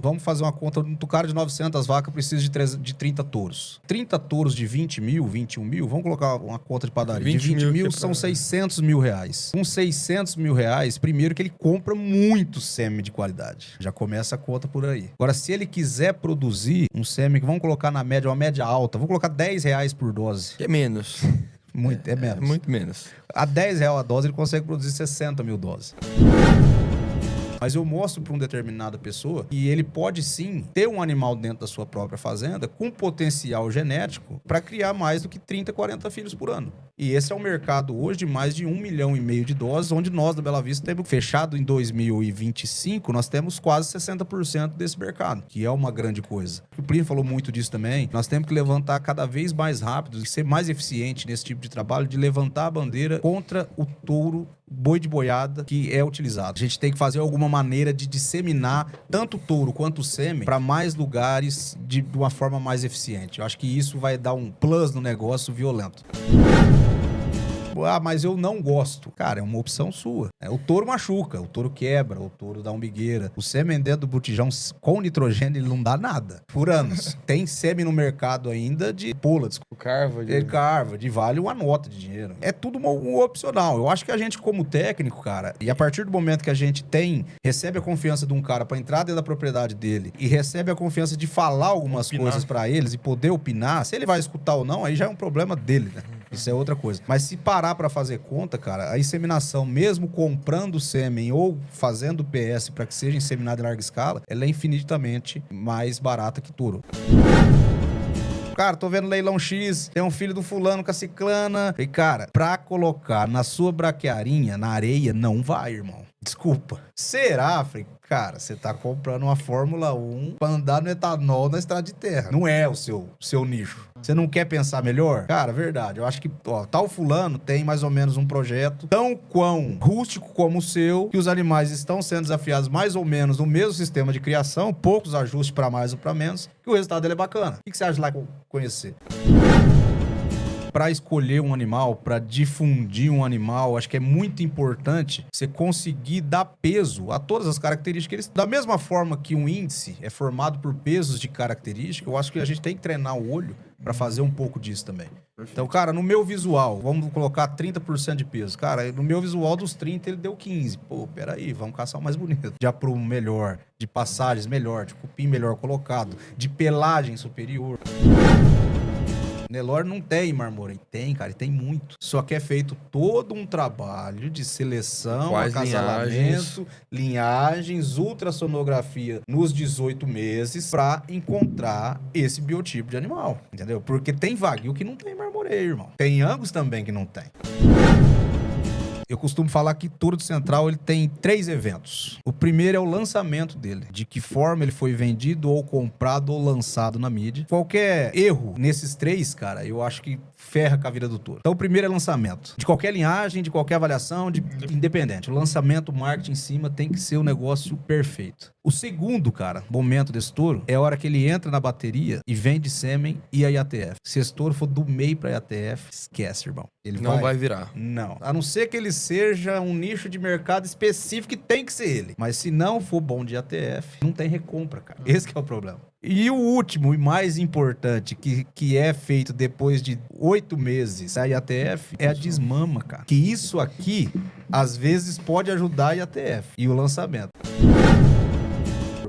Vamos fazer uma conta. Um tucaro de 900 vacas precisa de 30 touros. 30 touros de 20 mil, 21 mil, vamos colocar uma conta de padaria. De 20 mil são 600 mil reais. Com 600 mil reais, primeiro que ele compra muito sêmen de qualidade. Já começa a conta por aí. Agora, se ele quiser produzir um sêmen que vamos colocar na média, uma média alta, vamos colocar 10 reais por dose. Que é menos. É menos. Muito menos. A 10 reais a dose, ele consegue produzir 60 mil doses. Mas eu mostro para uma determinada pessoa que ele pode sim ter um animal dentro da sua própria fazenda com potencial genético para criar mais do que 30, 40 filhos por ano. E esse é um mercado hoje de mais de 1,5 milhão de doses, onde nós da Bela Vista temos fechado em 2025, nós temos quase 60% desse mercado, que é uma grande coisa. O Plínio falou muito disso também. Nós temos que levantar cada vez mais rápido e ser mais eficiente nesse tipo de trabalho, de levantar a bandeira contra o touro, boi de boiada que é utilizado. A gente tem que fazer alguma maneira de disseminar tanto o touro quanto o sêmen para mais lugares de uma forma mais eficiente. Eu acho que isso vai dar um plus no negócio violento. Ah, mas eu não gosto. Cara, é uma opção sua. O touro machuca, o touro quebra, o touro dá umbigueira. O sêmen dentro do botijão com nitrogênio, ele não dá nada. Por anos. Tem sêmen no mercado ainda de pullets. O carva. Ele carva, de vale uma nota de dinheiro. É tudo um opcional. Eu acho que a gente, como técnico, cara, e a partir do momento que a gente recebe a confiança de um cara pra entrar dentro da propriedade dele e recebe a confiança de falar algumas coisas pra eles e poder opinar, se ele vai escutar ou não, aí já é um problema dele, né? Isso é outra coisa. Mas se parar pra fazer conta, cara, a inseminação, mesmo comprando sêmen ou fazendo PS pra que seja inseminado em larga escala, ela é infinitamente mais barata que touro. Cara, tô vendo leilão X, tem um filho do fulano com a ciclana. E, cara, pra colocar na sua braquiarinha, na areia, não vai, irmão. Desculpa. Será, Falei, cara, você tá comprando uma Fórmula 1 pra andar no etanol na estrada de terra. Não é o seu nicho. Você não quer pensar melhor? Cara, verdade. Eu acho que, tal fulano tem mais ou menos um projeto tão quão rústico como o seu, que os animais estão sendo desafiados mais ou menos no mesmo sistema de criação, poucos ajustes pra mais ou pra menos, que o resultado dele é bacana. O que você acha lá conhecer? Para escolher um animal, para difundir um animal, acho que é muito importante você conseguir dar peso a todas as características. Da mesma forma que um índice é formado por pesos de característica, eu acho que a gente tem que treinar o olho para fazer um pouco disso também. Perfeito. Então, cara, no meu visual, vamos colocar 30% de peso. Cara, no meu visual dos 30, ele deu 15. Pô, peraí, vamos caçar o mais bonito. De aprumo melhor, de passagens melhor, de cupim melhor colocado, de pelagem superior. Nelore não tem marmoreio. Tem, cara, tem muito. Só que é feito todo um trabalho de seleção, acasalamento, linhagens, ultrassonografia nos 18 meses pra encontrar esse biotipo de animal, entendeu? Porque tem Wagyu que não tem marmoreio, irmão. Tem Angus também que não tem. Eu costumo falar que Touro de Central ele tem 3 eventos. O primeiro é o lançamento dele. De que forma ele foi vendido ou comprado ou lançado na mídia. Qualquer erro nesses 3, cara, eu acho que ferra com a vida do touro. Então o primeiro é lançamento. De qualquer linhagem, de qualquer avaliação, independente. O lançamento, o marketing em cima tem que ser o negócio perfeito. O segundo, cara, momento desse touro é a hora que ele entra na bateria e vende sêmen e a IATF. Se esse touro for do meio pra IATF, esquece, irmão. Ele não vai virar. Não. A não ser que ele seja um nicho de mercado específico, que tem que ser ele. Mas se não for bom de IATF, não tem recompra, cara. Esse que é o problema. E o último e mais importante, que é feito depois de 8 meses a IATF, é a desmama, cara. Que isso aqui, às vezes, pode ajudar a IATF e o lançamento.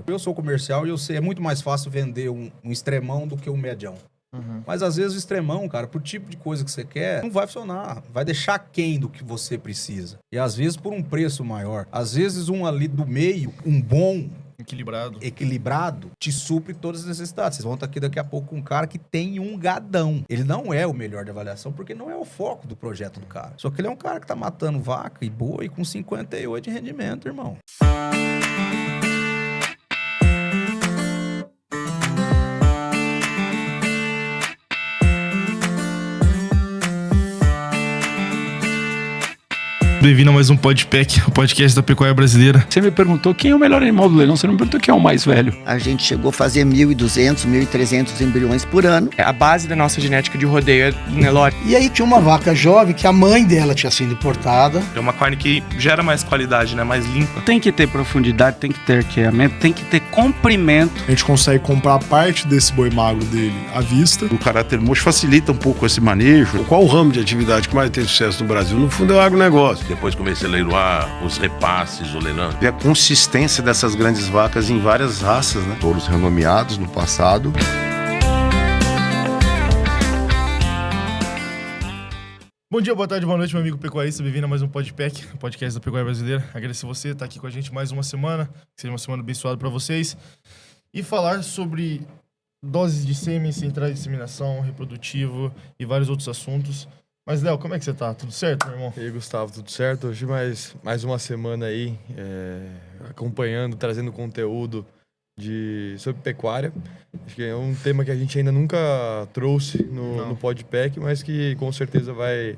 Eu sou comercial e eu sei, é muito mais fácil vender um extremão do que um medião. Uhum. Mas às vezes o extremão, cara, pro tipo de coisa que você quer, não vai funcionar. Vai deixar aquém do que você precisa. E às vezes por um preço maior. Às vezes um ali do meio, um bom... Equilibrado, te supre todas as necessidades. Vocês vão estar aqui daqui a pouco com um cara que tem um gadão. Ele não é o melhor de avaliação, porque não é o foco do projeto do cara. Só que ele é um cara que tá matando vaca e boi com 58 de rendimento, irmão. Bem-vindo a mais um Podpack, o podcast da pecuária brasileira. Você me perguntou quem é o melhor animal do leilão, você não me perguntou quem é o mais velho. A gente chegou a fazer 1.200, 1.300 embriões por ano. A base da nossa genética de rodeio é Nelore. E aí tinha uma vaca jovem que a mãe dela tinha sido importada. É uma carne que gera mais qualidade, né? Mais limpa. Tem que ter profundidade, tem que ter arqueamento, tem que ter comprimento. A gente consegue comprar parte desse boi magro dele à vista. O caráter mocho facilita um pouco esse manejo. Qual o ramo de atividade que mais tem sucesso no Brasil? No fundo é o agronegócio. Depois comecei a leiloar os repasses, o leilão. E a consistência dessas grandes vacas em várias raças, né? Touros renomeados no passado. Bom dia, boa tarde, boa noite, meu amigo pecuarista. Bem-vindo a mais um Podpack, o podcast da pecuária brasileira. Agradecer você estar aqui com a gente mais uma semana. Que seja uma semana abençoada para vocês. E falar sobre doses de sêmen, centrais de inseminação, reprodutivo e vários outros assuntos. Mas, Léo, como é que você tá? Tudo certo, meu irmão? E aí, Gustavo, tudo certo? Hoje mais uma semana aí, acompanhando, trazendo conteúdo sobre pecuária. Acho que é um tema que a gente ainda nunca trouxe no Podpack, mas que com certeza vai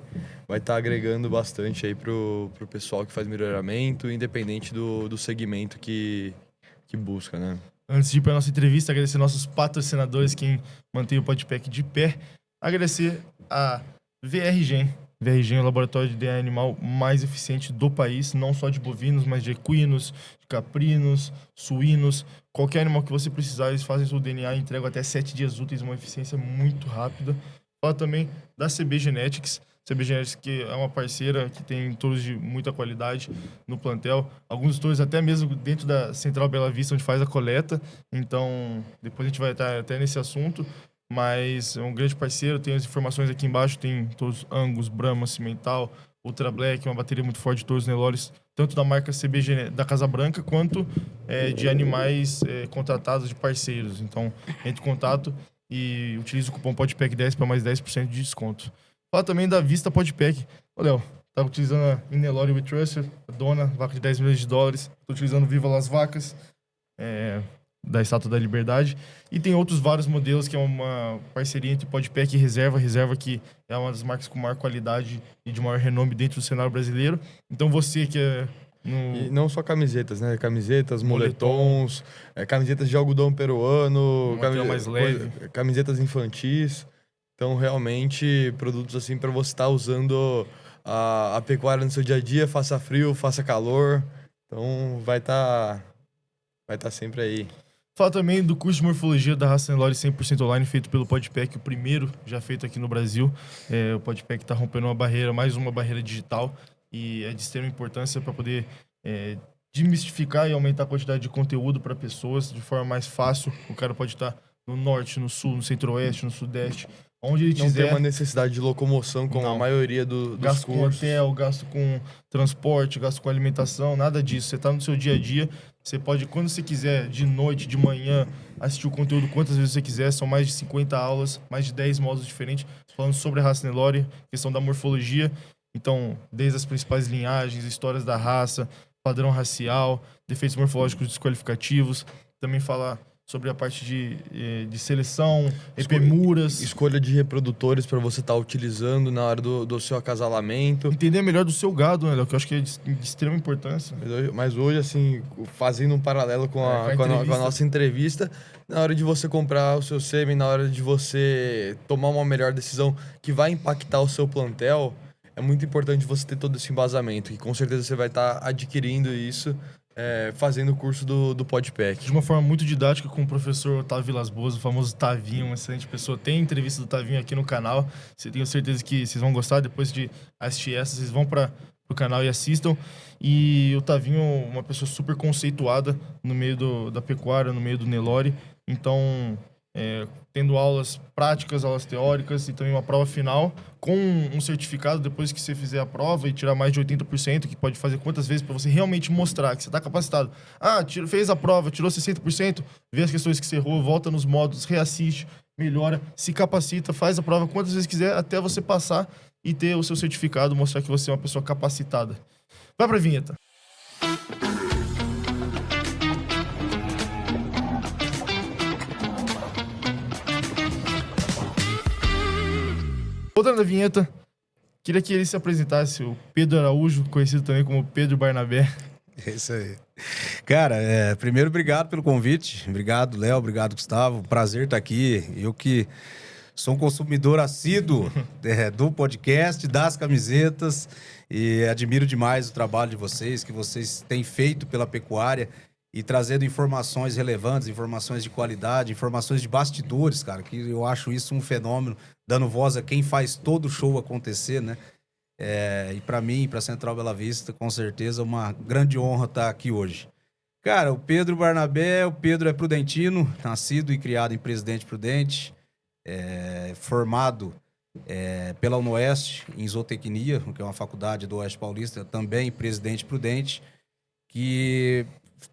estar agregando bastante aí pro pessoal que faz melhoramento, independente do segmento que busca, né? Antes de ir para nossa entrevista, agradecer nossos patrocinadores, quem mantém o Podpack de pé. Agradecer a VRGen. VRGen é o laboratório de DNA animal mais eficiente do país, não só de bovinos, mas de equinos, de caprinos, suínos. Qualquer animal que você precisar, eles fazem seu DNA e entregam até 7 dias úteis, uma eficiência muito rápida. Fala também da CB Genetics. CB Genetics, que é uma parceira que tem touros de muita qualidade no plantel. Alguns touros até mesmo dentro da Central Bela Vista, onde faz a coleta. Então, depois a gente vai estar até nesse assunto. Mas é um grande parceiro, tem as informações aqui embaixo, tem touros Angus, Brahma, Cimental, Ultra Black, uma bateria muito forte de touros Nelores, tanto da marca CBG da Casa Branca, quanto de animais contratados de parceiros. Então, entre em contato e utilize o cupom PODPAC10 para mais 10% de desconto. Fala também da Vista PODPAC. Ô, Léo, tá utilizando a Nelore We Trust, a dona, vaca de 10 milhões de dólares. Tô utilizando Viva Las Vacas, da Estátua da Liberdade. E tem outros vários modelos, que é uma parceria entre Podpack e Reserva. Reserva que é uma das marcas com maior qualidade e de maior renome dentro do cenário brasileiro. Então você que é... E não só camisetas, né? Camisetas, moletons, camisetas de algodão peruano, mais leve. Camisetas infantis. Então, realmente, produtos assim para você estar usando a pecuária no seu dia a dia, faça frio, faça calor. Então, vai estar sempre aí. Fala também do curso de morfologia da raça Nelore 100% online, feito pelo Podpack, o primeiro já feito aqui no Brasil. O Podpack está rompendo uma barreira, mais uma barreira digital, e é de extrema importância para poder desmistificar e aumentar a quantidade de conteúdo para pessoas de forma mais fácil. O cara pode estar no norte, no sul, no centro-oeste, no sudeste, onde ele quiser. Não tem uma necessidade de locomoção como a maioria dos gasto cursos. Com hotel, gasto com transporte, gasto com alimentação, nada disso. Você está no seu dia a dia, você pode, quando você quiser, de noite, de manhã, assistir o conteúdo quantas vezes você quiser. São mais de 50 aulas, mais de 10 módulos diferentes, falando sobre a raça Nelore, questão da morfologia. Então, desde as principais linhagens, histórias da raça, padrão racial, defeitos morfológicos desqualificativos. Também falar sobre a parte de seleção, epemuras. Escolha de reprodutores para você estar utilizando na hora do seu acasalamento. Entender melhor do seu gado, né, Léo? Que eu acho que é de extrema importância. Mas hoje, assim, fazendo um paralelo com a nossa entrevista, na hora de você comprar o seu sêmen, na hora de você tomar uma melhor decisão que vai impactar o seu plantel, é muito importante você ter todo esse embasamento. E com certeza você vai estar adquirindo isso fazendo o curso do Podpack. De uma forma muito didática, com o professor Otávio Vilas Boas, o famoso Tavinho, uma excelente pessoa. Tem entrevista do Tavinho aqui no canal. Tenho certeza que vocês vão gostar. Depois de assistir essa, vocês vão para o canal e assistam. E o Tavinho, uma pessoa super conceituada no meio da pecuária, no meio do Nelore. Então, tendo aulas práticas, aulas teóricas e também uma prova final com um certificado depois que você fizer a prova e tirar mais de 80%, que pode fazer quantas vezes para você realmente mostrar que você está capacitado. Fez a prova, tirou 60%, vê as questões que você errou, volta nos módulos, reassiste, melhora, se capacita, faz a prova quantas vezes quiser até você passar e ter o seu certificado, mostrar que você é uma pessoa capacitada. Vai pra vinheta. Voltando da vinheta, Queria que ele se apresentasse, o Pedro Araújo, conhecido também como Pedro Barnabé. É isso aí. Cara, primeiro, obrigado pelo convite. Obrigado, Léo. Obrigado, Gustavo. Prazer estar aqui. Eu que sou um consumidor assíduo do podcast, das camisetas, e admiro demais o trabalho de vocês, que vocês têm feito pela pecuária e trazendo informações relevantes, informações de qualidade, informações de bastidores, cara, que eu acho isso um fenômeno, dando voz a quem faz todo o show acontecer, né? E para mim, para Central Bela Vista, com certeza, uma grande honra estar aqui hoje. Cara, o Pedro Barnabé, o Pedro é prudentino, nascido e criado em Presidente Prudente, formado pela UNOeste em zootecnia, que é uma faculdade do Oeste Paulista, também Presidente Prudente, que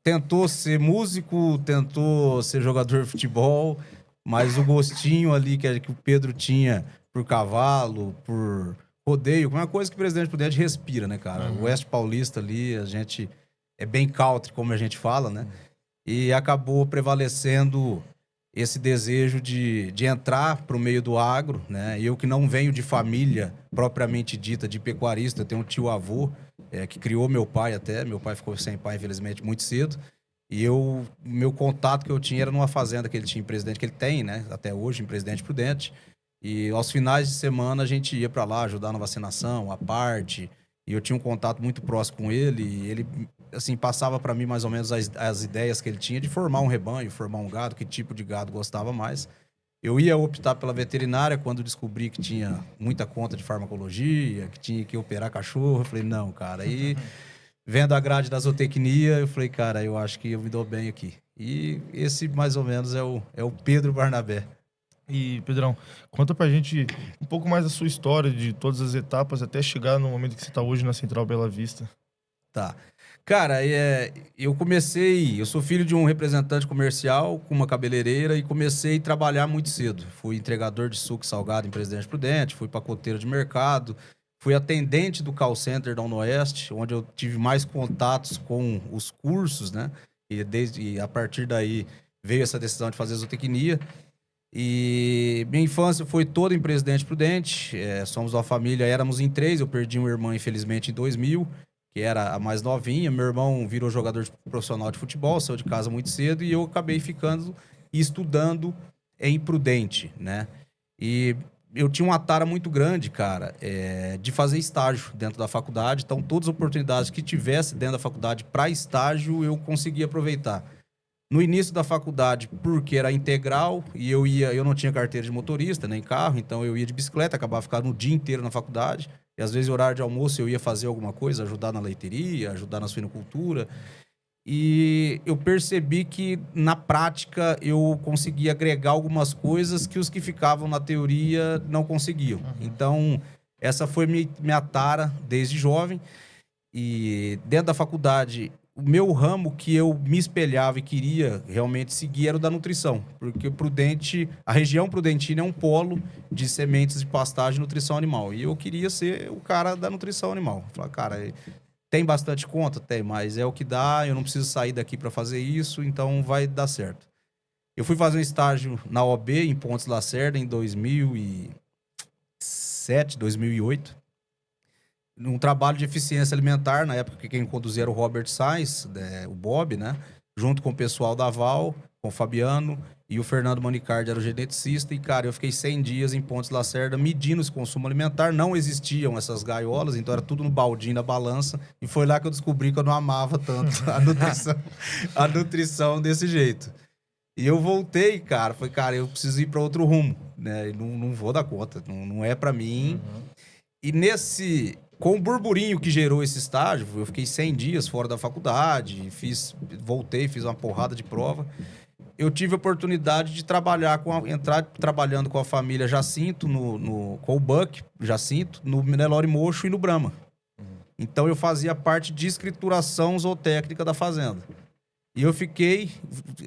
tentou ser músico, tentou ser jogador de futebol, mas o gostinho ali que o Pedro tinha por cavalo, por rodeio, uma coisa que o Presidente Prudente respira, né, cara? O Oeste Paulista ali, a gente é bem country, como a gente fala, né? E acabou prevalecendo esse desejo de entrar para o meio do agro, né? Eu que não venho de família propriamente dita de pecuarista, eu tenho um tio-avô que criou meu pai até. Meu pai ficou sem pai, infelizmente, muito cedo. E meu contato que eu tinha era numa fazenda que ele tinha em Presidente, que ele tem, né? Até hoje, em Presidente Prudente. E aos finais de semana a gente ia para lá ajudar na vacinação, à parte. E eu tinha um contato muito próximo com ele. E ele, assim, passava para mim mais ou menos as ideias que ele tinha de formar um rebanho, formar um gado, que tipo de gado gostava mais. Eu ia optar pela veterinária quando descobri que tinha muita conta de farmacologia, que tinha que operar cachorro. Eu falei, não, cara. Aí, vendo a grade da zootecnia, eu falei, cara, eu acho que eu me dou bem aqui. E esse, mais ou menos, é o Pedro Barnabé. E, Pedrão, conta pra gente um pouco mais da sua história, de todas as etapas, até chegar no momento que você tá hoje na Central Bela Vista. Tá. Cara, eu sou filho de um representante comercial com uma cabeleireira e comecei a trabalhar muito cedo. Fui entregador de suco salgado em Presidente Prudente, fui pacoteiro de mercado, fui atendente do call center da UNOeste, onde eu tive mais contatos com os cursos, né? E a partir daí veio essa decisão de fazer zootecnia. E minha infância foi toda em Presidente Prudente, somos uma família, éramos em 3, eu perdi uma irmã, infelizmente, em 2000, que era a mais novinha. Meu irmão virou jogador profissional de futebol, saiu de casa muito cedo e eu acabei ficando e estudando em Prudente, né? E eu tinha uma tara muito grande, cara, de fazer estágio dentro da faculdade. Então, todas as oportunidades que tivesse dentro da faculdade para estágio, eu conseguia aproveitar. No início da faculdade, porque era integral e eu não tinha carteira de motorista, nem carro, então eu ia de bicicleta, acabava ficando o dia inteiro na faculdade. E às vezes, no horário de almoço, eu ia fazer alguma coisa, ajudar na leiteria, ajudar na suinocultura. E eu percebi que, na prática, eu conseguia agregar algumas coisas que os que ficavam na teoria não conseguiam. Então, essa foi minha tara desde jovem. E dentro da faculdade, o meu ramo que eu me espelhava e queria realmente seguir era o da nutrição. Porque a região prudentina é um polo de sementes de pastagem e nutrição animal. E eu queria ser o cara da nutrição animal. Falei, cara, tem bastante conta? Tem, mas é o que dá, eu não preciso sair daqui para fazer isso, então vai dar certo. Eu fui fazer um estágio na OB, em Pontes Lacerda, em 2007, 2008. Num trabalho de eficiência alimentar, na época que quem conduzia era o Robert Sainz, o Bob, né? Junto com o pessoal da Val, com o Fabiano, e o Fernando Manicardi era o geneticista. E, cara, eu fiquei 100 dias em Pontes Lacerda medindo esse consumo alimentar. Não existiam essas gaiolas, então era tudo no baldinho, na balança. E foi lá que eu descobri que eu não amava tanto a nutrição desse jeito. E eu voltei, cara. Falei, cara, eu preciso ir para outro rumo, né? Não vou dar conta, não é para mim. E com o burburinho que gerou esse estágio, eu fiquei 100 dias fora da faculdade, voltei, fiz uma porrada de prova. Eu tive a oportunidade de entrar trabalhando com a família Jacinto, com o Buck Jacinto, no Nelore Mocho e no Brahma. Então eu fazia parte de escrituração zootécnica da fazenda. E eu fiquei,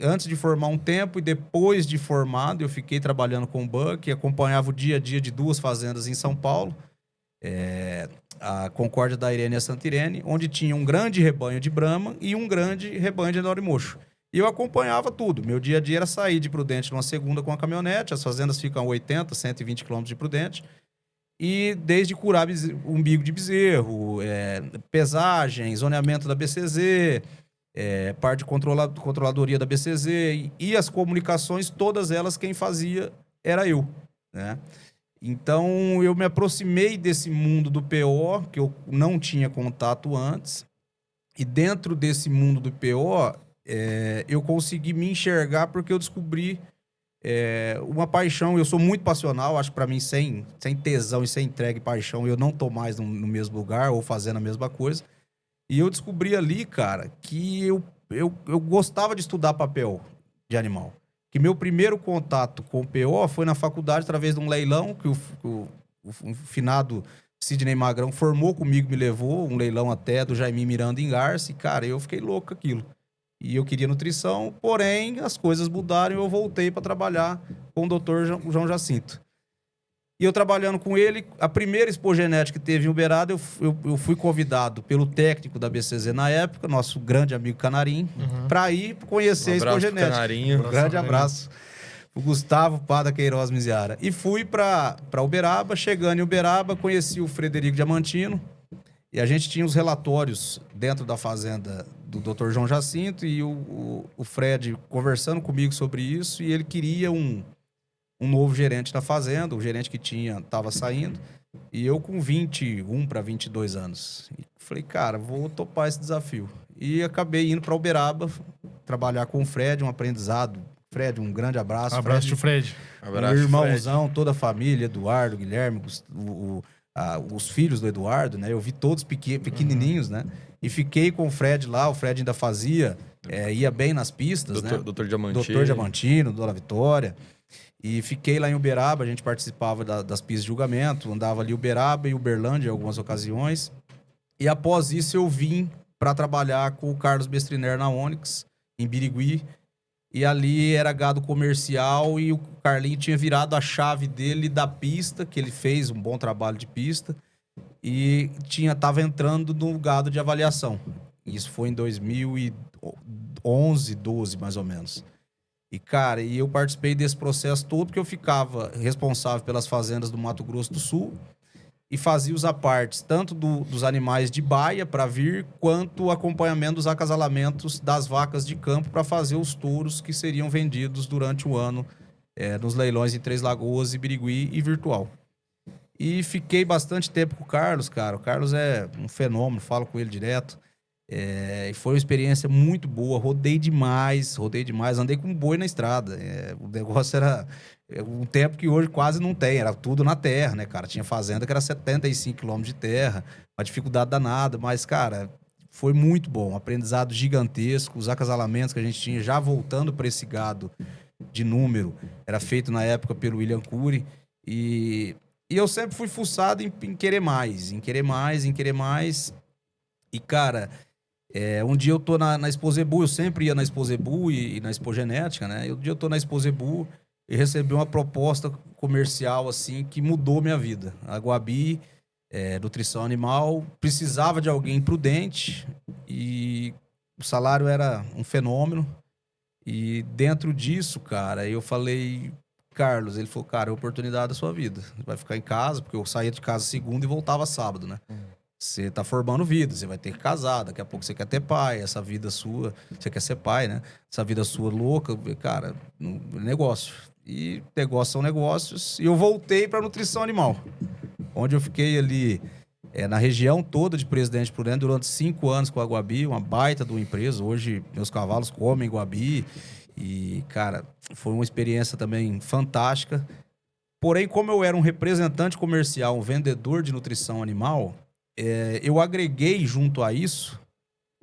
antes de formar um tempo e depois de formado, eu fiquei trabalhando com o Buck, acompanhava o dia a dia de 2 fazendas em São Paulo. A Concórdia da Irene e a Santa Irene, onde tinha um grande rebanho de Brahma e um grande rebanho de Nelore Mocho. E eu acompanhava tudo. Meu dia a dia era sair de Prudente numa segunda com a caminhonete, as fazendas ficam a 80, 120 quilômetros de Prudente, E desde curar umbigo de bezerro, pesagem, zoneamento da BCZ, parte de controladoria da BCZ e as comunicações, todas elas quem fazia era eu, né? Então eu me aproximei desse mundo do PO, que eu não tinha contato antes, e dentro desse mundo do PO eu consegui me enxergar porque eu descobri uma paixão. Eu sou muito passional, acho que para mim sem tesão e sem entrega e paixão eu não tô mais no mesmo lugar ou fazendo a mesma coisa. E eu descobri ali, cara, que eu gostava de estudar papel de animal. Que meu primeiro contato com o PO foi na faculdade através de um leilão que o finado Sidney Magrão formou comigo, me levou, um leilão até do Jaime Miranda em Garça, e, cara, eu fiquei louco com aquilo. E eu queria nutrição, porém as coisas mudaram e eu voltei para trabalhar com o Dr. João Jacinto. E eu trabalhando com ele, a primeira expogenética que teve em Uberaba, eu fui convidado pelo técnico da BCZ na época, nosso grande amigo Canarim, para ir conhecer a expogenética. Canarinho. Um grande abraço. O Gustavo Pada Queiroz Miziara. E fui para Uberaba. Chegando em Uberaba, conheci o Frederico Diamantino. E a gente tinha os relatórios dentro da fazenda do Dr. João Jacinto e o Fred conversando comigo sobre isso. E ele queria um novo gerente da fazenda. O gerente que tinha estava saindo. E eu com 21 para 22 anos. E falei, cara, vou topar esse desafio. E acabei indo para Uberaba trabalhar com o Fred, um aprendizado. Fred, um grande abraço. Um abraço do Fred. Um irmãozão, toda a família, Eduardo, Guilherme, os filhos do Eduardo, né? Eu vi todos pequenininhos, né? E fiquei com o Fred lá. O Fred ainda fazia, ia bem nas pistas, né? Doutor Diamantino. Doutor Diamantino, Dona Vitória. E fiquei lá em Uberaba, a gente participava das pistas de julgamento, andava ali Uberaba e Uberlândia em algumas ocasiões. E após isso eu vim para trabalhar com o Carlos Bestriner na Onix, em Birigui. E ali era gado comercial e o Carlinho tinha virado a chave dele da pista, que ele fez um bom trabalho de pista, e tava entrando no gado de avaliação. Isso foi em 2011, 12 mais ou menos. E, cara, eu participei desse processo todo porque eu ficava responsável pelas fazendas do Mato Grosso do Sul e fazia os apartes, tanto dos animais de baia para vir, quanto o acompanhamento dos acasalamentos das vacas de campo para fazer os touros que seriam vendidos durante o ano nos leilões em Três Lagoas, Birigui e Virtual. E fiquei bastante tempo com o Carlos, cara. O Carlos é um fenômeno, falo com ele direto. E foi uma experiência muito boa, rodei demais, andei com um boi na estrada. O negócio era um tempo que hoje quase não tem, era tudo na terra, né, cara? Tinha fazenda que era 75 quilômetros de terra, uma dificuldade danada, mas, cara, foi muito bom, um aprendizado gigantesco, os acasalamentos que a gente tinha, já voltando para esse gado de número, era feito na época pelo William Cury, e eu sempre fui fuçado em querer mais, e, cara... um dia eu tô na Exposebu, eu sempre ia na Exposebu e na Expogenética, né? Um dia eu tô na Exposebu e recebi uma proposta comercial, assim, que mudou minha vida. A Guabi, nutrição animal, precisava de alguém prudente e o salário era um fenômeno. E dentro disso, cara, eu falei... Carlos, ele falou, cara, é a oportunidade da sua vida. Você vai ficar em casa, porque eu saía de casa segunda e voltava sábado, né? Você tá formando vida, você vai ter que casar, daqui a pouco você quer ter pai, essa vida sua, você quer ser pai, né? Essa vida sua louca, cara, negócio. E negócios são negócios. E eu voltei para nutrição animal, onde eu fiquei ali na região toda de Presidente Prudente durante 5 anos com a Guabi, uma baita de uma empresa. Hoje meus cavalos comem Guabi e, cara, foi uma experiência também fantástica. Porém, como eu era um representante comercial, um vendedor de nutrição animal... eu agreguei junto a isso,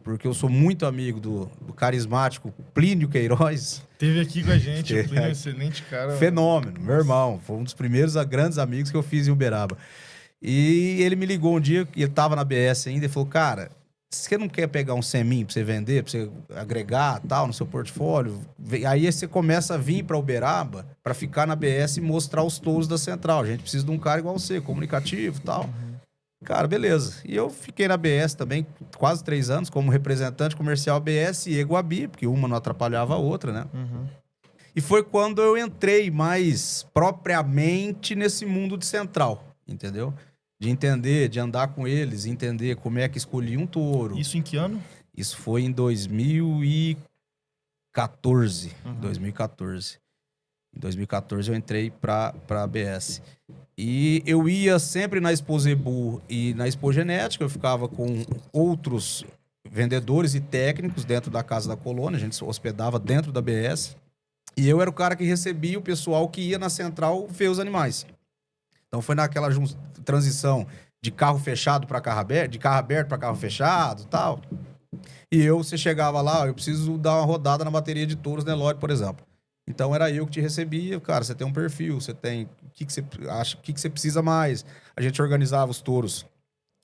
porque eu sou muito amigo do carismático Plínio Queiroz. Teve aqui com a gente, o Plínio é um excelente cara. Fenômeno, meu irmão. Foi um dos primeiros grandes amigos que eu fiz em Uberaba. E ele me ligou um dia, ele tava na BS ainda, e falou, cara, você não quer pegar um semin pra você vender, pra você agregar tal no seu portfólio? Aí você começa a vir pra Uberaba pra ficar na BS e mostrar os touros da Central. A gente precisa de um cara igual você, comunicativo e tal. Cara, beleza. E eu fiquei na BS também quase 3 anos como representante comercial BS e Guabi, porque uma não atrapalhava a outra, né? E foi quando eu entrei mais propriamente nesse mundo de Central. entendeu? De entender, de andar com eles, entender como é que escolhia um touro. Isso em que ano? Isso foi em 2014. 2014. Em 2014 eu entrei para a ABS. E eu ia sempre na Expo Zebu e na Expo Genética, eu ficava com outros vendedores e técnicos dentro da Casa da Colônia, a gente se hospedava dentro da ABS. E eu era o cara que recebia o pessoal que ia na central ver os animais. Então foi naquela transição de carro fechado para carro aberto, de carro aberto para carro fechado e tal. E você chegava lá, eu preciso dar uma rodada na bateria de touros Nelore, por exemplo. Então era eu que te recebia, cara, você tem um perfil, você tem, o que você acha, o que você precisa mais. A gente organizava os touros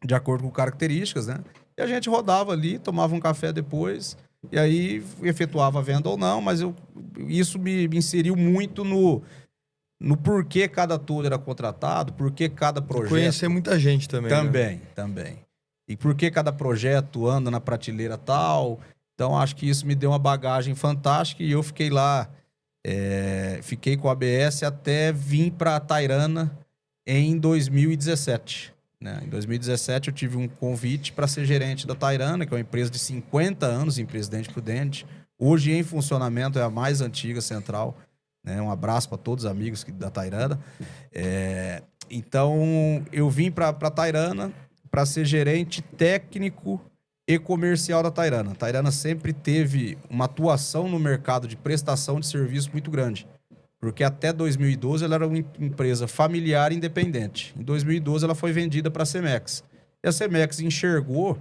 de acordo com características, né? E a gente rodava ali, tomava um café depois, e aí efetuava a venda ou não, mas isso me inseriu muito no porquê cada touro era contratado, porquê cada projeto... Conhecer muita gente também. Também. E por que cada projeto anda na prateleira tal. Então, acho que isso me deu uma bagagem fantástica e eu fiquei lá, fiquei com a ABS até vir para a Tairana em 2017. Né? Em 2017, eu tive um convite para ser gerente da Tairana, que é uma empresa de 50 anos em Presidente Prudente. Hoje, em funcionamento, é a mais antiga central. Né? Um abraço para todos os amigos da Tairana. Então, eu vim para a Tairana para ser gerente técnico e comercial da Tairana. A Tairana sempre teve uma atuação no mercado de prestação de serviço muito grande, porque até 2012 ela era uma empresa familiar independente. Em 2012 ela foi vendida para a Cemex. E a Cemex enxergou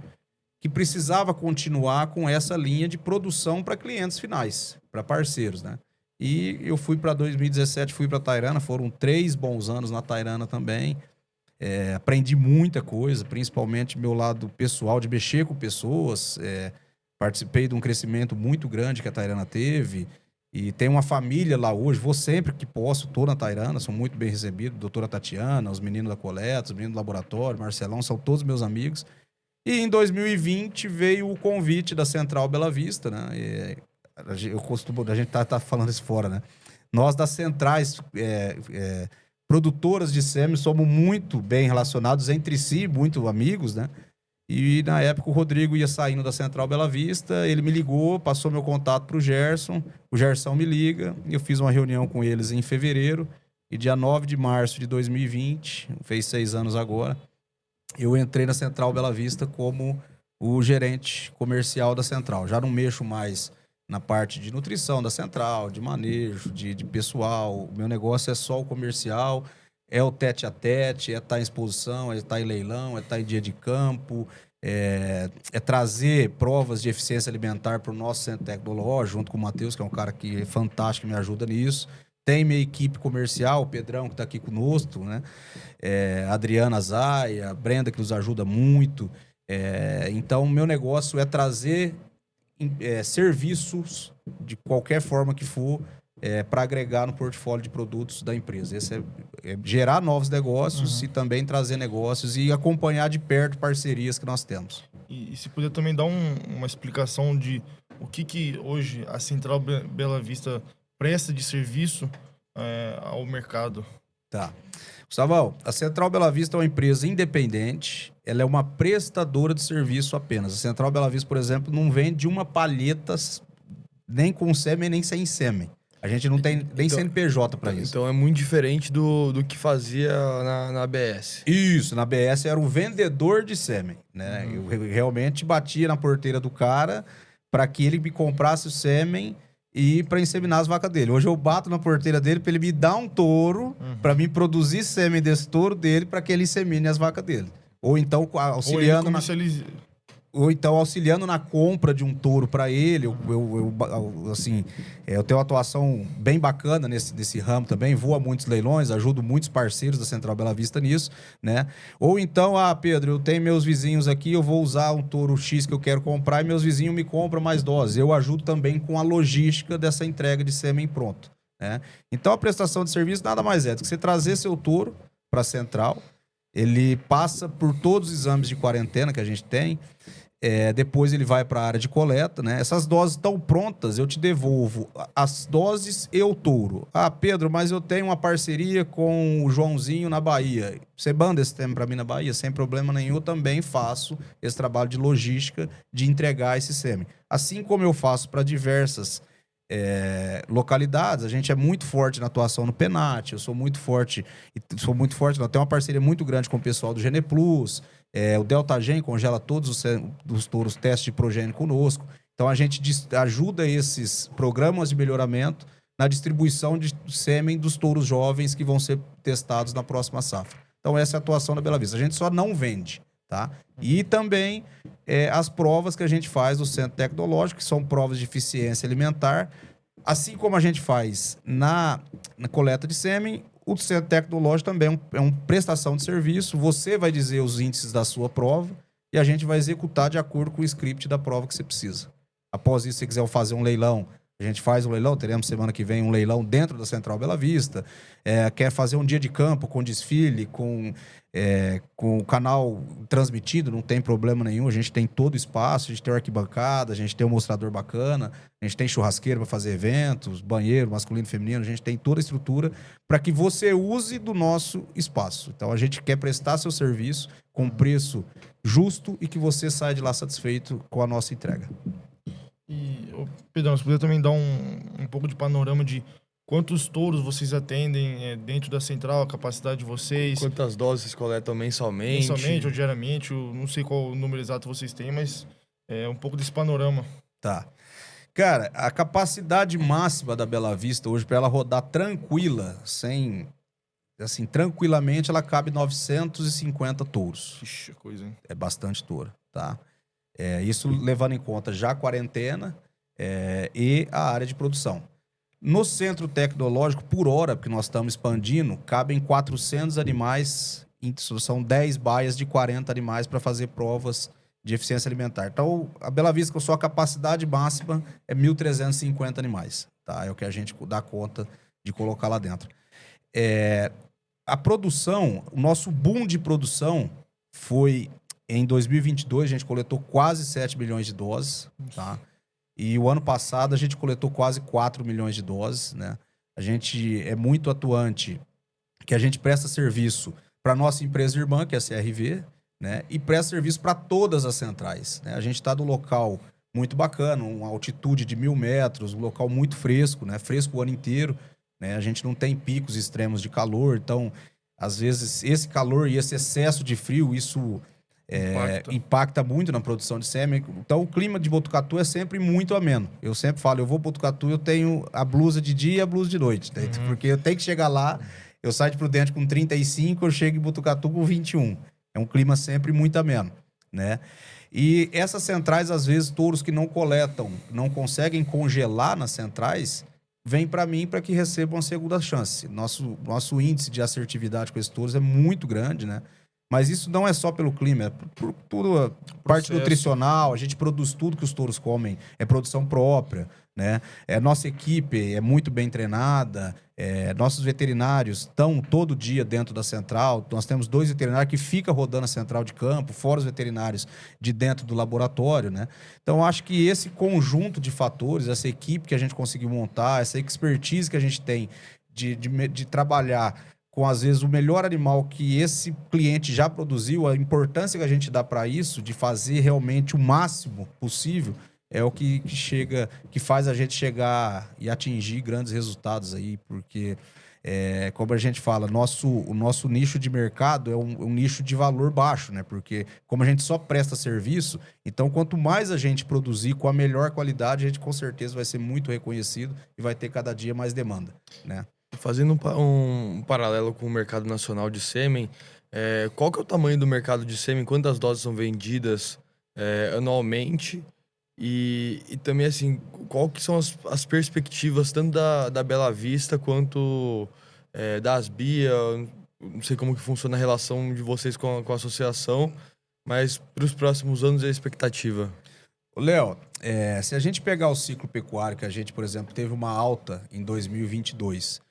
que precisava continuar com essa linha de produção para clientes finais, para parceiros, né? E eu fui para 2017, fui para a Tairana, foram 3 bons anos na Tairana também. Aprendi muita coisa, principalmente meu lado pessoal, de mexer com pessoas. Participei de um crescimento muito grande que a Tairana teve. E tem uma família lá hoje, vou sempre que posso, estou na Tairana, sou muito bem recebido. Doutora Tatiana, os meninos da coleta, os meninos do laboratório, Marcelão, são todos meus amigos. E em 2020 veio o convite da Central Bela Vista, né? A gente tá falando isso fora, né? Nós das centrais... produtoras de sêmen, somos muito bem relacionados entre si, muito amigos, né? E na época o Rodrigo ia saindo da Central Bela Vista, ele me ligou, passou meu contato pro Gerson, o Gersão me liga, eu fiz uma reunião com eles em fevereiro, e dia 9 de março de 2020, fez 6 anos agora, eu entrei na Central Bela Vista como o gerente comercial da Central. Já não mexo mais na parte de nutrição da central, de manejo, de pessoal. O meu negócio é só o comercial, é o tete a tete, é estar em exposição, é estar em leilão, é estar em dia de campo, é trazer provas de eficiência alimentar para o nosso centro tecnológico, junto com o Matheus, que é um cara que é fantástico, me ajuda nisso. Tem minha equipe comercial, o Pedrão, que está aqui conosco, né? A Adriana Zaia, a Brenda, que nos ajuda muito. Então, o meu negócio é trazer serviços de qualquer forma que for para agregar no portfólio de produtos da empresa. Esse é gerar novos negócios e também trazer negócios e acompanhar de perto parcerias que nós temos. E se puder também dar uma explicação de o que hoje a Central Bela Vista presta de serviço ao mercado. Tá. Gustavão, a Central Bela Vista é uma empresa independente, ela é uma prestadora de serviço apenas. A Central Bela Vista, por exemplo, não vende uma palheta nem com sêmen, nem sem sêmen. A gente não tem nem CNPJ para isso. Então é muito diferente do que fazia na ABS. Isso, na ABS era o vendedor de sêmen, né? Eu realmente batia na porteira do cara para que ele me comprasse o sêmen e para inseminar as vacas dele. Hoje eu bato na porteira dele para ele me dar um touro, para mim produzir sêmen desse touro dele para que ele insemine as vacas dele. Ou então auxiliando auxiliando na compra de um touro para ele. Eu tenho uma atuação bem bacana nesse ramo também. Vou a muitos leilões, ajudo muitos parceiros da Central Bela Vista nisso, né? Ou então, Pedro, eu tenho meus vizinhos aqui, eu vou usar um touro X que eu quero comprar e meus vizinhos me compram mais doses. Eu ajudo também com a logística dessa entrega de sêmen pronto, né? Então, a prestação de serviço nada mais é do que você trazer seu touro para a Central. Ele passa por todos os exames de quarentena que a gente tem. Depois ele vai para a área de coleta, né? Essas doses estão prontas, eu te devolvo as doses e o touro. Ah, Pedro, mas eu tenho uma parceria com o Joãozinho na Bahia. Você manda esse tema para mim na Bahia? Sem problema nenhum, eu também faço esse trabalho de logística de entregar esse sêmen. Assim como eu faço para diversas localidades, a gente é muito forte na atuação no Penat, eu sou muito forte, não, tenho uma parceria muito grande com o pessoal do Gene Plus. O Deltagen congela todos os touros testes de progênio conosco. Então, a gente ajuda esses programas de melhoramento na distribuição de sêmen dos touros jovens que vão ser testados na próxima safra. Então, essa é a atuação da Bela Vista. A gente só não vende, tá? E também as provas que a gente faz no Centro Tecnológico, que são provas de eficiência alimentar. Assim como a gente faz na coleta de sêmen, o Centro Tecnológico também é uma prestação de serviço. Você vai dizer os índices da sua prova e a gente vai executar de acordo com o script da prova que você precisa. Após isso, se você quiser fazer um leilão, a gente faz um leilão. Teremos semana que vem um leilão dentro da Central Bela Vista. Quer fazer um dia de campo com desfile, com o canal transmitido, não tem problema nenhum. A gente tem todo o espaço, a gente tem arquibancada, a gente tem um mostrador bacana, a gente tem churrasqueira para fazer eventos, banheiro masculino e feminino, a gente tem toda a estrutura para que você use do nosso espaço. Então a gente quer prestar seu serviço com preço justo e que você saia de lá satisfeito com a nossa entrega. E, Pedrão, você poderia também dar um pouco de panorama de quantos touros vocês atendem dentro da central, a capacidade de vocês? Quantas doses vocês coletam mensalmente? Mensalmente ou diariamente, eu não sei qual o número exato vocês têm, mas um pouco desse panorama. Tá. Cara, a capacidade máxima da Bela Vista hoje, para ela rodar tranquila, tranquilamente, ela cabe 950 touros. Ixi, coisa, hein? É bastante touro, tá? Isso levando em conta já a quarentena e a área de produção. No Centro Tecnológico, por hora, porque nós estamos expandindo, cabem 400 animais, são 10 baias de 40 animais para fazer provas de eficiência alimentar. Então, a Bela Vista, com sua capacidade máxima, é 1.350 animais, tá? É o que a gente dá conta de colocar lá dentro. A produção, o nosso boom de produção foi... Em 2022, a gente coletou quase 7 milhões de doses, tá? E o ano passado, a gente coletou quase 4 milhões de doses, né? A gente é muito atuante, que a gente presta serviço para a nossa empresa irmã, que é a CRV, né? E presta serviço para todas as centrais, né? A gente está num local muito bacana, uma altitude de 1.000 metros, um local muito fresco, né? Fresco o ano inteiro, né? A gente não tem picos extremos de calor, então, às vezes, esse calor e esse excesso de frio, isso... impacta muito na produção de sêmen. Então, o clima de Botucatu é sempre muito ameno. Eu sempre falo, eu vou para Botucatu, eu tenho a blusa de dia e a blusa de noite. Tá? Porque eu tenho que chegar lá, eu saio de Prudente com 35, eu chego em Botucatu com 21. É um clima sempre muito ameno, né? E essas centrais, às vezes, touros que não coletam, não conseguem congelar nas centrais, vêm para mim para que recebam a segunda chance. Nosso índice de assertividade com esses touros é muito grande, né? Mas isso não é só pelo clima, é por tudo, a parte nutricional, a gente produz tudo que os touros comem, é produção própria, né? Nossa equipe é muito bem treinada, nossos veterinários estão todo dia dentro da central, nós temos 2 veterinários que ficam rodando a central de campo, fora os veterinários de dentro do laboratório, né? Então, acho que esse conjunto de fatores, essa equipe que a gente conseguiu montar, essa expertise que a gente tem de trabalhar com, às vezes, o melhor animal que esse cliente já produziu, a importância que a gente dá para isso, de fazer realmente o máximo possível, é o que faz a gente chegar e atingir grandes resultados aí, porque, como a gente fala, o nosso nicho de mercado é um nicho de valor baixo, né? Porque como a gente só presta serviço, então quanto mais a gente produzir com a melhor qualidade, a gente com certeza vai ser muito reconhecido e vai ter cada dia mais demanda, né? Fazendo um paralelo com o mercado nacional de sêmen, qual que é o tamanho do mercado de sêmen? Quantas doses são vendidas anualmente? E também, assim, qual que são as perspectivas tanto da Bela Vista quanto da Asbia? Não sei como que funciona a relação de vocês com a associação, mas para os próximos anos, a expectativa. Léo, se a gente pegar o ciclo pecuário, que a gente, por exemplo, teve uma alta em 2022...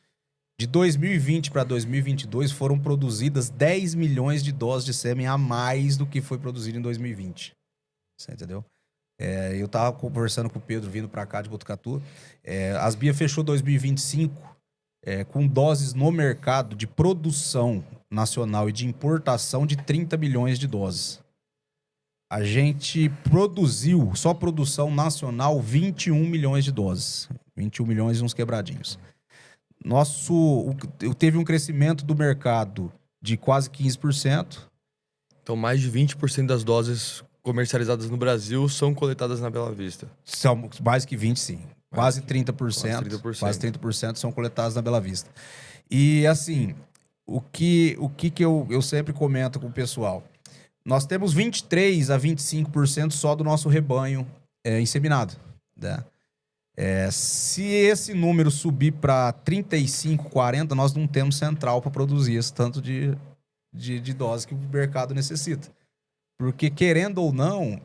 De 2020 para 2022 foram produzidas 10 milhões de doses de sêmen a mais do que foi produzido em 2020. Você entendeu? Eu tava conversando com o Pedro vindo pra cá de Botucatu. A Asbia fechou 2025 com doses no mercado de produção nacional e de importação de 30 milhões de doses. A gente produziu, só produção nacional, 21 milhões de doses. 21 milhões e uns quebradinhos. Teve um crescimento do mercado de quase 15%. Então, mais de 20% das doses comercializadas no Brasil são coletadas na Bela Vista. São mais que 20, sim. Quase 30%. Quase 30% são coletadas na Bela Vista. E, assim, o que eu sempre comento com o pessoal? Nós temos 23% a 25% só do nosso rebanho inseminado, né? Se esse número subir para 35, 40, nós não temos central para produzir esse tanto de dose que o mercado necessita. Porque, querendo ou não,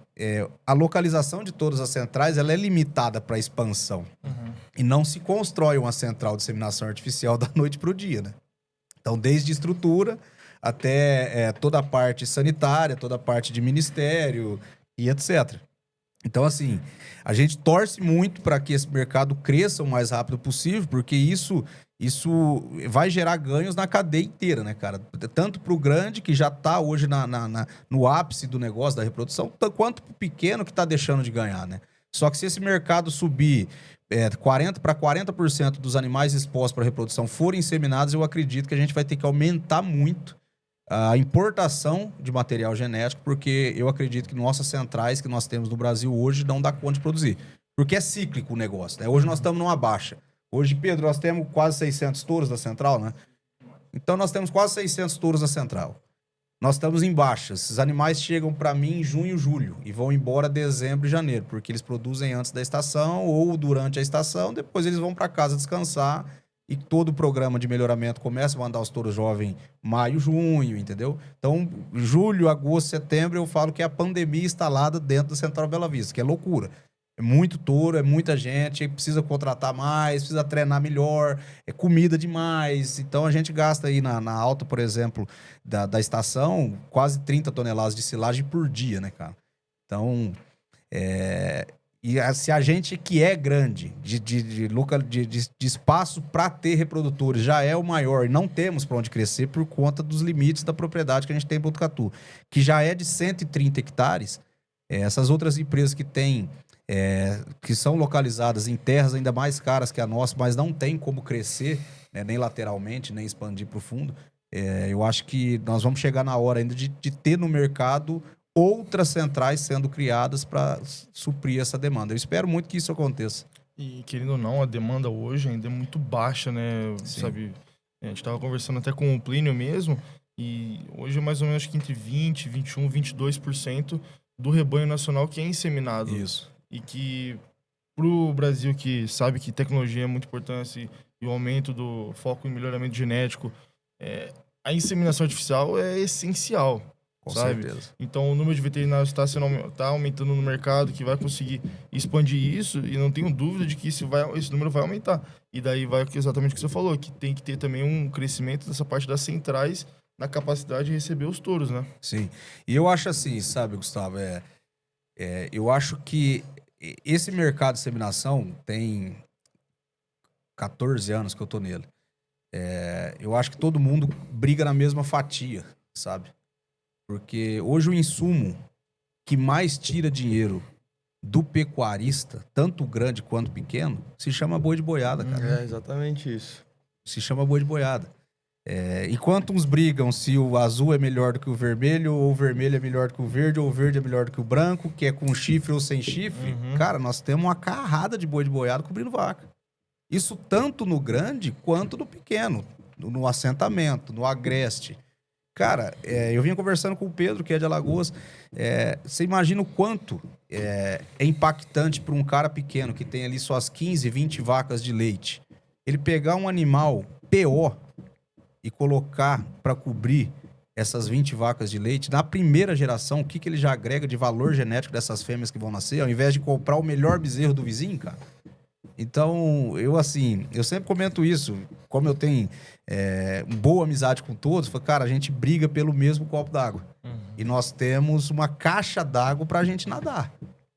a localização de todas as centrais ela é limitada para expansão. Uhum. E não se constrói uma central de inseminação artificial da noite para o dia, né? Então, desde estrutura até toda a parte sanitária, toda a parte de ministério e etc. Então, assim, a gente torce muito para que esse mercado cresça o mais rápido possível, porque isso vai gerar ganhos na cadeia inteira, né, cara? Tanto para o grande, que já está hoje no ápice do negócio da reprodução, quanto para o pequeno, que está deixando de ganhar, né? Só que se esse mercado subir 40% dos animais expostos para reprodução forem inseminados, eu acredito que a gente vai ter que aumentar muito a importação de material genético, porque eu acredito que nossas centrais que nós temos no Brasil hoje não dá conta de produzir. Porque é cíclico o negócio, né? Hoje nós estamos numa baixa. Hoje, Pedro, nós temos quase 600 touros na central, né? Então nós temos quase 600 touros na central. Nós estamos em baixa. Esses animais chegam para mim em junho, julho e vão embora dezembro e janeiro, porque eles produzem antes da estação ou durante a estação, depois eles vão para casa descansar. E todo o programa de melhoramento começa a mandar os touros jovens maio, junho, entendeu? Então, julho, agosto, setembro, eu falo que é a pandemia instalada dentro da Central Bela Vista, que é loucura. É muito touro, é muita gente, precisa contratar mais, precisa treinar melhor, é comida demais. Então, a gente gasta aí na alta, por exemplo, da estação, quase 30 toneladas de silagem por dia, né, cara? Então, e se a gente que é grande, de espaço para ter reprodutores, já é o maior e não temos para onde crescer por conta dos limites da propriedade que a gente tem em Botucatu, que já é de 130 hectares, essas outras empresas que têm, que são localizadas em terras ainda mais caras que a nossa, mas não tem como crescer, né, nem lateralmente, nem expandir para o fundo, eu acho que nós vamos chegar na hora ainda de ter no mercado outras centrais sendo criadas para suprir essa demanda. Eu espero muito que isso aconteça. E, querendo ou não, a demanda hoje ainda é muito baixa, né? Sim. Sabe? A gente estava conversando até com o Plínio mesmo, e hoje é mais ou menos que entre 20%, 21%, 22% do rebanho nacional que é inseminado. Isso. E que, pro Brasil, que sabe que tecnologia é muito importante e o aumento do foco em melhoramento genético, a inseminação artificial é essencial. Com sabe? certeza. Então o número de veterinários está aumentando no mercado, que vai conseguir expandir isso, e não tenho dúvida de que esse número vai aumentar. E daí vai exatamente o que você falou, que tem que ter também um crescimento dessa parte das centrais na capacidade de receber os touros, né? Sim. E eu acho assim, sabe, Gustavo, eu acho que esse mercado de inseminação tem 14 anos que eu tô nele. Eu acho que todo mundo briga na mesma fatia, sabe? Porque hoje o insumo que mais tira dinheiro do pecuarista, tanto grande quanto pequeno, se chama boi de boiada, cara. É exatamente isso. Se chama boi de boiada. Enquanto uns brigam se o azul é melhor do que o vermelho, ou o vermelho é melhor do que o verde, ou o verde é melhor do que o branco, que é com chifre ou sem chifre, cara, nós temos uma carrada de boi de boiada cobrindo vaca. Isso tanto no grande quanto no pequeno, no assentamento, no agreste. Cara, eu vinha conversando com o Pedro, que é de Alagoas. Você imagina o quanto é impactante para um cara pequeno que tem ali suas 15, 20 vacas de leite. Ele pegar um animal PO e colocar para cobrir essas 20 vacas de leite, na primeira geração, o que ele já agrega de valor genético dessas fêmeas que vão nascer, ao invés de comprar o melhor bezerro do vizinho, cara? Então, eu sempre comento isso, como eu tenho boa amizade com todos, cara, a gente briga pelo mesmo copo d'água. E nós temos uma caixa d'água pra gente nadar.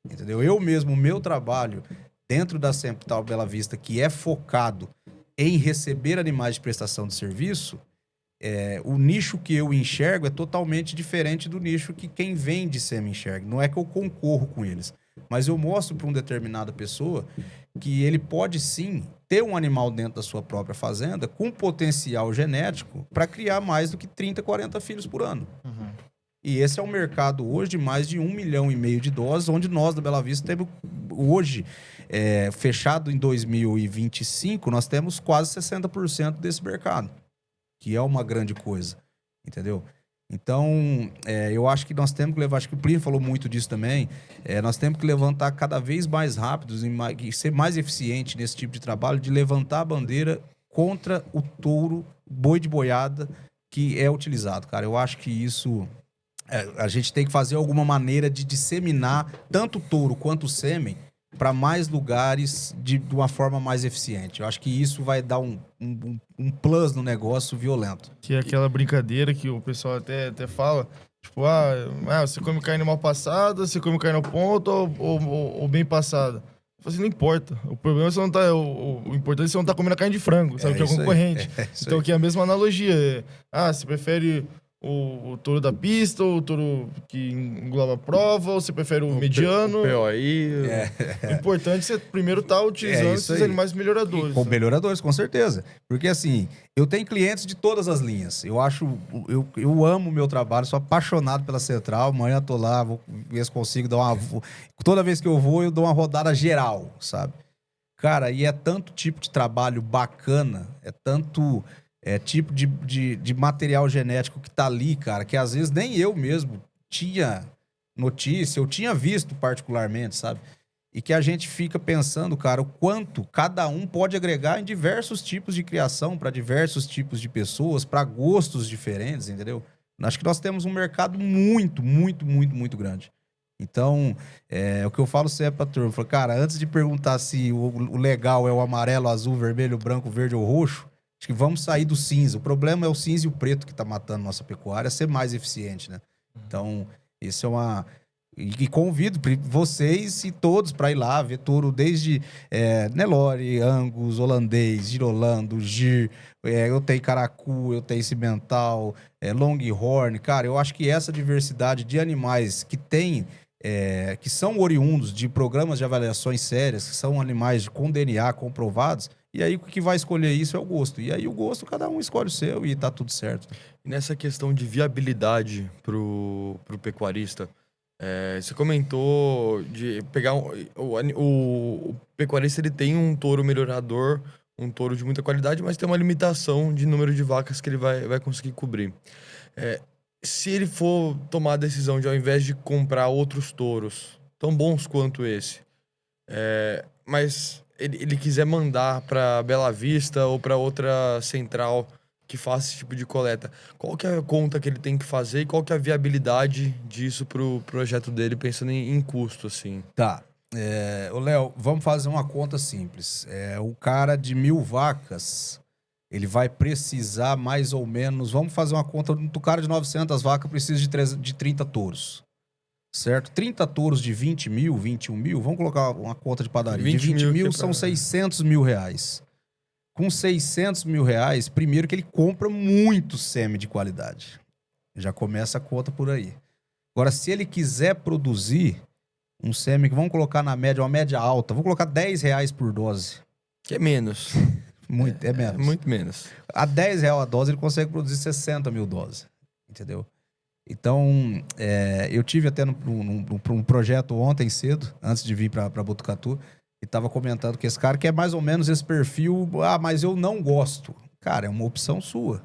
Entendeu? Eu mesmo, o meu trabalho dentro da Semptal Bela Vista, que é focado em receber animais de prestação de serviço, o nicho que eu enxergo é totalmente diferente do nicho que quem vende sêmen enxerga. Não é que eu concorro com eles, mas eu mostro para uma determinada pessoa que ele pode sim ter um animal dentro da sua própria fazenda com potencial genético para criar mais do que 30, 40 filhos por ano. E esse é um mercado hoje de mais de 1,5 milhão de doses, onde nós da Bela Vista temos hoje, fechado em 2025, nós temos quase 60% desse mercado, que é uma grande coisa, entendeu? Então, eu acho que nós temos que levar, acho que o Plínio falou muito disso também, nós temos que levantar cada vez mais rápido e ser mais eficiente nesse tipo de trabalho, de levantar a bandeira contra o touro, boi de boiada que é utilizado, cara. Eu acho que isso... a gente tem que fazer alguma maneira de disseminar tanto o touro quanto o sêmen para mais lugares de uma forma mais eficiente. Eu acho que isso vai dar um plus no negócio violento. Que é aquela brincadeira que o pessoal até fala, tipo, você come carne mal passada, você come carne ao ponto ou bem passada. Assim, não importa. O problema é você não tá. O importante é você não tá comendo a carne de frango, sabe? Que é o concorrente. Então, aqui é a mesma analogia. Você prefere o touro da pista, ou o touro que engloba a prova, ou você prefere o mediano? O POI. O importante é você primeiro estar utilizando esses animais melhoradores. Com melhoradores, com certeza. Porque assim, eu tenho clientes de todas as linhas. Eu amo o meu trabalho, sou apaixonado pela Central. Amanhã eu tô lá, vou ver se consigo dar uma... Toda vez que eu vou, eu dou uma rodada geral, sabe? Cara, e é tanto tipo de trabalho bacana, é tanto... tipo de material genético que tá ali, cara, que às vezes nem eu mesmo tinha notícia, eu tinha visto particularmente, sabe? E que a gente fica pensando, cara, o quanto cada um pode agregar em diversos tipos de criação, para diversos tipos de pessoas, para gostos diferentes, entendeu? Acho que nós temos um mercado muito, muito, muito, muito grande. Então, o que eu falo sempre pra turma, eu falo, cara, antes de perguntar se o legal é o amarelo, azul, vermelho, branco, verde ou roxo, acho que vamos sair do cinza. O problema é o cinza e o preto que tá matando nossa pecuária, ser mais eficiente, né? Então, isso é uma... E convido vocês e todos para ir lá ver touro desde Nelore, Angus, holandês, girolando, gir, eu tenho caracu, eu tenho cimental, longhorn. Cara, eu acho que essa diversidade de animais que tem... que são oriundos de programas de avaliações sérias, que são animais com DNA comprovados, e aí o que vai escolher isso é o gosto. E aí o gosto, cada um escolhe o seu e tá tudo certo. E nessa questão de viabilidade pro pecuarista, você comentou de pegar... O pecuarista, ele tem um touro melhorador, um touro de muita qualidade, mas tem uma limitação de número de vacas que ele vai conseguir cobrir. Se ele for tomar a decisão de, ao invés de comprar outros touros tão bons quanto esse, mas ele quiser mandar para Bela Vista ou para outra central que faça esse tipo de coleta, qual que é a conta que ele tem que fazer e qual que é a viabilidade disso pro projeto dele, pensando em custo, assim? Tá. Léo, vamos fazer uma conta simples. O cara de 1.000 vacas... ele vai precisar mais ou menos... Vamos fazer uma conta. O cara de 900 vacas precisa de 30 touros. Certo? 30 touros de 20 mil, 21 mil. Vamos colocar uma conta de padaria. De 20 mil são 600 mil reais. Com 600 mil reais, primeiro que ele compra muito sêmen de qualidade. Já começa a conta por aí. Agora, se ele quiser produzir um sêmen que vamos colocar na média, uma média alta, vou colocar 10 reais por dose. Que é menos. É menos. Muito menos. A 10 reais a dose, ele consegue produzir 60 mil doses. Entendeu? Então, eu tive até num projeto ontem cedo, antes de vir para Botucatu, e tava comentando que esse cara quer mais ou menos esse perfil. Mas eu não gosto. Cara, é uma opção sua.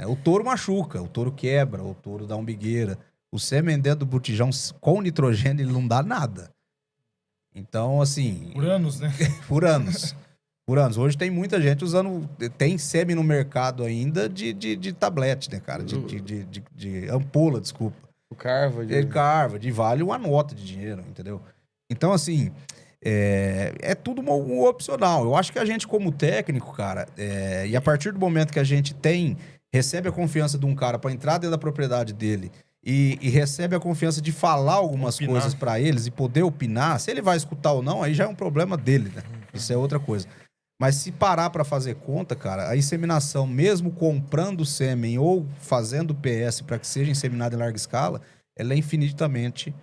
O touro machuca, o touro quebra, o touro dá umbigueira. O sêmen dentro do botijão com nitrogênio, ele não dá nada. Então, assim... Por anos, né? Por anos. Por anos. Hoje tem muita gente usando... Tem sêmen no mercado ainda de tablete, né, cara? De ampola, desculpa. O carva. De vale uma nota de dinheiro, entendeu? Então, assim... É tudo um opcional. Eu acho que a gente, como técnico, cara... E a partir do momento que a gente recebe a confiança de um cara para entrar dentro da propriedade dele e recebe a confiança de falar algumas coisas para eles e poder opinar, se ele vai escutar ou não, aí já é um problema dele, né? Isso é outra coisa. Mas se parar para fazer conta, cara, a inseminação, mesmo comprando sêmen ou fazendo PS para que seja inseminada em larga escala, ela é infinitamente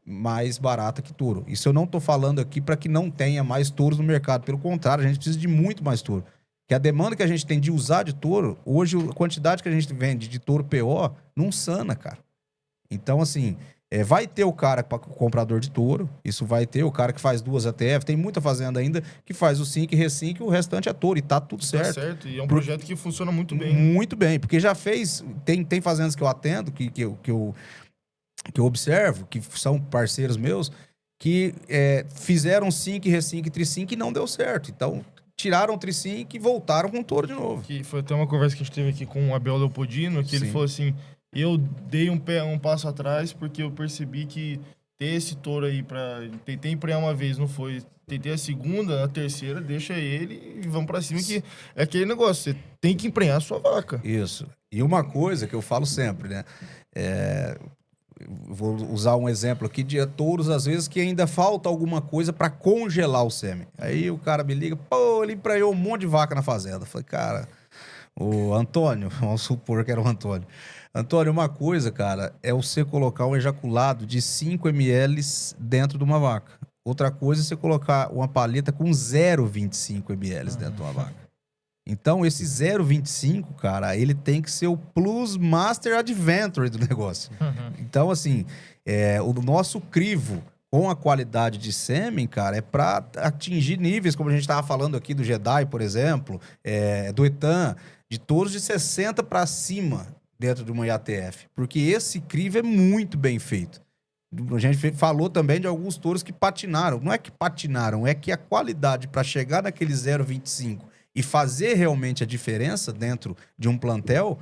mais barata que touro. Isso eu não tô falando aqui para que não tenha mais touros no mercado. Pelo contrário, a gente precisa de muito mais touro. Que a demanda que a gente tem de usar de touro, hoje a quantidade que a gente vende de touro PO não sana, cara. Então, assim, vai ter o cara comprador de touro, isso vai ter o cara que faz 2 ATF, tem muita fazenda ainda que faz o SINC e Resync e o restante é touro, e tá tudo certo. Tá certo, e é um projeto que funciona muito bem. Muito bem, porque já fez, tem fazendas que eu atendo, que eu observo, que são parceiros meus, que fizeram SINC, Resync e Trisync e não deu certo. Então, tiraram o Trisync e voltaram com o touro de novo. Que foi até uma conversa que a gente teve aqui com o Abel Leopoldino, que ele falou assim, eu dei um passo atrás porque eu percebi que ter esse touro aí tentei emprenhar uma vez, não foi. Tentei a segunda, a terceira, deixa ele e vamos pra cima, que é aquele negócio, você tem que emprenhar a sua vaca. Isso. E uma coisa que eu falo sempre, né? Vou usar um exemplo aqui de touros, às vezes, que ainda falta alguma coisa para congelar o sêmen. Aí o cara me liga, pô, ele emprenhou um monte de vaca na fazenda. Eu falei, cara, o Antônio, vamos supor que era o Antônio. Antônio, uma coisa, cara, é você colocar um ejaculado de 5 ml dentro de uma vaca. Outra coisa é você colocar uma paleta com 0,25 ml dentro de uma vaca. Então, esse 0,25, cara, ele tem que ser o Plus Master Adventure do negócio. Então, assim, o nosso crivo com a qualidade de sêmen, cara, é para atingir níveis, como a gente estava falando aqui do Jedi, por exemplo, do Etan, de touros de 60 para cima dentro de uma IATF. Porque esse crivo é muito bem feito. A gente falou também de alguns touros que patinaram. Não é que patinaram, é que a qualidade para chegar naquele 0,25 e fazer realmente a diferença dentro de um plantel,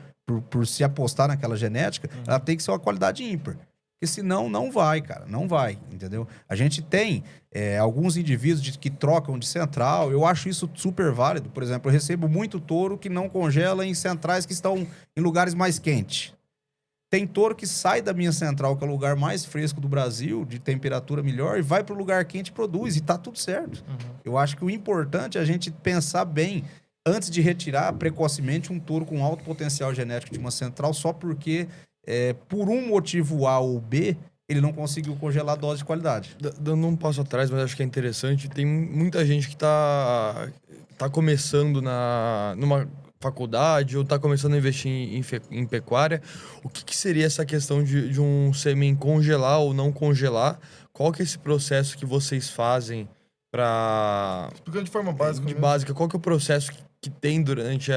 por se apostar naquela genética, ela tem que ser uma qualidade ímpar. Porque senão não vai, cara. Não vai, entendeu? A gente tem alguns indivíduos que trocam de central. Eu acho isso super válido. Por exemplo, eu recebo muito touro que não congela em centrais que estão em lugares mais quentes. Tem touro que sai da minha central, que é o lugar mais fresco do Brasil, de temperatura melhor, e vai para o lugar quente e produz, e tá tudo certo. Eu acho que o importante é a gente pensar bem, antes de retirar precocemente um touro com alto potencial genético de uma central, só porque, por um motivo A ou B, ele não conseguiu congelar a dose de qualidade. Dando um passo atrás, mas acho que é interessante, tem muita gente que tá começando numa faculdade ou está começando a investir em pecuária. O que seria essa questão de um sêmen congelar ou não congelar? Qual que é esse processo que vocês fazem para... Explicando de forma básica. Básica, qual que é o processo que tem durante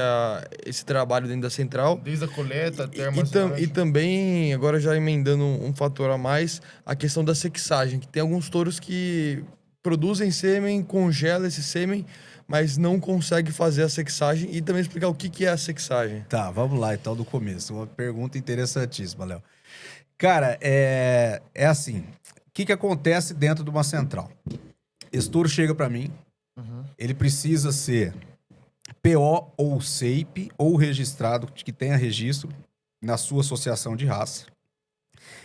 esse trabalho dentro da central? Desde a coleta até a e também, agora já emendando um fator a mais, a questão da sexagem, que tem alguns touros que produzem sêmen, congelam esse sêmen, mas não consegue fazer a sexagem, e também explicar o que é a sexagem. Tá, vamos lá então do começo. Uma pergunta interessantíssima, Léo. Cara, é assim, o que acontece dentro de uma central? Esse touro chega para mim, ele precisa ser PO ou SEIP, ou registrado, que tenha registro na sua associação de raça.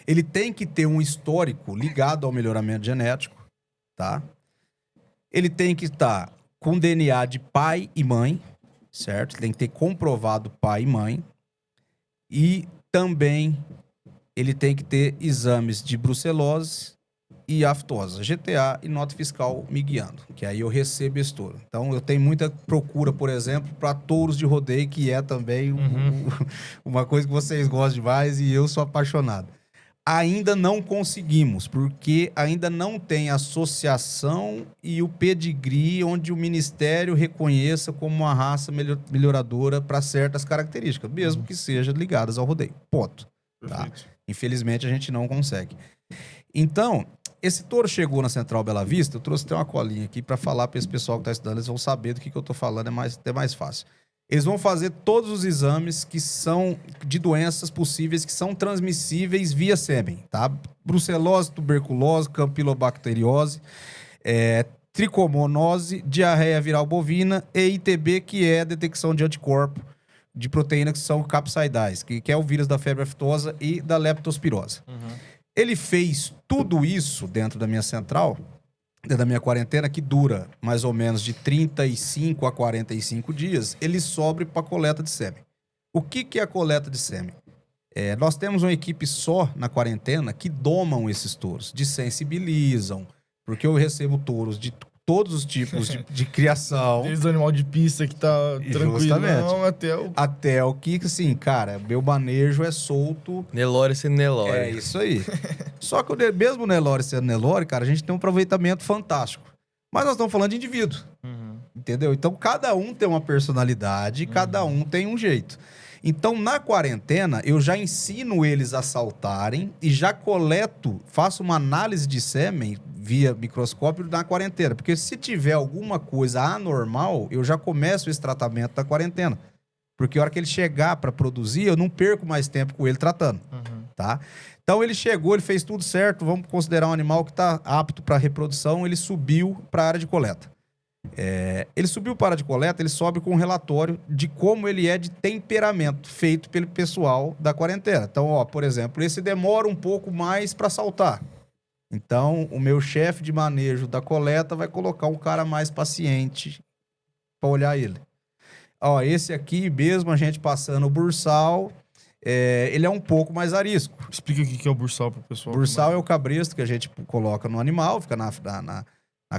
Ele tem que ter um histórico ligado ao melhoramento genético, tá? Ele tem que estar com DNA de pai e mãe, certo? Tem que ter comprovado pai e mãe. E também ele tem que ter exames de brucelose e aftosa, GTA e nota fiscal me guiando, que aí eu recebo esse touro. Então eu tenho muita procura, por exemplo, para touros de rodeio, que é também uma coisa que vocês gostam demais e eu sou apaixonado. Ainda não conseguimos, porque ainda não tem associação e o pedigree onde o Ministério reconheça como uma raça melhoradora para certas características, mesmo que sejam ligadas ao rodeio. Ponto. Tá? Infelizmente, a gente não consegue. Então, esse touro chegou na Central Bela Vista, eu trouxe até uma colinha aqui para falar para esse pessoal que está estudando, eles vão saber do que eu estou falando, é mais fácil. Eles vão fazer todos os exames que são de doenças possíveis que são transmissíveis via sêmen, tá? Brucelose, tuberculose, campilobacteriose, tricomonose, diarreia viral bovina e ITB, que é a detecção de anticorpo de proteína que são capsaidais, que é o vírus da febre aftosa e da leptospirose. Ele fez tudo isso dentro da minha central, dentro da minha quarentena, que dura mais ou menos de 35 a 45 dias, ele sobe para coleta de sêmen. O que é a coleta de sêmen? Nós temos uma equipe só na quarentena que domam esses touros, desensibilizam, porque eu recebo touros de todos os tipos de criação. Desde o animal de pista que tá tranquilão até o que, assim, cara, meu manejo é solto. Nelore sendo Nelore. É isso aí. Só que mesmo Nelore sendo Nelore, cara, a gente tem um aproveitamento fantástico. Mas nós estamos falando de indivíduo. Entendeu? Então, cada um tem uma personalidade, cada um tem um jeito. Então, na quarentena, eu já ensino eles a saltarem e já coleto, faço uma análise de sêmen via microscópio na quarentena. Porque se tiver alguma coisa anormal, eu já começo esse tratamento da quarentena. Porque a hora que ele chegar para produzir, eu não perco mais tempo com ele tratando. Tá? Então, ele chegou, ele fez tudo certo, vamos considerar um animal que está apto para reprodução, ele subiu para a área de coleta. Ele subiu para a área de coleta, ele sobe com um relatório de como ele é de temperamento, feito pelo pessoal da quarentena. Então, por exemplo, esse demora um pouco mais para saltar. Então, o meu chefe de manejo da coleta vai colocar um cara mais paciente para olhar ele. Esse aqui, mesmo a gente passando o bursal, ele é um pouco mais arisco. Explica o que é o bursal para o pessoal. Bursal é o cabresto que a gente coloca no animal, fica na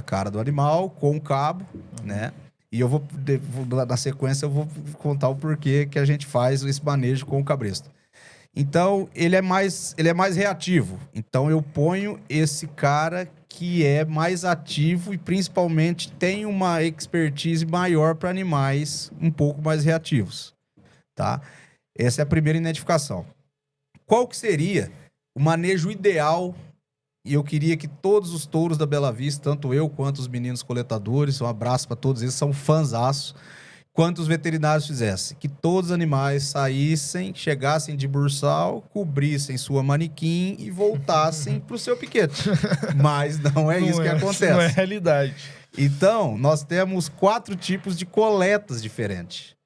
cara do animal, com o cabo, né? E eu na sequência, eu vou contar o porquê que a gente faz esse manejo com o cabresto. Então, ele é mais reativo. Então, eu ponho esse cara que é mais ativo e, principalmente, tem uma expertise maior para animais um pouco mais reativos, tá? Essa é a primeira identificação. Qual que seria o manejo ideal? E eu queria que todos os touros da Bela Vista, tanto eu quanto os meninos coletadores, um abraço para todos eles, são fãzaços, quanto os veterinários fizessem. Que todos os animais saíssem, chegassem de bursal, cobrissem sua manequim e voltassem para o seu piquete. Mas não é isso que acontece. Não é realidade. Então, nós temos 4 tipos de coletas diferentes.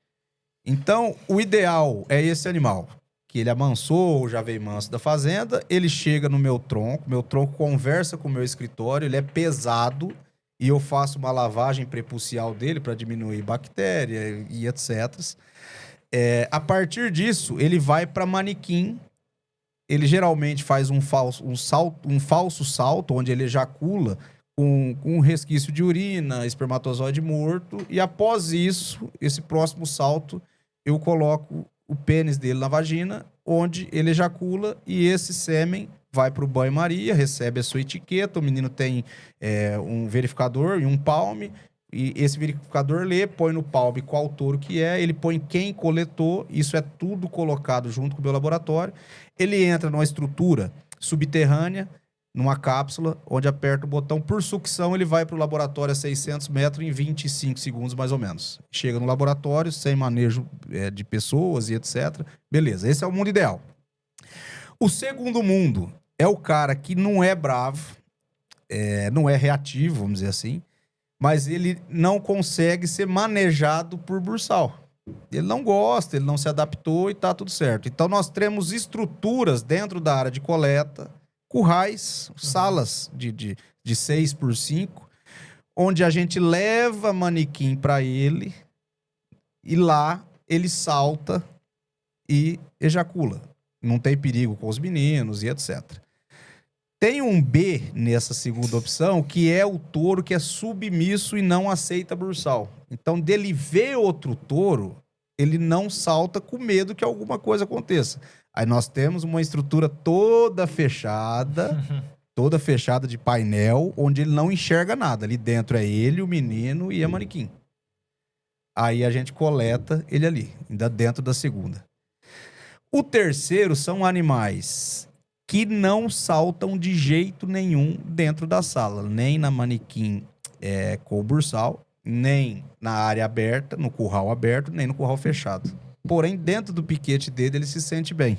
Então, o ideal é esse animal, que ele amansou, já veio manso da fazenda, ele chega no meu tronco conversa com o meu escritório, ele é pesado e eu faço uma lavagem prepulsial dele para diminuir bactéria e etc. A partir disso, ele vai para manequim, ele geralmente faz um falso salto, onde ele ejacula com um resquício de urina, espermatozoide morto, e após isso, esse próximo salto, eu coloco o pênis dele na vagina, onde ele ejacula e esse sêmen vai para o banho-maria, recebe a sua etiqueta, o menino tem um verificador e um palme, e esse verificador lê, põe no palme qual touro que é, ele põe quem coletou, isso é tudo colocado junto com o meu laboratório, ele entra numa estrutura subterrânea, numa cápsula, onde aperta o botão, por sucção ele vai para o laboratório a 600 metros em 25 segundos, mais ou menos. Chega no laboratório, sem manejo de pessoas e etc. Beleza, esse é o mundo ideal. O segundo mundo é o cara que não é bravo, não é reativo, vamos dizer assim, mas ele não consegue ser manejado por bursal. Ele não gosta, ele não se adaptou e tá tudo certo. Então nós temos estruturas dentro da área de coleta, currais, salas de 6x5, onde a gente leva manequim para ele e lá ele salta e ejacula. Não tem perigo com os meninos e etc. Tem um B nessa segunda opção, que é o touro que é submisso e não aceita bursal. Então, dele ver outro touro, ele não salta com medo que alguma coisa aconteça. Aí nós temos uma estrutura toda fechada de painel, onde ele não enxerga nada. Ali dentro é ele, o menino e a manequim. Aí a gente coleta ele ali, ainda dentro da segunda. O terceiro são animais que não saltam de jeito nenhum dentro da sala, nem na manequim com o bursal, nem na área aberta, no curral aberto, nem no curral fechado. Porém, dentro do piquete dele, ele se sente bem.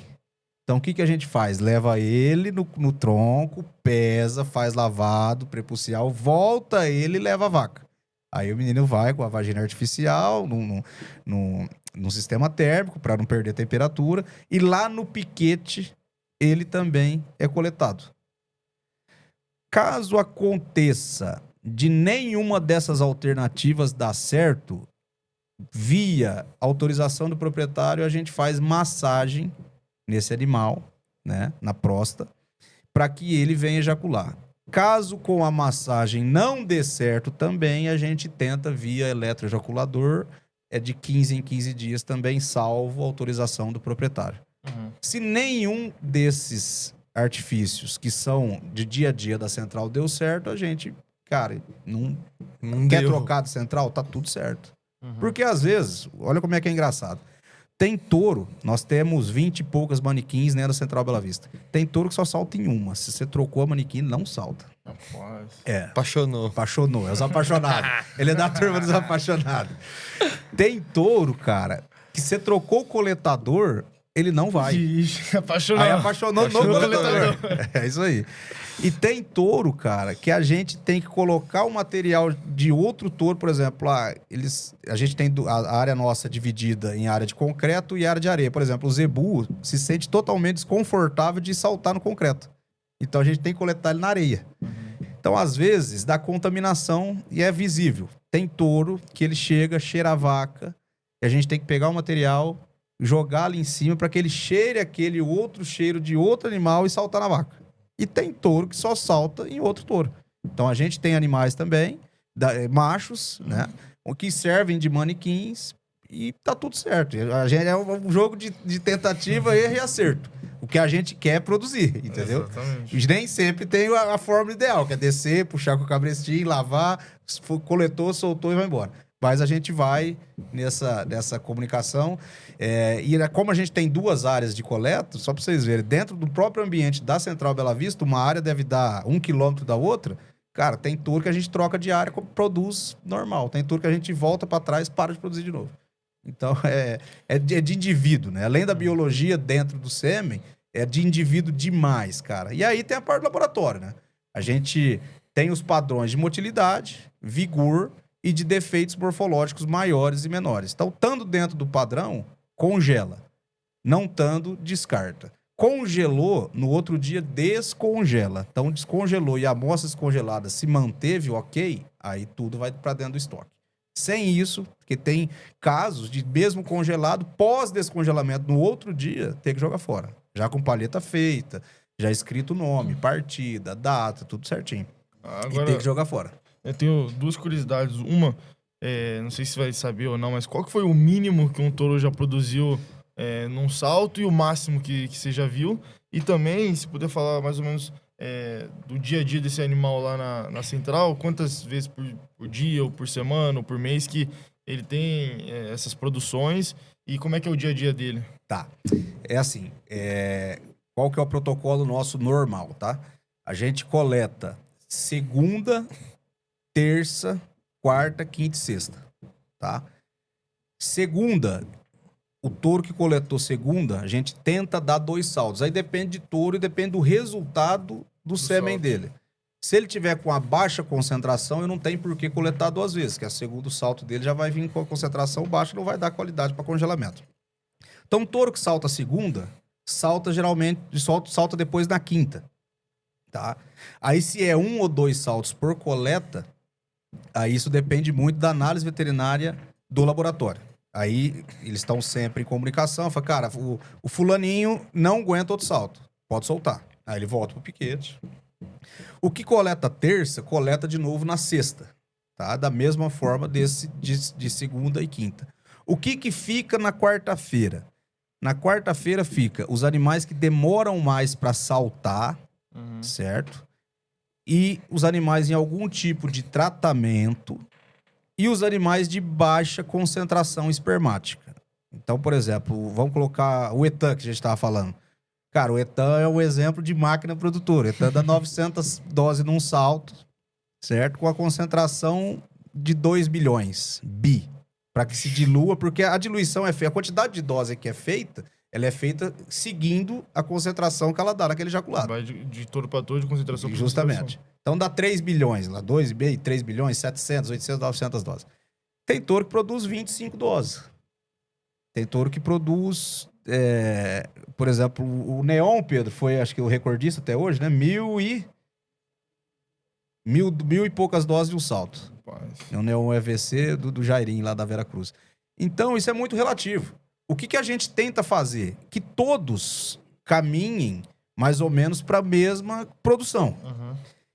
Então, o que a gente faz? Leva ele no tronco, pesa, faz lavado prepulsial, volta ele e leva a vaca. Aí o menino vai com a vagina artificial, no sistema térmico para não perder temperatura. E lá no piquete, ele também é coletado. Caso aconteça de nenhuma dessas alternativas dar certo, via autorização do proprietário, a gente faz massagem nesse animal, né, na próstata, para que ele venha ejacular. Caso com a massagem não dê certo também, a gente tenta via eletroejaculador, de 15 em 15 dias também, salvo autorização do proprietário. Se nenhum desses artifícios que são de dia a dia da central deu certo, a gente, cara, não quer trocar de central, tá tudo certo. Porque às vezes, olha como é que é engraçado. Tem touro, nós temos 20 e poucas manequins, né, da Central Bela Vista. Tem touro que só salta em uma. Se você trocou a manequim, não salta. Rapaz. Apaixonou. É os apaixonados. Ele é da turma dos apaixonados. Tem touro, cara, que você trocou o coletador, ele não vai. Ixi, apaixonou. Aí apaixonou no coletador. É isso aí. E tem touro, cara, que a gente tem que colocar o material de outro touro, por exemplo, a gente tem a área nossa dividida em área de concreto e área de areia. Por exemplo, o zebu se sente totalmente desconfortável de saltar no concreto. Então a gente tem que coletar ele na areia. Então, às vezes, dá contaminação e é visível. Tem touro que ele chega, cheira a vaca, e a gente tem que pegar o material, jogar ali em cima para que ele cheire aquele outro cheiro de outro animal e saltar na vaca. E tem touro que só salta em outro touro. Então a gente tem animais também, machos, né? Que servem de manequins e tá tudo certo. A gente é um jogo de tentativa, erro e acerto. O que a gente quer é produzir, entendeu? Exatamente. Nem sempre tem a fórmula ideal, que é descer, puxar com o cabrestinho, lavar, coletou, soltou e vai embora. Mas a gente vai nessa comunicação. E como a gente tem 2 áreas de coleta, só para vocês verem, dentro do próprio ambiente da Central Bela Vista, uma área deve dar 1 quilômetro da outra. Cara, tem touro que a gente troca de área, produz normal. Tem touro que a gente volta para trás e para de produzir de novo. Então, é de indivíduo, né? Além da biologia dentro do sêmen, é de indivíduo demais, cara. E aí tem a parte do laboratório, né? A gente tem os padrões de motilidade, vigor e de defeitos morfológicos maiores e menores. Então, estando dentro do padrão, congela. Não estando, descarta. Congelou, no outro dia descongela. Então, descongelou e a amostra descongelada se manteve ok, aí tudo vai para dentro do estoque. Sem isso, porque tem casos de mesmo congelado, pós-descongelamento, no outro dia, ter que jogar fora. Já com palheta feita, já escrito o nome, partida, data, tudo certinho. Agora, e tem que jogar fora. Eu tenho 2 curiosidades. Uma, não sei se vai saber ou não, mas qual que foi o mínimo que um touro já produziu num salto e o máximo que você já viu? E também, se puder falar mais ou menos do dia a dia desse animal lá na central, quantas vezes por dia, ou por semana, ou por mês que ele tem essas produções e como é que é o dia a dia dele? Tá. É assim, qual que é o protocolo nosso normal, tá? A gente coleta segunda, terça, quarta, quinta e sexta, tá? Segunda, o touro que coletou segunda, a gente tenta dar 2 saltos. Aí depende de touro e depende do resultado do sêmen dele. Se ele tiver com a baixa concentração, eu não tenho por que coletar 2 vezes, que o segundo salto dele já vai vir com a concentração baixa, não vai dar qualidade para congelamento. Então, o touro que salta segunda, geralmente, salta depois na quinta, tá? Aí, se é 1 ou 2 saltos por coleta, aí isso depende muito da análise veterinária do laboratório. Aí, eles estão sempre em comunicação, fala, cara, o fulaninho não aguenta outro salto, pode soltar. Aí ele volta pro piquete. O que coleta terça, coleta de novo na sexta, tá? Da mesma forma de segunda e quinta. O que fica na quarta-feira? Na quarta-feira fica os animais que demoram mais para saltar, certo? E os animais em algum tipo de tratamento e os animais de baixa concentração espermática. Então, por exemplo, vamos colocar o etan que a gente estava falando. Cara, o etan é um exemplo de máquina produtora. O etan dá 900 doses num salto, certo? Com a concentração de 2 bilhões, para que se dilua, porque a diluição é feita, a quantidade de dose que é feita, ela é feita seguindo a concentração que ela dá naquele ejaculado. Vai de touro para touro, de concentração para Justamente. Então dá 3 bilhões, lá 2,5, 3 bilhões, 700, 800, 900 doses. Tem touro que produz 25 doses. Tem touro que produz, por exemplo, o Neon, Pedro, foi acho que o recordista até hoje, né? Mil e poucas doses de um salto. É o Neon EVC do Jairim, lá da Vera Cruz. Então, isso é muito relativo. O que a gente tenta fazer? Que todos caminhem mais ou menos para a mesma produção.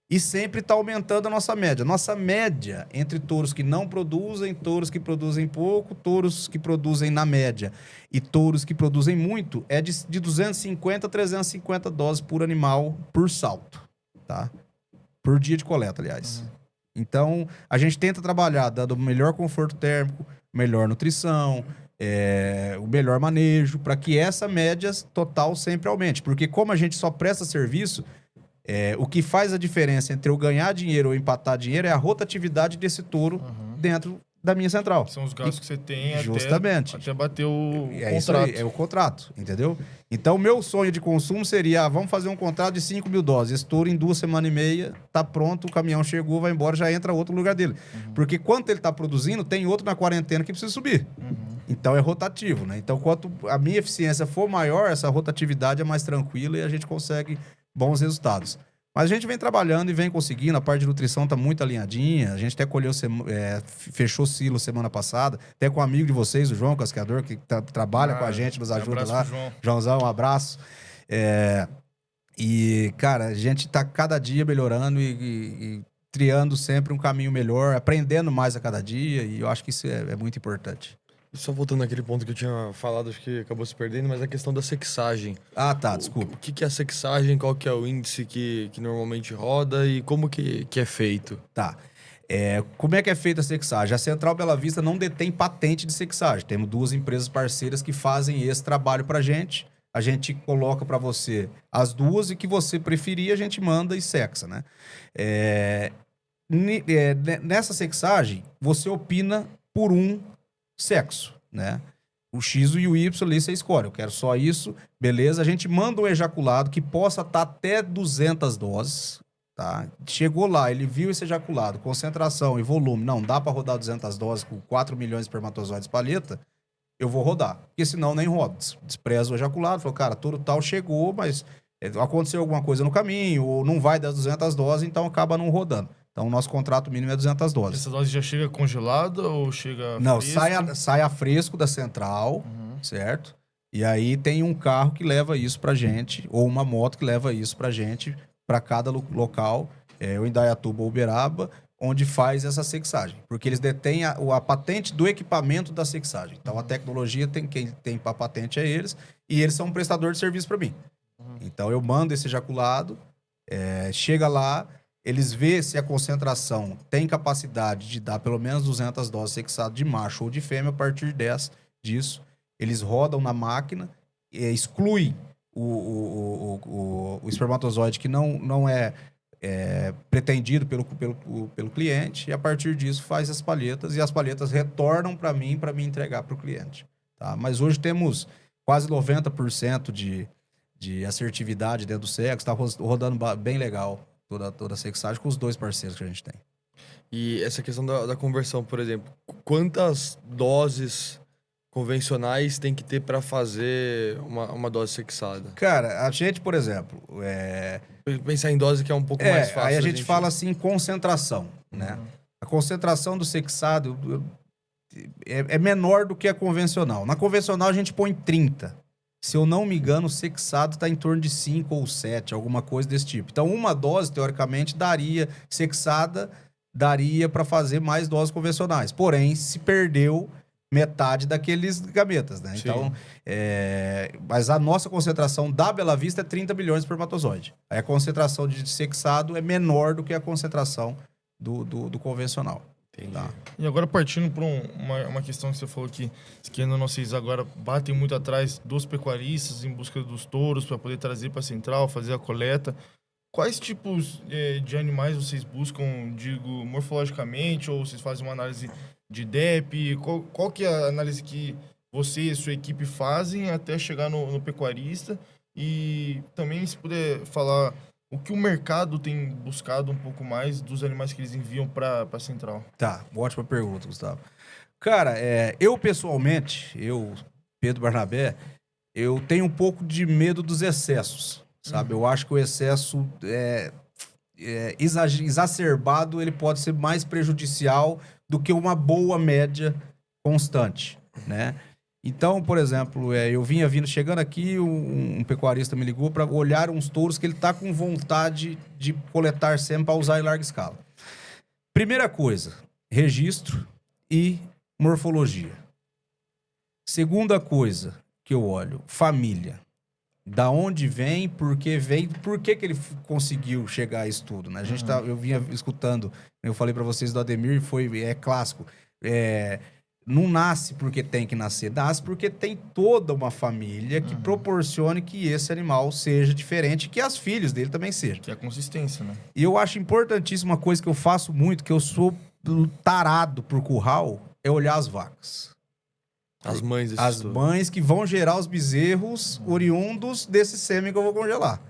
E sempre está aumentando a nossa média. Nossa média entre touros que não produzem, touros que produzem pouco, touros que produzem na média e touros que produzem muito é de 250 a 350 doses por animal por salto, tá? Por dia de coleta, aliás. Então, a gente tenta trabalhar dando o melhor conforto térmico, melhor nutrição, o melhor manejo, para que essa média total sempre aumente. Porque como a gente só presta serviço, o que faz a diferença entre eu ganhar dinheiro ou empatar dinheiro é a rotatividade desse touro dentro da minha central. São os gastos que você tem justamente até bater o contrato. Isso aí, é o contrato, entendeu? Então, o meu sonho de consumo seria, vamos fazer um contrato de 5 mil doses. Esse touro em 2 semanas e meia, tá pronto, o caminhão chegou, vai embora, já entra outro no lugar dele. Porque quanto ele tá produzindo, tem outro na quarentena que precisa subir. Então, é rotativo, né? Então, quanto a minha eficiência for maior, essa rotatividade é mais tranquila e a gente consegue bons resultados. Mas a gente vem trabalhando e vem conseguindo, a parte de nutrição está muito alinhadinha, a gente até fechou silo semana passada, até com um amigo de vocês, o João Cascador, que trabalha com a gente, nos ajuda lá. Joãozão, um abraço. E, cara, a gente está cada dia melhorando e criando sempre um caminho melhor, aprendendo mais a cada dia, e eu acho que isso é muito importante. Só voltando naquele ponto que eu tinha falado, acho que acabou se perdendo, mas a questão da sexagem. Ah, tá, desculpa. O que é a sexagem, qual que é o índice que normalmente roda e como que é feito? Tá. Como é que é feita a sexagem? A Central Bela Vista não detém patente de sexagem. Temos 2 empresas parceiras que fazem esse trabalho pra gente. A gente coloca pra você as 2 e que você preferir, a gente manda e sexa, né? Nessa sexagem, você opina por um sexo, né? O X e o Y ali você escolhe. Eu quero só isso, beleza? A gente manda um ejaculado que possa estar até 200 doses, tá? Chegou lá, ele viu esse ejaculado, concentração e volume. Não dá para rodar 200 doses com 4 milhões de espermatozoides palheta, eu vou rodar. Porque senão nem rodo. Despreza o ejaculado, falou, cara, tudo tal chegou, mas aconteceu alguma coisa no caminho, ou não vai das 200 doses, então acaba não rodando. Então, o nosso contrato mínimo é 200 doses. Essa dose já chega congelada ou chega Não, fresco? sai a fresco da central, certo? E aí tem um carro que leva isso pra gente, ou uma moto que leva isso pra gente, pra cada local, o Indaiatuba ou Uberaba, onde faz essa sexagem. Porque eles detêm a patente do equipamento da sexagem. Então, a tecnologia, quem tem a patente é eles, e eles são um prestador de serviço para mim. Então, eu mando esse ejaculado, chega lá, eles vê se a concentração tem capacidade de dar pelo menos 200 doses sexado de macho ou de fêmea. A partir disso, eles rodam na máquina, excluem o espermatozoide que não é pretendido pelo cliente, e a partir disso faz as palhetas, e as palhetas retornam para mim entregar para o cliente. Tá? Mas hoje temos quase 90% de assertividade dentro do sexo, está rodando bem legal toda a sexagem com os 2 parceiros que a gente tem. E essa questão da conversão, por exemplo, quantas doses convencionais tem que ter para fazer uma dose sexada? Cara, a gente, por exemplo... Pensar em dose que é um pouco mais fácil. Aí a gente fala assim, concentração, né? A concentração do sexado é menor do que a convencional. Na convencional a gente põe 30. Se eu não me engano, o sexado está em torno de 5 ou 7, alguma coisa desse tipo. Então, uma dose, teoricamente, sexada daria para fazer mais doses convencionais. Porém, se perdeu metade daqueles gametas, né? Sim. Então, mas a nossa concentração da Bela Vista é 30 bilhões de espermatozoide. Aí a concentração de sexado é menor do que a concentração do convencional. Tá. E agora partindo para uma questão que você falou que ainda vocês agora batem muito atrás dos pecuaristas em busca dos touros para poder trazer para a central, fazer a coleta. Quais tipos de animais vocês buscam, digo, morfologicamente, ou vocês fazem uma análise de DEP? Qual que é a análise que você e a sua equipe fazem até chegar no pecuarista? E também, se puder falar o que o mercado tem buscado um pouco mais dos animais que eles enviam para a central. Tá, ótima pergunta, Gustavo. Cara, eu pessoalmente, Pedro Barnabé, eu tenho um pouco de medo dos excessos, sabe? Eu acho que o excesso exacerbado, ele pode ser mais prejudicial do que uma boa média constante, né? Então, por exemplo, eu chegando aqui, um pecuarista me ligou para olhar uns touros que ele tá com vontade de coletar sempre para usar em larga escala. Primeira coisa, registro e morfologia. Segunda coisa que eu olho, família. Da onde vem, por que ele conseguiu chegar a isso tudo, né? Eu vinha escutando, eu falei para vocês do Ademir, é clássico. Não nasce porque tem que nascer, nasce porque tem toda uma família que proporcione que esse animal seja diferente, que as filhas dele também sejam. Que é a consistência, né? E eu acho importantíssima uma coisa que eu faço muito, que eu sou tarado por curral, é olhar as vacas. As mães. As mães que vão gerar os bezerros oriundos desse sêmen que eu vou congelar.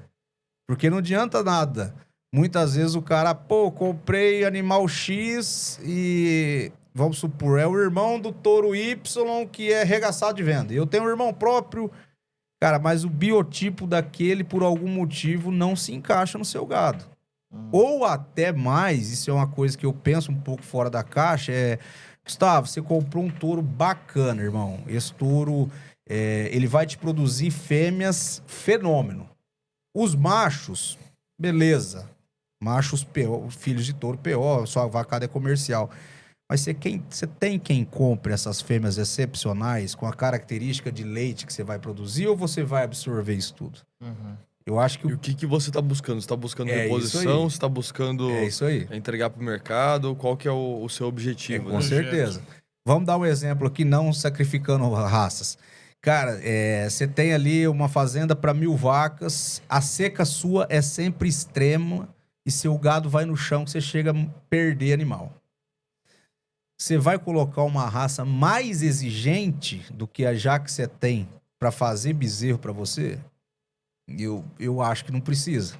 Porque não adianta nada. Muitas vezes o cara, comprei animal X e... Vamos supor, é o irmão do touro Y que é regaçado de venda. Eu tenho um irmão próprio, cara, mas o biotipo daquele, por algum motivo, não se encaixa no seu gado. Ou até mais, isso é uma coisa que eu penso um pouco fora da caixa, Gustavo, você comprou um touro bacana, irmão. Esse touro, ele vai te produzir fêmeas fenômeno. Os machos, beleza. Machos PO, filhos de touro PO, sua vacada é comercial. Mas você tem quem compre essas fêmeas excepcionais com a característica de leite que você vai produzir ou você vai absorver isso tudo? Eu acho que... E o que você está buscando? Você está buscando reposição? Você está buscando entregar para o mercado? Qual que é o seu objetivo? Com certeza. Vamos dar um exemplo aqui, não sacrificando raças. Cara, você tem ali uma fazenda para 1.000 vacas, a seca sua é sempre extrema e seu gado vai no chão que você chega a perder animal. Você vai colocar uma raça mais exigente do que a já que você tem para fazer bezerro para você? Eu acho que não precisa.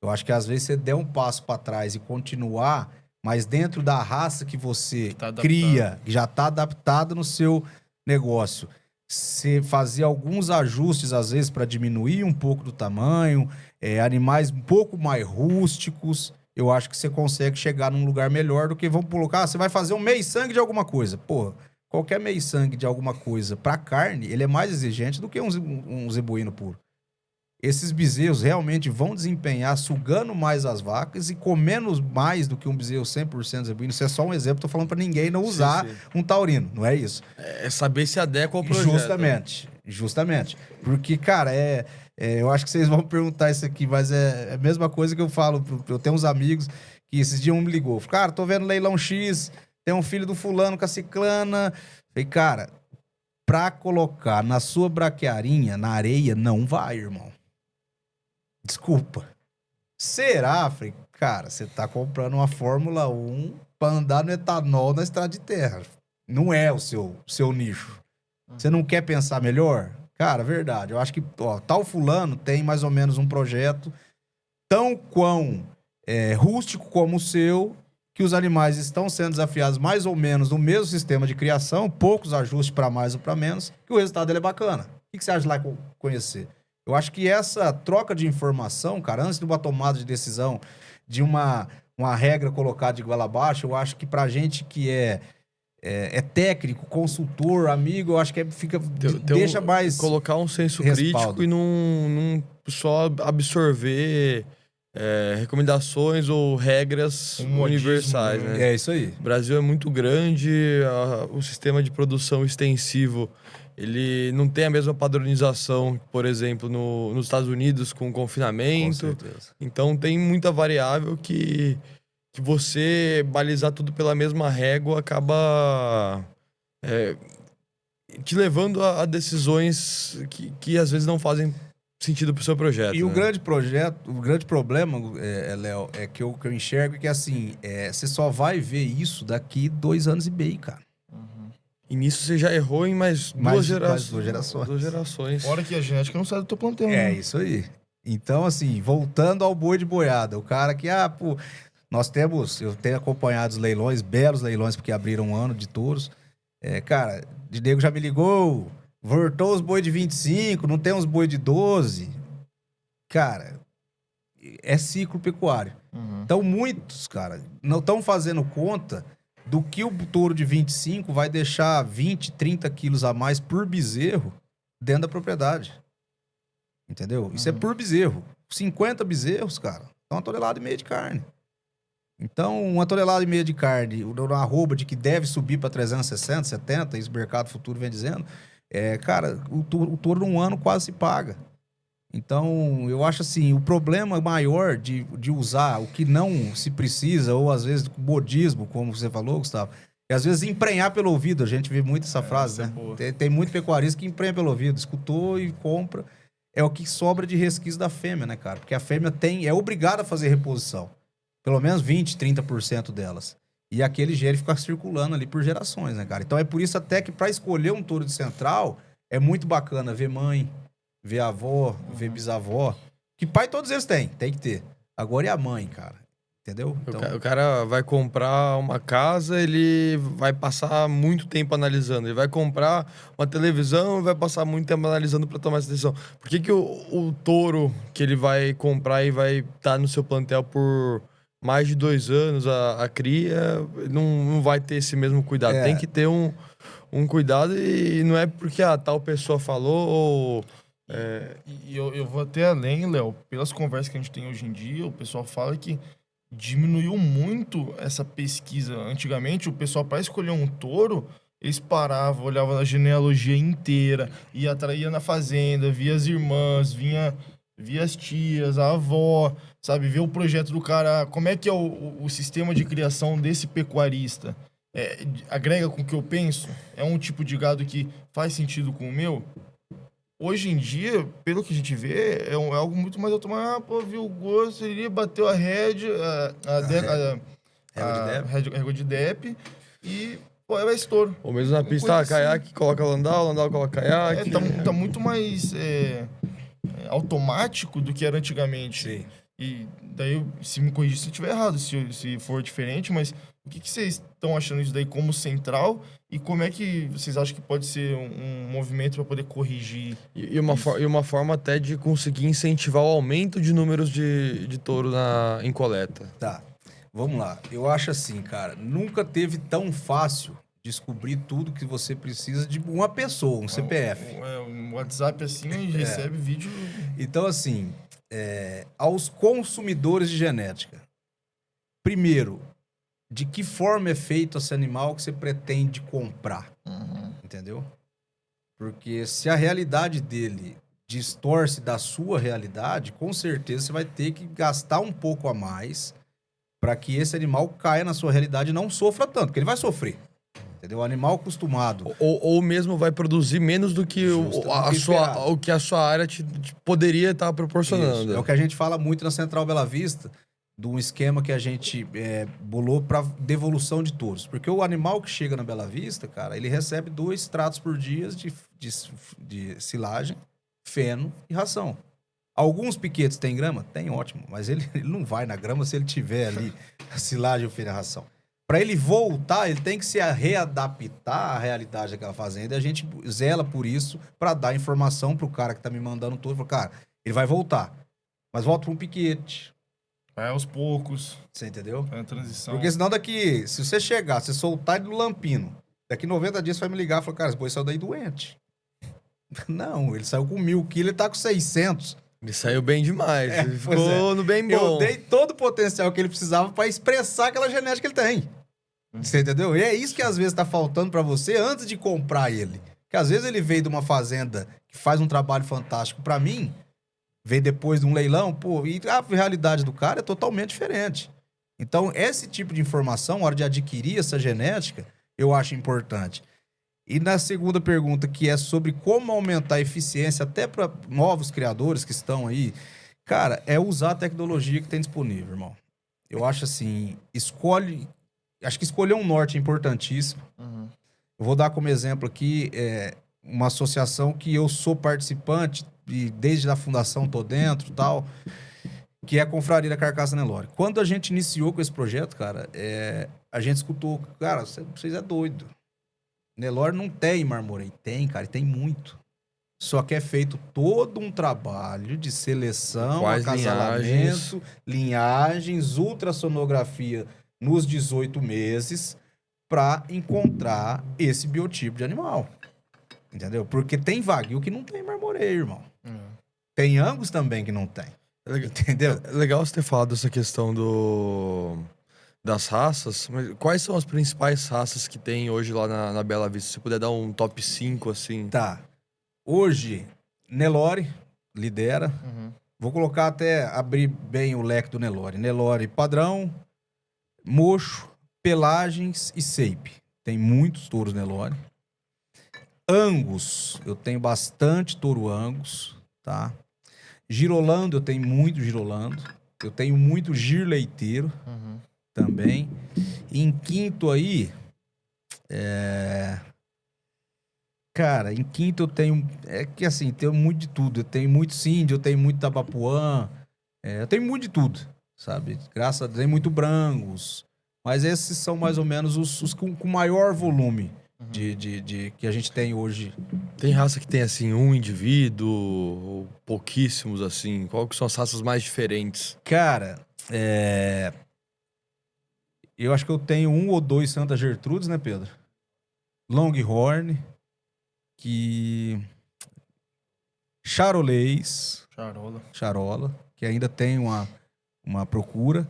Eu acho que às vezes você der um passo para trás e continuar, mas dentro da raça que você cria, que já está adaptada no seu negócio, você fazer alguns ajustes às vezes para diminuir um pouco do tamanho, animais um pouco mais rústicos, eu acho que você consegue chegar num lugar melhor do que, vamos colocar, você vai fazer um meio-sangue de alguma coisa. Pô, qualquer meio-sangue de alguma coisa para carne, ele é mais exigente do que um zebuíno puro. Esses bezerros realmente vão desempenhar sugando mais as vacas e comendo mais do que um bezerro 100% zebuíno. Isso é só um exemplo, tô falando para ninguém não usar um taurino, não é isso? É saber se adequa ao projeto. Justamente. Porque, cara, eu acho que vocês vão perguntar isso aqui, mas é a mesma coisa que eu falo. Eu tenho uns amigos que esses dias me ligou. Cara, tô vendo leilão X, tem um filho do fulano com a ciclana. Falei, cara, pra colocar na sua braquiarinha, na areia, não vai, irmão. Desculpa. Será? Falei, cara, você tá comprando uma Fórmula 1 pra andar no etanol na estrada de terra. Não é o seu nicho. Você não quer pensar melhor? Cara, verdade. Eu acho que tal fulano tem mais ou menos um projeto tão rústico como o seu, que os animais estão sendo desafiados mais ou menos no mesmo sistema de criação, poucos ajustes para mais ou para menos, que o resultado dele é bacana. O que você acha de lá conhecer? Eu acho que essa troca de informação, cara, antes de uma tomada de decisão, de uma regra colocada de goela abaixo, eu acho que pra gente que é técnico, consultor, amigo, eu acho que deixa mais... Colocar um senso crítico e não só absorver recomendações ou regras universais, né? É isso aí. O Brasil é muito grande, o sistema de produção extensivo, ele não tem a mesma padronização, por exemplo, nos Estados Unidos com confinamento. Com certeza. Então tem muita variável que você balizar tudo pela mesma régua acaba te levando a decisões que às vezes não fazem sentido pro seu projeto. E o grande problema, Léo, é que eu enxergo que assim, você só vai ver isso daqui 2 anos e meio, cara. E nisso você já errou em mais duas gerações. Fora que a genética não sai do teu plantel. É isso aí. Então, assim, voltando ao boi de boiada, o cara que, eu tenho acompanhado os leilões, belos leilões, porque abriram um ano de touros. Cara, de nego já me ligou, Voltou os boi de 25, não tem uns boi de 12. Cara, é ciclo pecuário. Então, muitos, cara, não estão fazendo conta do que o touro de 25 vai deixar 20, 30 quilos a mais por bezerro dentro da propriedade. Entendeu? Isso é por bezerro. 50 bezerros, cara, são 1,5 toneladas de carne. Então, 1,5 toneladas de carne, uma arroba de que deve subir para 360, 70, isso o mercado futuro vem dizendo, cara, o touro num ano quase se paga. Então, eu acho assim, o problema maior de usar o que não se precisa, ou às vezes modismo, como você falou, Gustavo, é às vezes emprenhar pelo ouvido. A gente vê muito essa frase, né? Tem muito pecuarista que emprenha pelo ouvido, escutou e compra. É o que sobra de resquício da fêmea, né, cara? Porque a fêmea é obrigada a fazer reposição. Pelo menos 20%, 30% delas. E aquele gene fica circulando ali por gerações, né, cara? Então é por isso até que para escolher um touro de central, é muito bacana ver mãe, ver avó, ver bisavó. Que pai todos eles têm, tem que ter. Agora é a mãe, cara. Entendeu? Então... O cara vai comprar uma casa, ele vai passar muito tempo analisando. Ele vai comprar uma televisão e vai passar muito tempo analisando para tomar essa decisão. Por que o touro que ele vai comprar e vai estar no seu plantel por mais de 2 anos, a cria, não vai ter esse mesmo cuidado? Tem que ter um cuidado, e não é porque tal pessoa falou ou... E eu vou até além, Léo. Pelas conversas que a gente tem hoje em dia, o pessoal fala que diminuiu muito essa pesquisa. Antigamente, o pessoal, para escolher um touro, eles paravam, olhavam a genealogia inteira, ia na fazenda, via as irmãs, via as tias, a avó, sabe? Ver o projeto do cara, como é que é o sistema de criação desse pecuarista. Agrega com o que eu penso? É um tipo de gado que faz sentido com o meu? Hoje em dia, pelo que a gente vê, é algo muito mais automático. Viu o gosto, ele bateu a rédea, régua de DEP e é estouro. Ou mesmo na pista, caiaque, coloca landau coloca caiaque. Tá muito mais automático do que era antigamente. Sim. E daí, se me corrigir se eu estiver errado, se for diferente, mas o que vocês estão achando isso daí como central e como é que vocês acham que pode ser um movimento para poder corrigir e uma forma até de conseguir incentivar o aumento de números de touro em coleta? Tá, vamos lá. Eu acho assim, cara, nunca teve tão fácil descobrir tudo que você precisa de uma pessoa, um CPF. Um WhatsApp assim, a gente recebe vídeo... Então, assim... aos consumidores de genética. Primeiro, de que forma é feito esse animal que você pretende comprar? Entendeu? Porque se a realidade dele distorce da sua realidade, com certeza você vai ter que gastar um pouco a mais para que esse animal caia na sua realidade e não sofra tanto, porque ele vai sofrer. Entendeu? O animal acostumado. Ou mesmo vai produzir menos do que o que a sua área te poderia estar proporcionando. Isso. É o que a gente fala muito na Central Bela Vista, de um esquema que a gente bolou para devolução de touros. Porque o animal que chega na Bela Vista, cara, ele recebe 2 tratos por dia de silagem, feno e ração. Alguns piquetes têm grama? Tem, ótimo. Mas ele não vai na grama se ele tiver ali a silagem, o feno e a ração. Para ele voltar, ele tem que se readaptar à realidade daquela fazenda. E a gente zela por isso, para dar informação pro cara que tá me mandando tudo. Fala, cara, ele vai voltar, mas volta para um piquete. Vai aos poucos. Você entendeu? É a transição. Porque senão daqui, se você chegar, você soltar ele no Lampino, daqui 90 dias você vai me ligar e falar, cara, esse boi saiu daí doente. Não, ele saiu com 1.000 quilos, ele tá com 600. Ele saiu bem demais. Ele ficou no bem bom. Eu dei todo o potencial que ele precisava para expressar aquela genética que ele tem. Você entendeu? E é isso que às vezes tá faltando para você antes de comprar ele. Porque às vezes ele veio de uma fazenda que faz um trabalho fantástico para mim, veio depois de um leilão, e a realidade do cara é totalmente diferente. Então, esse tipo de informação, na hora de adquirir essa genética, eu acho importante. E na segunda pergunta, que é sobre como aumentar a eficiência até para novos criadores que estão aí, cara, é usar a tecnologia que tem disponível, irmão. Eu acho assim, acho que escolher um norte é importantíssimo. Eu vou dar como exemplo aqui uma associação que eu sou participante e desde a fundação tô dentro e tal, que é a Confraria da Carcaça Nelore. Quando a gente iniciou com esse projeto, cara, a gente escutou, cara, vocês é doido. Nelore não tem marmoreio. Tem, cara, e tem muito. Só que é feito todo um trabalho de seleção, Quais acasalamento, linhagens, ultrassonografia nos 18 meses para encontrar esse biotipo de animal. Entendeu? Porque tem Wagyu que não tem marmoreio, irmão. Tem Angus também que não tem. Entendeu? É legal você ter falado dessa questão das raças, mas quais são as principais raças que tem hoje lá na Bela Vista? Se puder dar um top 5, assim. Tá. Hoje, Nelore lidera. Vou colocar até abrir bem o leque do Nelore. Nelore padrão, mocho, pelagens e seipe. Tem muitos touros Nelore. Angus, eu tenho bastante touro Angus, tá? Girolando, eu tenho muito girolando. Eu tenho muito gir leiteiro também. E em quinto aí, cara, em quinto eu tenho... É que assim, tenho muito de tudo. Eu tenho muito síndio, eu tenho muito tabapuã. Eu tenho muito de tudo, sabe? Graças a Deus, tem muito brangos. Mas esses são mais ou menos os com maior volume de que a gente tem hoje. Tem raça que tem, assim, um indivíduo, ou pouquíssimos, assim? Qual que são as raças mais diferentes? Cara, eu acho que eu tenho 1 ou 2 Santa Gertrudes, né, Pedro? Longhorn, Charolês. Charola, que ainda tem uma procura.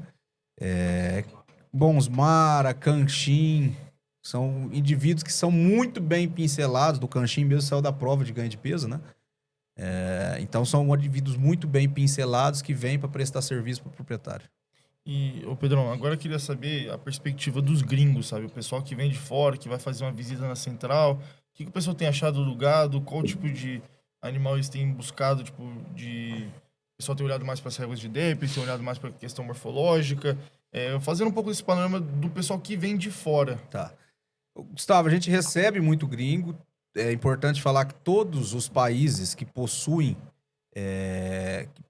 Bonsmara, Canchim, são indivíduos que são muito bem pincelados. Do Canchim mesmo saiu da prova de ganho de peso, né? Então são indivíduos muito bem pincelados que vêm para prestar serviço para o proprietário. E, ô Pedrão, agora eu queria saber a perspectiva dos gringos, sabe? O pessoal que vem de fora, que vai fazer uma visita na central. O que o pessoal tem achado do gado? Qual tipo de animal eles têm buscado? Tipo, o pessoal tem olhado mais para as regras de DEP, tem olhado mais para a questão morfológica. Fazendo um pouco desse panorama do pessoal que vem de fora. Tá. Gustavo, a gente recebe muito gringo. É importante falar que todos os países que possuem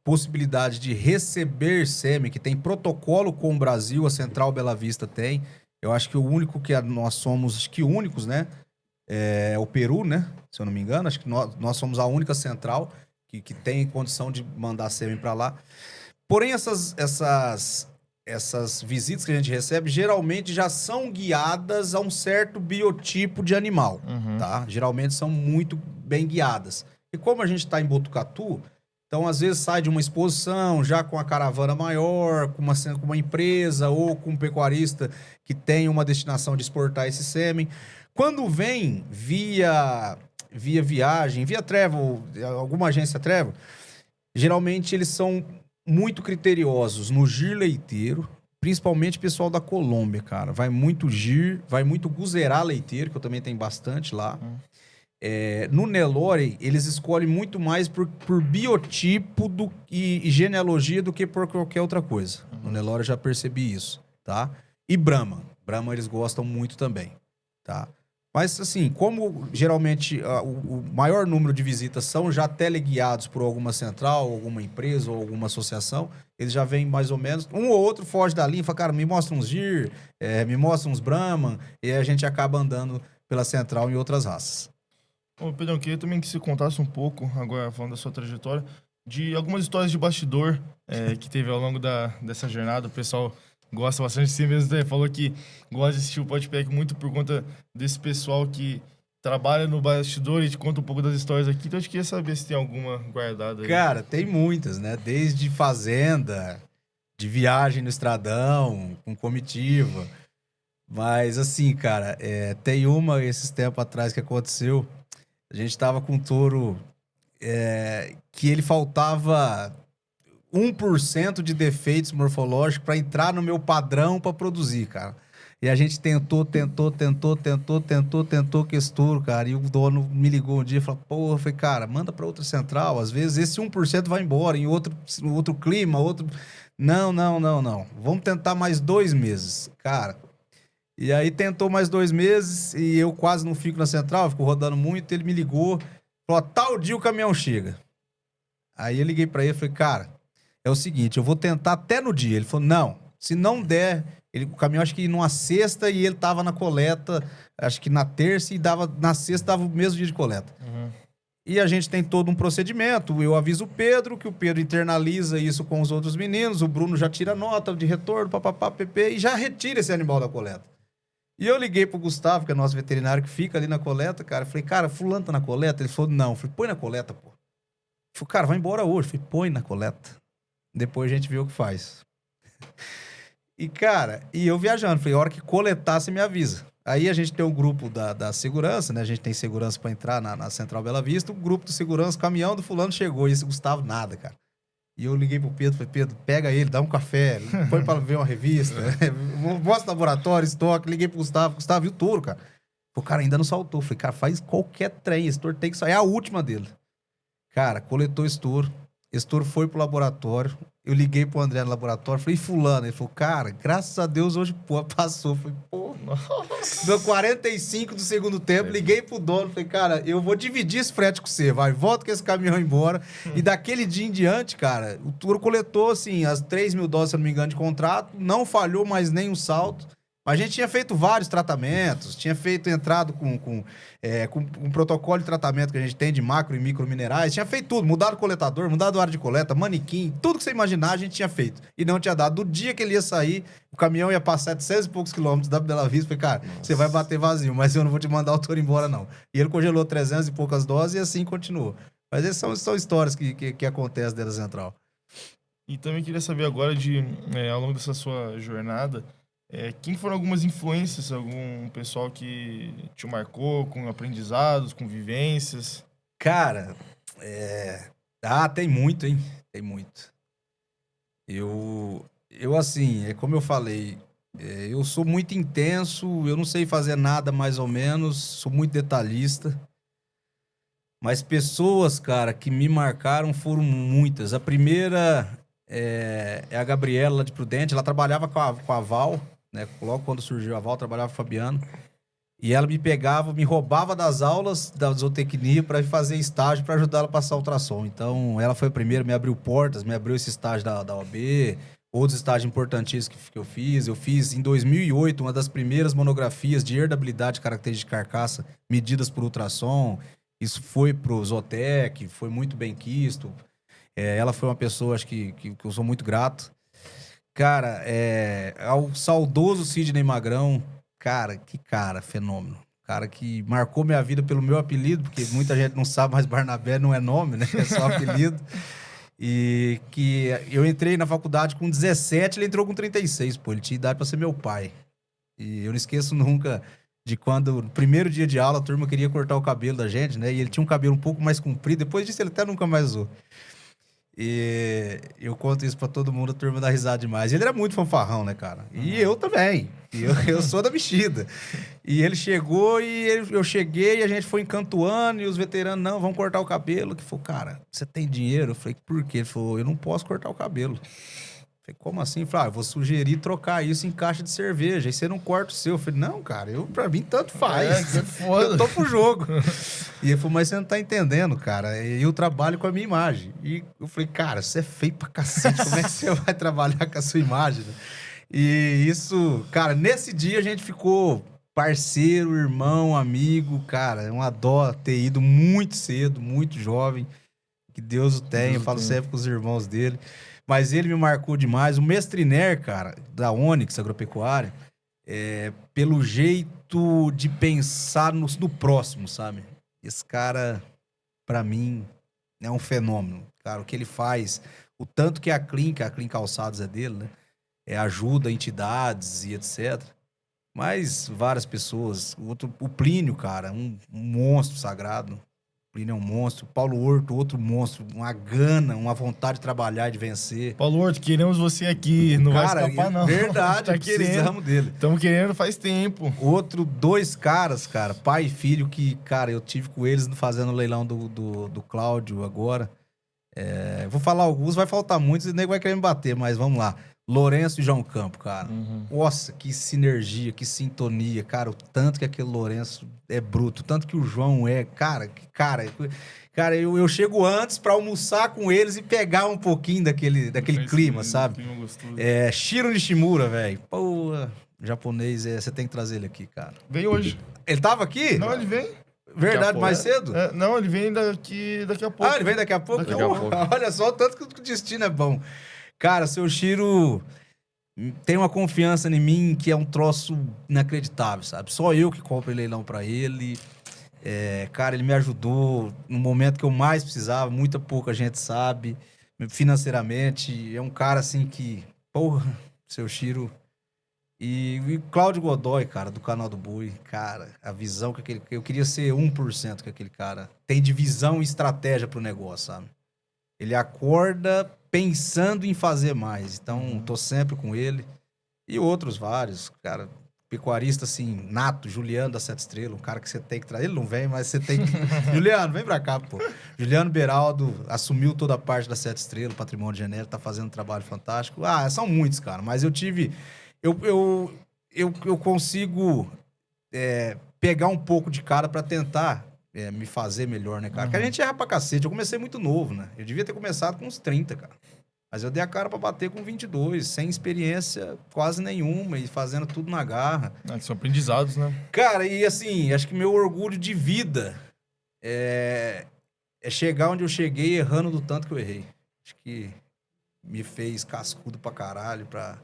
possibilidade de receber sêmen, que tem protocolo com o Brasil, a Central Bela Vista tem. Eu acho que o único que nós somos, acho que únicos, né? É o Peru, né? Se eu não me engano. Acho que nós somos a única central que tem condição de mandar sêmen para lá. Porém, essas visitas que a gente recebe, geralmente já são guiadas a um certo biotipo de animal, tá? Geralmente são muito bem guiadas. E como a gente está em Botucatu, então às vezes sai de uma exposição já com a caravana maior, com uma empresa ou com um pecuarista que tem uma destinação de exportar esse sêmen. Quando vem via viagem, via travel, alguma agência travel, geralmente eles são muito criteriosos no gir leiteiro, principalmente pessoal da Colômbia, cara. Vai muito gir, vai muito guzerá leiteiro, que eu também tenho bastante lá. No Nelore, eles escolhem muito mais por biotipo e genealogia do que por qualquer outra coisa. No Nelore eu já percebi isso, tá? E Brahma. Brahma eles gostam muito também, tá? Mas, assim, como geralmente o maior número de visitas são já teleguiados por alguma central, alguma empresa ou alguma associação, eles já vêm mais ou menos... Um ou outro foge da linha e fala, cara, me mostra uns gir, me mostra uns Brahman, e aí a gente acaba andando pela central em outras raças. Ô, Pedrão, eu queria também que você contasse um pouco, agora falando da sua trajetória, de algumas histórias de bastidor que teve ao longo dessa jornada. O pessoal gosta bastante de si mesmo, né? Falou que gosta de assistir o Podpack muito por conta desse pessoal que trabalha no bastidor e te conta um pouco das histórias aqui. Então, a gente queria saber se tem alguma guardada aí. Cara, tem muitas, né? Desde fazenda, de viagem no estradão, com comitiva. Mas, assim, cara, tem uma esses tempos atrás que aconteceu. A gente tava com um touro que ele faltava 1% de defeitos morfológicos para entrar no meu padrão para produzir, cara. E a gente tentou com esse touro, cara. E o dono me ligou um dia e falou, porra, eu falei, cara, manda para outra central. Às vezes esse 1% vai embora em outro clima, outro... Não. Vamos tentar mais 2 meses, cara. E aí tentou mais 2 meses e eu quase não fico na central, fico rodando muito. Ele me ligou, falou, tal dia o caminhão chega. Aí eu liguei para ele e falei, cara, é o seguinte, eu vou tentar até no dia. Ele falou, não, se não der O caminhão acho que ia numa sexta e ele tava na coleta, acho que na terça e na sexta dava o mesmo dia de coleta. E a gente tem todo um procedimento. Eu aviso o Pedro, que o Pedro internaliza isso com os outros meninos, o Bruno já tira nota de retorno, papapá, pp, e já retira esse animal da coleta. E eu liguei pro Gustavo, que é nosso veterinário, que fica ali na coleta, cara. Falei, cara, fulano tá na coleta? Ele falou, não. Eu falei, põe na coleta, pô. Ele falou, cara, vai embora hoje. Eu falei, põe na coleta. Depois a gente vê o que faz. E, cara, eu viajando. Falei, a hora que coletar, você me avisa. Aí a gente tem um grupo da segurança, né? A gente tem segurança pra entrar na Central Bela Vista. O grupo de segurança, o caminhão do fulano chegou. E esse Gustavo, nada, cara. E eu liguei pro Pedro, falei, Pedro, pega ele, dá um café, põe pra ver uma revista, mostra o laboratório, estoque. Liguei pro Gustavo viu o touro, cara. O cara ainda não saltou. Falei, cara, faz qualquer trem, esse touro tem que sair. É a última dele. Cara, coletou esse touro foi pro laboratório. Eu liguei pro André no laboratório, falei, e fulano? Ele falou, cara, graças a Deus hoje, pô, passou. Falei, pô, deu 45 do segundo tempo, liguei pro dono, falei, cara, eu vou dividir esse frete com você, vai, volta com esse caminhão embora. E daquele dia em diante, cara, o touro coletou, assim, as 3 mil doses, se eu não me engano, de contrato, não falhou mais nem um salto. Mas a gente tinha feito vários tratamentos, tinha entrado com um protocolo de tratamento que a gente tem de macro e micro minerais, tinha feito tudo, mudado o coletador, mudado a área de coleta, manequim, tudo que você imaginar a gente tinha feito. E não tinha dado. Do dia que ele ia sair, o caminhão ia passar 700 e poucos quilômetros da Bela Vista. Falei, cara, você vai bater vazio, mas eu não vou te mandar o touro embora, não. E ele congelou 300 e poucas doses e assim continuou. Mas essas são histórias que acontecem dentro da Central. E também queria saber agora, ao longo dessa sua jornada, quem foram algumas influências, algum pessoal que te marcou com aprendizados, com vivências? Cara, tem muito, hein? Tem muito. Eu assim, como eu falei, eu sou muito intenso, eu não sei fazer nada mais ou menos, sou muito detalhista. Mas pessoas, cara, que me marcaram foram muitas. A primeira é a Gabriela, lá de Prudente, ela trabalhava com a Val, né? Logo quando surgiu a Val, trabalhava com o Fabiano. E ela me roubava das aulas da zootecnia para fazer estágio para ajudar ela a passar ultrassom. Então, ela foi a primeira, me abriu portas, me abriu esse estágio da OAB, outros estágios importantíssimos que eu fiz. Eu fiz, em 2008, uma das primeiras monografias de herdabilidade de características de carcaça medidas por ultrassom. Isso foi pro Zootec, foi muito bem quisto. Ela foi uma pessoa, acho que eu sou muito grato. Cara, ao saudoso Sidney Magrão, cara, fenômeno. Cara que marcou minha vida pelo meu apelido, porque muita gente não sabe, mas Barnabé não é nome, né? É só apelido. E que eu entrei na faculdade com 17, ele entrou com 36, pô. Ele tinha idade pra ser meu pai. E eu não esqueço nunca de quando, no primeiro dia de aula, a turma queria cortar o cabelo da gente, né? E ele tinha um cabelo um pouco mais comprido. Depois disso, ele até nunca mais usou. E eu conto isso pra todo mundo, a turma dá risada demais. Ele era muito fanfarrão, né, cara? E eu também. Eu sou da mexida. E ele chegou eu cheguei e a gente foi encantoando e os veteranos, não, vamos cortar o cabelo. Ele falou, cara, você tem dinheiro? Eu falei, por quê? Ele falou, eu não posso cortar o cabelo. Eu falei, como assim? Ele falou, eu vou sugerir trocar isso em caixa de cerveja. Aí você não corta o seu. Eu falei, não, cara, pra mim tanto faz. Eu tô pro jogo. E ele falou, mas você não tá entendendo, cara. Eu trabalho com a minha imagem. E eu falei, cara, você é feio pra cacete. Como é que você vai trabalhar com a sua imagem? E isso, cara, nesse dia a gente ficou parceiro, irmão, amigo. Cara, é uma dó ter ido muito cedo, muito jovem. Que Deus o tenha. Eu falo sempre com os irmãos dele. Mas ele me marcou demais. O Mestriner, cara, da Onyx Agropecuária, pelo jeito de pensar no próximo, sabe? Esse cara, pra mim, é um fenômeno. Cara, o que ele faz, o tanto que a Clean Calçados é dele, né? Ajuda entidades e etc. Mas várias pessoas. O Plínio, cara, um monstro sagrado. Plínio é um monstro. Paulo Horto, outro monstro. Uma gana, uma vontade de trabalhar e de vencer. Paulo Horto, queremos você aqui. Não vai escapar, não. Verdade, tá precisamos dele. Estamos querendo faz tempo. Dois caras, cara, pai e filho, que, cara, eu tive com eles fazendo o leilão do Cláudio agora. Vou falar alguns, vai faltar muitos, e o nego vai querer me bater, mas vamos lá. Lourenço e João Campo, cara. Nossa, que sinergia, que sintonia, cara. O tanto que aquele Lourenço é bruto, o tanto que o João é, cara, eu chego antes pra almoçar com eles e pegar um pouquinho daquele clima, sabe? Clima gostoso. Shiro Nishimura, velho. Pô, japonês, você tem que trazer ele aqui, cara. Vem hoje. Ele tava aqui? Não, ele vem. Verdade, mais cedo? Não, ele vem daqui a pouco. Ah, ele vem daqui a pouco? Daqui a pouco. Olha só o tanto que o destino é bom. Cara, seu Shiro tem uma confiança em mim que é um troço inacreditável, sabe? Só eu que compro leilão pra ele. Cara, ele me ajudou no momento que eu mais precisava. Muita pouca gente sabe. Financeiramente. É um cara, assim, que... Porra, seu Shiro... E Cláudio Godoy, cara, do canal do Bui, cara, a visão que aquele... Eu queria ser 1% que aquele cara tem de visão e estratégia pro negócio, sabe? Ele acorda pensando em fazer mais. Então, tô sempre com ele. E outros vários, cara, pecuarista, assim, nato, Juliano da Sete Estrelas, um cara que você tem que trazer. Ele não vem, mas você tem que... Juliano, vem pra cá, pô. Juliano Beraldo assumiu toda a parte da Sete Estrelas, patrimônio genérico, tá fazendo um trabalho fantástico. Ah, são muitos, cara, mas eu tive... Eu consigo pegar um pouco de cara pra tentar me fazer melhor, né, cara? Porque a gente erra pra cacete. Eu comecei muito novo, né? Eu devia ter começado com uns 30, cara. Mas eu dei a cara pra bater com 22, sem experiência quase nenhuma e fazendo tudo na garra. São aprendizados, né? Cara, e assim, acho que meu orgulho de vida é chegar onde eu cheguei errando do tanto que eu errei. Acho que me fez cascudo pra caralho pra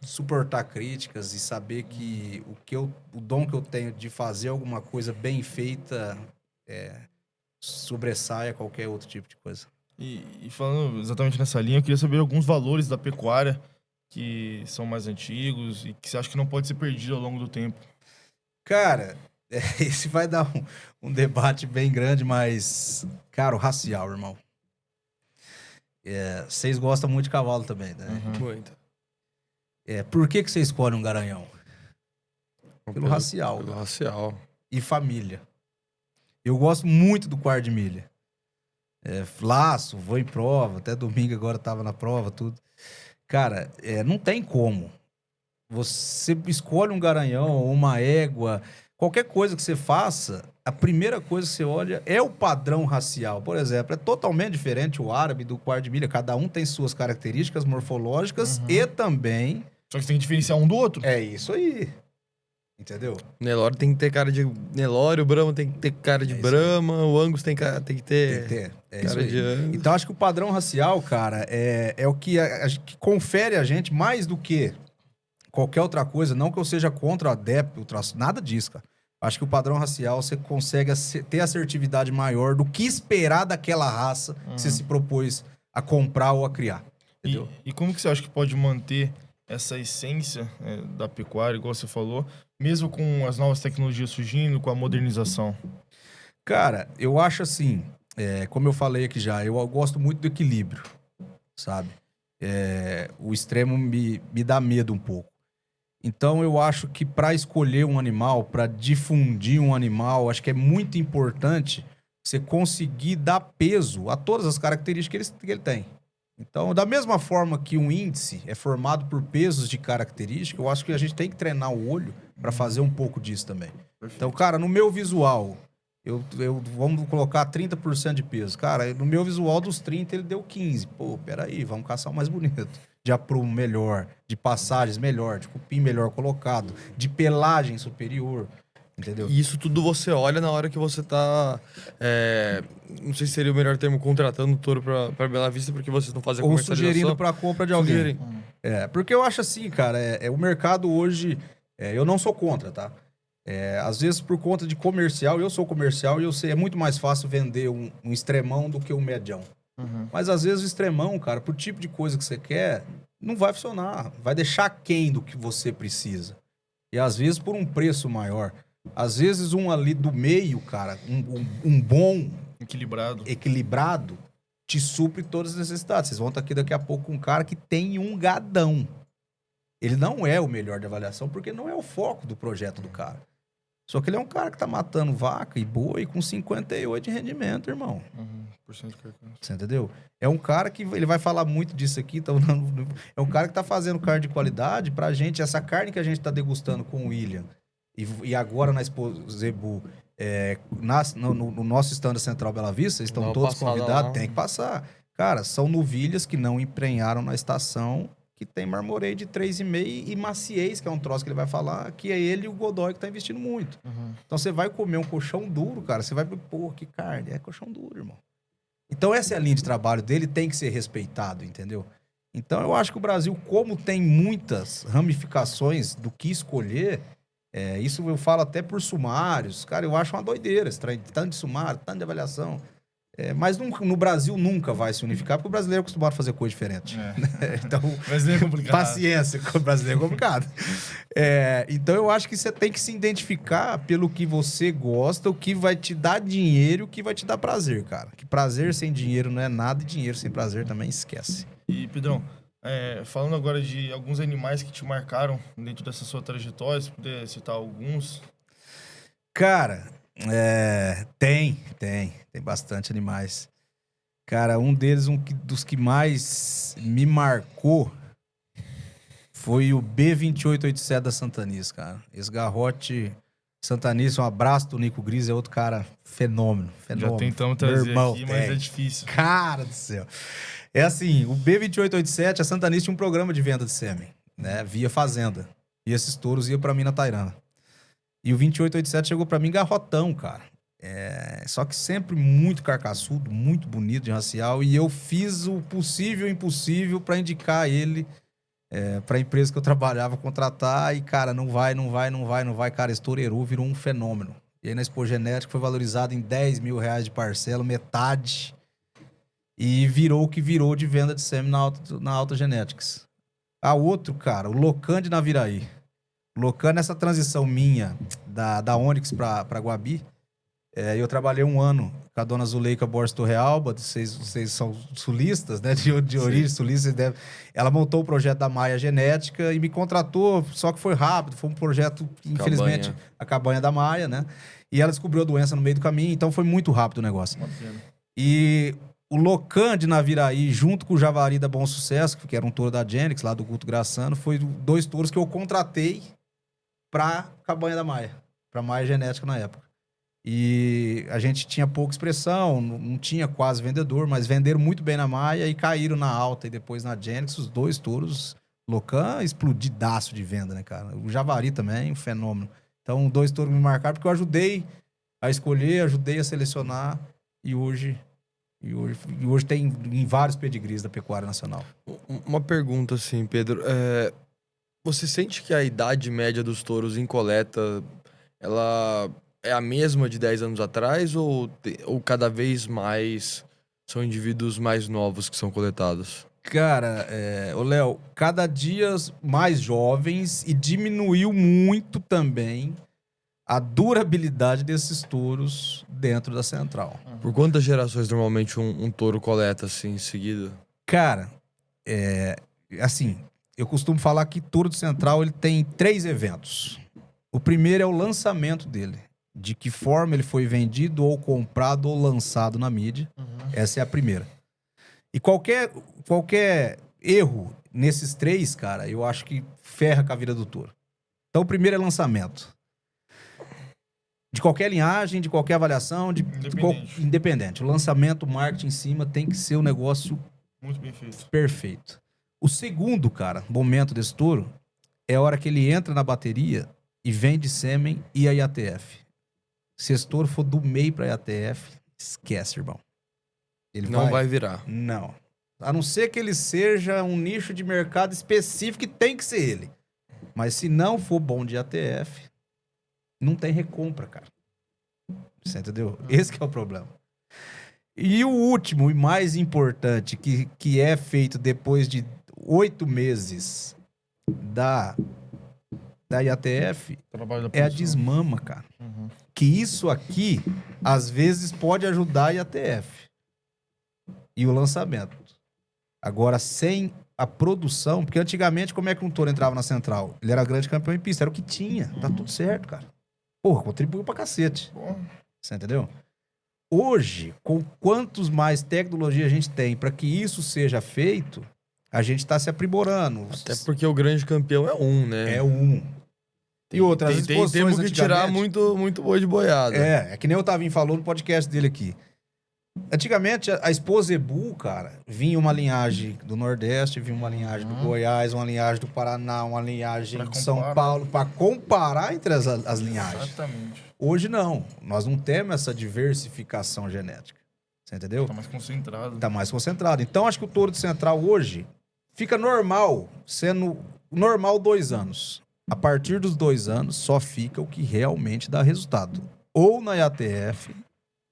suportar críticas e saber que o dom que eu tenho de fazer alguma coisa bem feita sobressai a qualquer outro tipo de coisa. E falando exatamente nessa linha, eu queria saber alguns valores da pecuária que são mais antigos e que você acha que não pode ser perdido ao longo do tempo. Cara, esse vai dar um debate bem grande, mas, cara, o racial, irmão. Vocês gostam muito de cavalo também, né? Muito. Por que você escolhe um garanhão? Pelo racial. Pelo racial. E família. Eu gosto muito do quarto de milha. Laço, vou em prova, até domingo agora tava na prova, tudo. Cara, não tem como. Você escolhe um garanhão ou uma égua, qualquer coisa que você faça, a primeira coisa que você olha é o padrão racial. Por exemplo, é totalmente diferente o árabe do quarto de milha. Cada um tem suas características morfológicas e também... Só que você tem que diferenciar um do outro. É isso aí. Entendeu? Nelore tem que ter cara de Nelore, o Brahma tem que ter cara de Brahma, o Angus tem que ter cara de Angus. Então, acho que o padrão racial, cara, é o que que confere a gente mais do que qualquer outra coisa. Não que eu seja contra o adepto, nada disso, cara. Acho que o padrão racial, você consegue ter assertividade maior do que esperar daquela raça que você se propôs a comprar ou a criar. Entendeu? E como que você acha que pode manter essa essência da pecuária, igual você falou, mesmo com as novas tecnologias surgindo, com a modernização? Cara, eu acho assim, como eu falei aqui já, eu gosto muito do equilíbrio, sabe? O extremo me dá medo um pouco. Então, eu acho que para escolher um animal, para difundir um animal, acho que é muito importante você conseguir dar peso a todas as características que ele tem. Então, da mesma forma que um índice é formado por pesos de característica, eu acho que a gente tem que treinar o olho para fazer um pouco disso também. Perfeito. Então, cara, no meu visual, vamos colocar 30% de peso. Cara, no meu visual dos 30, ele deu 15. Pô, peraí, vamos caçar o mais bonito. De aprumo melhor, de passagens melhor, de cupim melhor colocado, de pelagem superior, entendeu? E isso tudo você olha na hora que você tá... não sei se seria o melhor termo, contratando o touro pra Bela Vista, porque vocês não fazem a comercialização. Ou sugerindo pra compra de alguém. Porque eu acho assim, cara, o mercado hoje... eu não sou contra, tá? Às vezes, por conta de comercial, eu sou comercial e eu sei, é muito mais fácil vender um extremão do que um medião. Mas às vezes o extremão, cara, pro tipo de coisa que você quer, não vai funcionar. Vai deixar aquém do que você precisa. E às vezes por um preço maior. Às vezes um ali do meio, cara, um bom... Equilibrado, te supre todas as necessidades. Vocês vão estar aqui daqui a pouco com um cara que tem um gadão. Ele não é o melhor de avaliação, porque não é o foco do projeto do cara. Só que ele é um cara que tá matando vaca e boi com 58 de rendimento, irmão. Você entendeu? É um cara que, ele vai falar muito disso aqui, é um cara que tá fazendo carne de qualidade pra gente, essa carne que a gente tá degustando com o William, e agora na Expo Zebu, no nosso stand Central Bela Vista, vocês estão todos convidados, tem que passar. Cara, são novilhas que não emprenharam na estação, que tem marmoreio de 3,5 e maciez, que é um troço que ele vai falar, que é ele e o Godoy que tá investindo muito. Então você vai comer um colchão duro, cara, você vai, pô, que carne, é colchão duro, irmão. Então essa é a linha de trabalho dele, tem que ser respeitado, entendeu? Então eu acho que o Brasil, como tem muitas ramificações do que escolher, isso eu falo até por sumários, cara, eu acho uma doideira, tanto de sumário, tanto de avaliação. Mas no Brasil nunca vai se unificar, porque o brasileiro é acostumado a fazer coisa diferente. Então, brasileiro é complicado. Paciência, o brasileiro é complicado. Então, eu acho que você tem que se identificar pelo que você gosta, o que vai te dar dinheiro, o que vai te dar prazer, cara. Que prazer sem dinheiro não é nada, e dinheiro sem prazer também esquece. E, Pedrão, falando agora de alguns animais que te marcaram dentro dessa sua trajetória, se puder citar alguns. Cara, tem bastante animais. Cara, um deles, dos que mais me marcou foi o B2887 da Santanis, cara. Esse garrote Santanis, um abraço do Nico Gris, é outro cara fenômeno. Já tentamos trazer aqui, mas é difícil. Cara do céu. É assim, o B2887, a Santanis tinha um programa de venda de sêmen, né? Via fazenda. E esses touros iam pra mim na Tairana. E o 2887 chegou pra mim garrotão, cara. Só que sempre muito carcaçudo, muito bonito de racial. E eu fiz o possível e o impossível pra indicar ele pra empresa que eu trabalhava, contratar. E, cara, não vai. Cara, esse toureiro virou um fenômeno. E aí na Expo Genética foi valorizado em R$10 mil de parcela, metade. E virou o que virou de venda de sêmen na Alta Genetics. A outro, cara, o Locan de Naviraí. Locan, nessa transição minha da Onyx pra Guabi, eu trabalhei 1 ano com a dona Zuleika Borges Torrealba, vocês são sulistas, né? De origem sulista. Ela montou o projeto da Maia Genética e me contratou, só que foi rápido. Foi um projeto, infelizmente, a cabanha da Maia, né? E ela descobriu a doença no meio do caminho, então foi muito rápido o negócio. E o Locan de Naviraí, junto com o Javari da Bom Sucesso, que era um touro da Genix, lá do Guto Graçano, foi 2 touros que eu contratei pra cabanha da Maia, pra Maia Genética na época. E a gente tinha pouca expressão, não tinha quase vendedor, mas venderam muito bem na Maia e caíram na Alta e depois na Genix, os 2 touros. Locan, explodidaço de venda, né, cara? O Javari também, um fenômeno. Então, 2 touros me marcaram porque eu ajudei a escolher, ajudei a selecionar e hoje tem em vários pedigrees da pecuária nacional. Uma pergunta assim, Pedro. Você sente que a idade média dos touros em coleta, ela é a mesma de 10 anos atrás ou cada vez mais são indivíduos mais novos que são coletados? Cara, Léo, cada dia mais jovens e diminuiu muito também a durabilidade desses touros dentro da central. Por quantas gerações normalmente um touro coleta assim em seguida? Cara, assim, eu costumo falar que touro de central ele tem 3 eventos. O primeiro é o lançamento dele. De que forma ele foi vendido ou comprado ou lançado na mídia. Essa é a primeira. E qualquer erro nesses 3, cara, eu acho que ferra com a vida do touro. Então, o primeiro é lançamento. De qualquer linhagem, de qualquer avaliação, independente. O lançamento, o marketing em cima tem que ser um negócio muito bem feito. Perfeito. O segundo, cara, momento desse touro é a hora que ele entra na bateria e vende sêmen e a IATF. Se esse touro for do meio pra IATF, esquece, irmão. Ele não vai virar. Não. A não ser que ele seja um nicho de mercado específico, que tem que ser ele. Mas se não for bom de IATF, não tem recompra, cara. Você entendeu? Esse que é o problema. E o último e mais importante, que é feito depois de 8 meses da IATF, é a desmama, cara. Que isso aqui, às vezes, pode ajudar a IATF. E o lançamento. Agora, sem a produção, porque antigamente, como é que um touro entrava na central? Ele era grande campeão em pista, era o que tinha. Tá tudo certo, cara. Porra, contribuiu pra cacete. Você entendeu? Hoje, com quantos mais tecnologia a gente tem para que isso seja feito, a gente tá se aprimorando. Até porque o grande campeão é um, né? É um. E outras exposições temos que tirar muito boi de boiada. É que nem o Tavinho falou no podcast dele aqui. Antigamente, a Exposebu, cara, vinha uma linhagem do Nordeste, vinha uma linhagem do Goiás, uma linhagem do Paraná, uma linhagem de São Paulo, para comparar entre as linhagens. Exatamente. Hoje não. Nós não temos essa diversificação genética. Você entendeu? Tá mais concentrado. Tá mais concentrado. Então, acho que o touro de central hoje fica normal, sendo normal 2 anos. A partir dos 2 anos, só fica o que realmente dá resultado. Ou na IATF,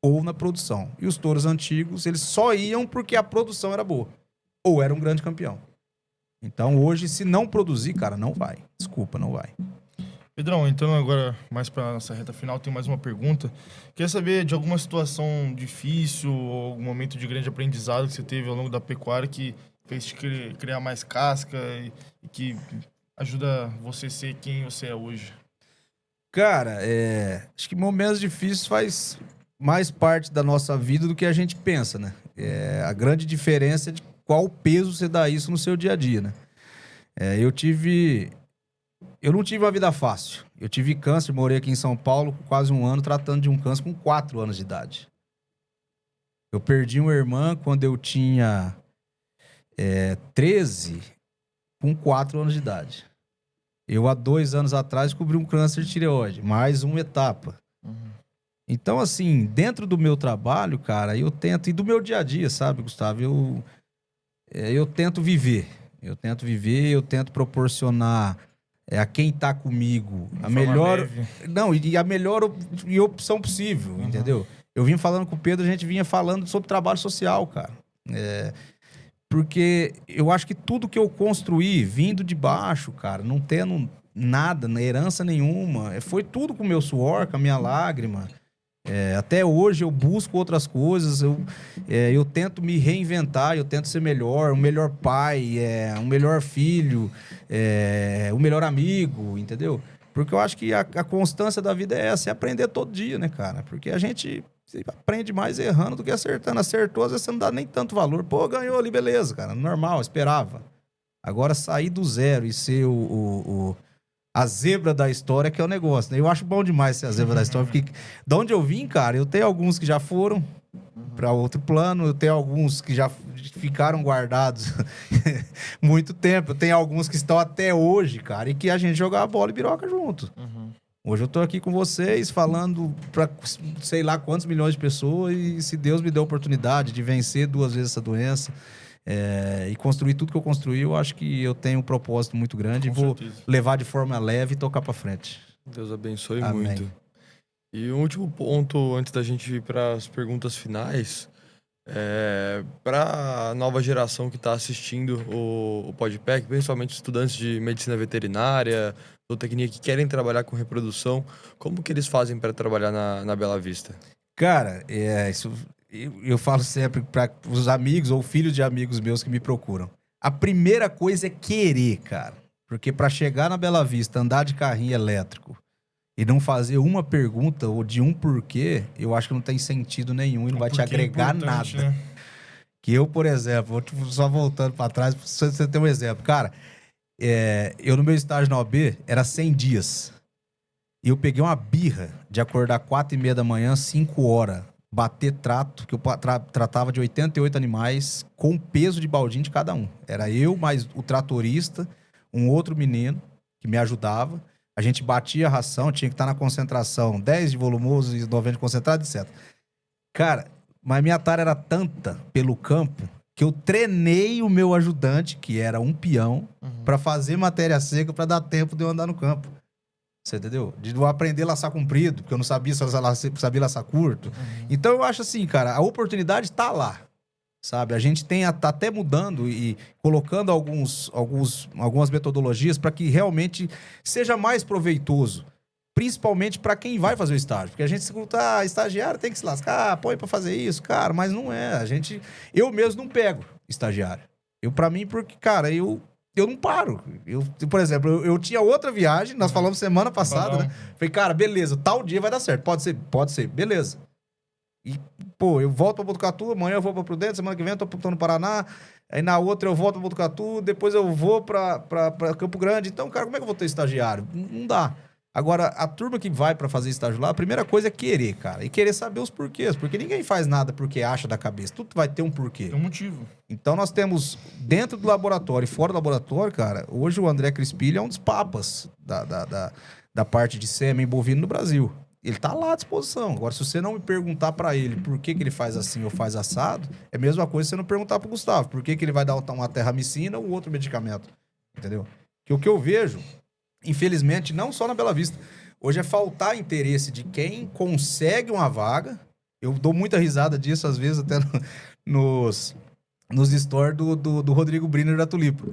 ou na produção. E os touros antigos, eles só iam porque a produção era boa. Ou era um grande campeão. Então, hoje, se não produzir, cara, não vai. Desculpa, não vai. Pedrão, então agora, mais para nossa reta final, tem mais uma pergunta. Queria saber de alguma situação difícil ou algum momento de grande aprendizado que você teve ao longo da pecuária que fez te criar mais casca e que ajuda você a ser quem você é hoje? Cara, acho que momentos difíceis faz mais parte da nossa vida do que a gente pensa, né? A grande diferença é de qual peso você dá isso no seu dia a dia, né? Eu não tive uma vida fácil. Eu tive câncer, morei aqui em São Paulo com quase 1 ano, tratando de um câncer com 4 anos de idade. Eu perdi uma irmã quando eu tinha 13, com 4 anos de idade. Eu, há 2 anos atrás, descobri um câncer de tireoide, mais uma etapa. Então, assim, dentro do meu trabalho, cara, eu tento, e do meu dia a dia, sabe, Gustavo? Eu tento viver. Eu tento proporcionar a quem tá comigo a melhor... Não, e a melhor opção possível, entendeu? Eu vim falando com o Pedro, a gente vinha falando sobre trabalho social, cara. Porque eu acho que tudo que eu construí, vindo de baixo, cara, não tendo nada, herança nenhuma, foi tudo com o meu suor, com a minha lágrima. Até hoje eu busco outras coisas, eu tento me reinventar, eu tento ser melhor, um melhor pai, um melhor filho, um melhor amigo, entendeu? Porque eu acho que a constância da vida é essa, é aprender todo dia, né, cara? Porque a gente aprende mais errando do que acertando. Acertou, às vezes você não dá nem tanto valor. Pô, ganhou ali, beleza, cara, normal, esperava. Agora, sair do zero e ser a zebra da história que é o negócio, né? Eu acho bom demais ser a zebra da história, porque de onde eu vim, cara, eu tenho alguns que já foram para outro plano, eu tenho alguns que já ficaram guardados muito tempo, eu tenho alguns que estão até hoje, cara, e que a gente jogava bola e biroca junto. Hoje eu tô aqui com vocês falando para sei lá quantos milhões de pessoas e se Deus me deu a oportunidade de vencer 2 vezes essa doença, e construir tudo que eu construí, eu acho que eu tenho um propósito muito grande e vou levar de forma leve e tocar para frente. Deus abençoe. Amém. Muito. E um último ponto, antes da gente ir para as perguntas finais, para a nova geração que está assistindo o Podpack, principalmente estudantes de medicina veterinária, zootecnia que querem trabalhar com reprodução, como que eles fazem para trabalhar na Bela Vista? Cara, isso... Eu falo sempre para os amigos ou filhos de amigos meus que me procuram. A primeira coisa é querer, cara. Porque para chegar na Bela Vista, andar de carrinho elétrico e não fazer uma pergunta ou de um porquê, eu acho que não tem sentido nenhum e não vai te agregar nada. Né? Que eu, por exemplo, só voltando para trás, pra você ter um exemplo. Cara, eu no meu estágio na OAB era 100 dias. E eu peguei uma birra de acordar 4h30 da manhã, 5 horas. Bater trato, que eu tratava de 88 animais com peso de baldinho de cada um. Era eu, mais o tratorista, um outro menino que me ajudava. A gente batia a ração, tinha que estar na concentração 10 de volumoso e 90 de concentrado, etc. Cara, mas minha tara era tanta pelo campo que eu treinei o meu ajudante, que era um peão, para fazer matéria seca para dar tempo de eu andar no campo. Você entendeu? De não aprender a laçar comprido, porque eu não sabia laçar curto. Então eu acho assim, cara, a oportunidade está lá, sabe? A gente tá até mudando e colocando algumas metodologias para que realmente seja mais proveitoso, principalmente para quem vai fazer o estágio. Porque a gente se escuta, estagiário tem que se lascar, põe para fazer isso, cara, mas não é. Eu mesmo não pego estagiário. Para mim, porque, cara, eu eu não paro. Por exemplo, eu tinha outra viagem, nós falamos semana passada, né? Falei, cara, beleza, tal dia vai dar certo. Pode ser, beleza. E, pô, eu volto pra Botucatu, amanhã eu vou pra Prudente, semana que vem eu tô no Paraná, aí na outra eu volto pra Botucatu, depois eu vou pra Campo Grande. Então, cara, como é que eu vou ter estagiário? Não dá. Agora, a turma que vai pra fazer estágio lá, a primeira coisa é querer, cara. E querer saber os porquês. Porque ninguém faz nada porque acha da cabeça. Tudo vai ter um porquê. Tem um motivo. Então, nós temos, dentro do laboratório e fora do laboratório, cara, hoje o André Crispilli é um dos papas da parte de sêmen bovino no Brasil. Ele tá lá à disposição. Agora, se você não me perguntar pra ele por que ele faz assim ou faz assado, é a mesma coisa você não perguntar pro Gustavo por que ele vai dar uma terramicina ou outro medicamento. Entendeu? Que o que eu vejo, infelizmente, não só na Bela Vista, hoje é faltar interesse de quem consegue uma vaga. Eu dou muita risada disso, às vezes, até nos stories do Rodrigo Briner da Tulipa.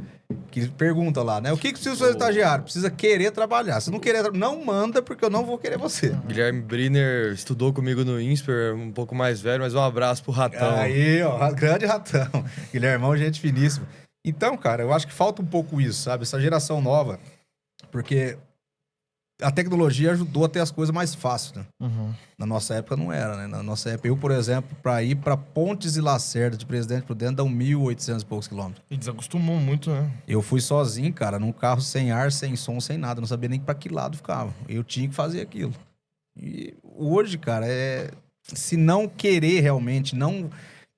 Que pergunta lá, né? O que precisa ser estagiário? Precisa querer trabalhar. Se não querer, não manda, porque eu não vou querer você. Guilherme Briner estudou comigo no INSPER, um pouco mais velho, mas um abraço pro Ratão. Aí, ó, grande Ratão. Guilhermão, gente finíssima. Então, cara, eu acho que falta um pouco isso, sabe? Essa geração nova, porque a tecnologia ajudou a ter as coisas mais fáceis, né? Uhum. Na nossa época não era, né? Na nossa época, eu, por exemplo, para ir para Pontes e Lacerda de Presidente Prudente, dão 1.800 e poucos quilômetros. E desacostumou muito, né? Eu fui sozinho, cara, num carro sem ar, sem som, sem nada. Não sabia nem para que lado ficava. Eu tinha que fazer aquilo. E hoje, cara, se não querer realmente, não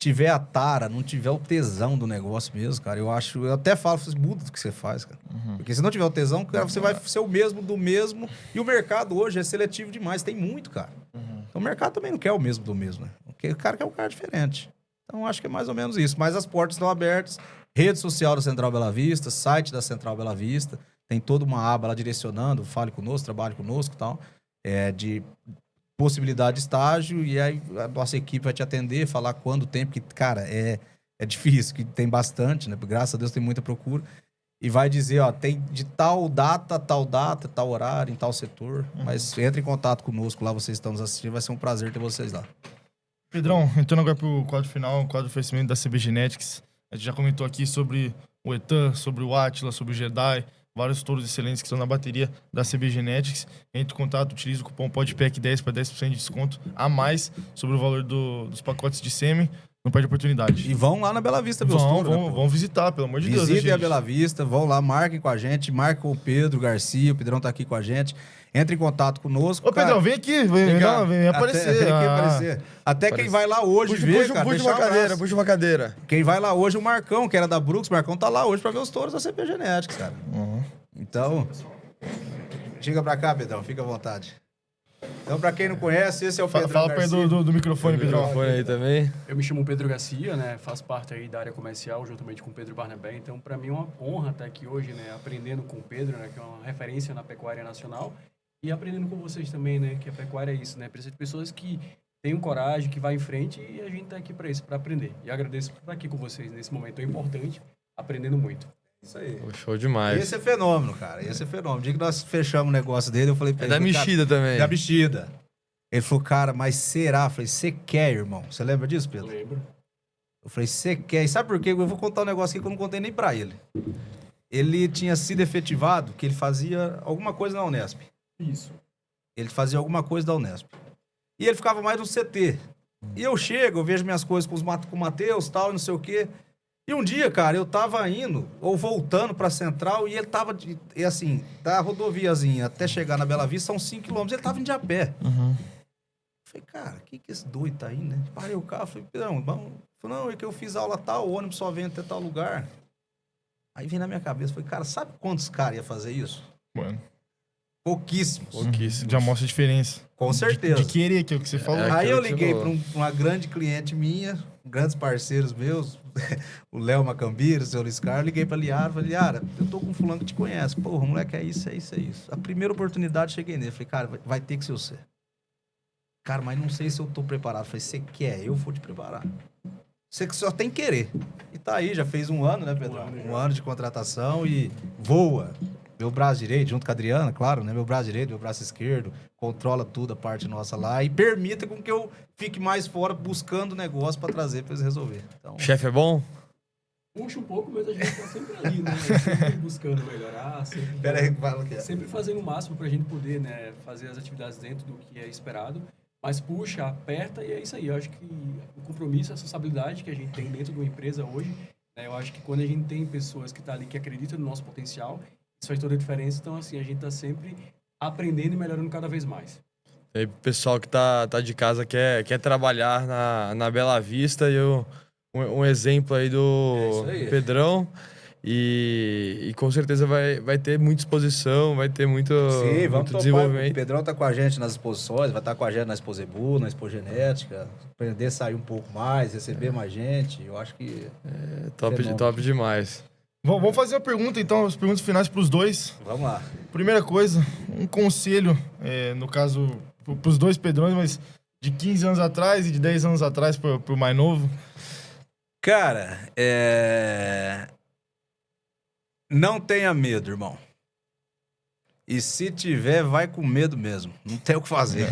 tiver a tara, não tiver o tesão do negócio mesmo, cara, eu até falo, muda do que você faz, cara. Uhum. Porque se não tiver o tesão, cara, você vai ser o mesmo do mesmo. E o mercado hoje é seletivo demais, tem muito, cara. Uhum. Então o mercado também não quer o mesmo do mesmo, né? Porque o cara quer um cara diferente. Então acho que é mais ou menos isso. Mas as portas estão abertas, rede social da Central Bela Vista, site da Central Bela Vista, tem toda uma aba lá direcionando, fale conosco, trabalhe conosco e tal, de possibilidade de estágio, e aí a nossa equipe vai te atender, falar quando tem, porque, cara, é difícil, que tem bastante, né? Graças a Deus tem muita procura. E vai dizer, ó, tem de tal data, tal horário, em tal setor. Uhum. Mas entre em contato conosco lá, vocês estão nos assistindo, vai ser um prazer ter vocês lá. Pedrão, entrando agora pro quadro final, o quadro de oferecimento da CB Genetics. A gente já comentou aqui sobre o Etan, sobre o Atila, sobre o Jedi, vários touros excelentes que estão na bateria da CB Genetics. Entre em contato, utilize o cupom PODPEC10 para 10% de desconto a mais sobre o valor dos pacotes de sêmen. Não perde oportunidade. E vão lá na Bela Vista ver os touros, né, vão visitar, pelo amor de Deus. Visitem a Bela Vista, vão lá, marquem com a gente, marquem com o Pedro Garcia, o Pedrão tá aqui com a gente. Entre em contato conosco. Ô, Pedrão, vem aqui, vem aparecer. Vem aqui aparecer. Até quem vai lá hoje Puxa uma cadeira. Quem vai lá hoje, o Marcão, que era da Brooks, o Marcão tá lá hoje pra ver os touros da CB Genetics, cara. Uhum. Então, chega pra cá, Pedrão, fica à vontade. Então, pra quem não conhece, esse é o Pedrão Fala perto do microfone, Pedrão. Microfone aí também. Eu me chamo Pedro Garcia, né? Faço parte aí da área comercial, juntamente com o Pedro Barnabé. Então, para mim é uma honra estar aqui hoje, né? Aprendendo com o Pedro, né? Que é uma referência na pecuária nacional. E aprendendo com vocês também, né? Que a pecuária é isso, né? Precisa de pessoas que tenham coragem, que vão em frente. E a gente tá aqui para isso, para aprender. E agradeço por estar aqui com vocês nesse momento tão importante, aprendendo muito. Isso aí. Show demais. Esse é fenômeno, cara. Esse é fenômeno. O dia que nós fechamos o negócio dele, eu falei pra ele... da mexida também. Da mexida. Ele falou, cara, mas será? Eu falei, você quer, irmão? Você lembra disso, Pedro? Lembro. Eu falei, você quer? E sabe por quê? Eu vou contar um negócio aqui que eu não contei nem pra ele. Ele tinha sido efetivado, que ele fazia alguma coisa na Unesp. Isso. Ele fazia alguma coisa da Unesp. E ele ficava mais no CT. E eu chego, eu vejo minhas coisas com o Matheus e tal, e não sei o quê. E um dia, cara, eu tava indo, ou voltando pra Central, e ele tava, assim, da rodoviazinha até chegar na Bela Vista, são 5 quilômetros, ele tava indo de a pé. Uhum. Falei, cara, o que esse doido tá aí, né? Parei o carro, falei, Pedrão, vamos. Falei, não, é que eu fiz aula tal, o ônibus só vem até tal lugar. Aí vem na minha cabeça, falei, cara, sabe quantos caras iam fazer isso? Mano. Pouquíssimos. Já mostra a diferença. Com certeza. De querer, que é o que você falou. Aí eu liguei pra uma grande cliente minha, grandes parceiros meus, o Léo Macambira, o seu Luiz Carlos, liguei pra Liara, falei, Liara, eu tô com um fulano que te conhece. Porra, moleque, é isso. A primeira oportunidade, cheguei nele, falei, cara, vai ter que ser você. Cara, mas não sei se eu tô preparado. Falei, você quer? Eu vou te preparar. Você que só tem que querer. E tá aí, já fez um ano, né, Pedro? Um ano de contratação e voa. Meu braço direito, junto com a Adriana, claro, né? Meu braço direito, meu braço esquerdo, controla tudo a parte nossa lá e permita com que eu fique mais fora buscando negócio pra trazer pra eles resolver. Então, chefe é bom? Puxa um pouco, mas a gente tá sempre ali, né? Sempre buscando melhorar, sempre fazendo o máximo pra gente poder, né, fazer as atividades dentro do que é esperado. Mas puxa, aperta e é isso aí. Eu acho que o compromisso, a responsabilidade que a gente tem dentro de uma empresa hoje, né, eu acho que quando a gente tem pessoas que estão ali, que acreditam no nosso potencial, isso faz toda a diferença. Então, assim, a gente está sempre aprendendo e melhorando cada vez mais. E aí, pessoal que tá de casa quer trabalhar na Bela Vista, um exemplo aí do Pedrão. E com certeza vai ter muita exposição, vai ter muito, Sim, muito desenvolvimento. O Pedrão tá com a gente nas exposições, vai estar com a gente na Exposebu, na Expogenética, aprender a sair um pouco mais, receber mais gente. Eu acho que top demais. Vamos fazer a pergunta, então, as perguntas finais para os dois. Vamos lá. Primeira coisa, um conselho, no caso, para os dois Pedrões, mas de 15 anos atrás e de 10 anos atrás para o mais novo. Cara, não tenha medo, irmão. E se tiver, vai com medo mesmo. Não tem o que fazer.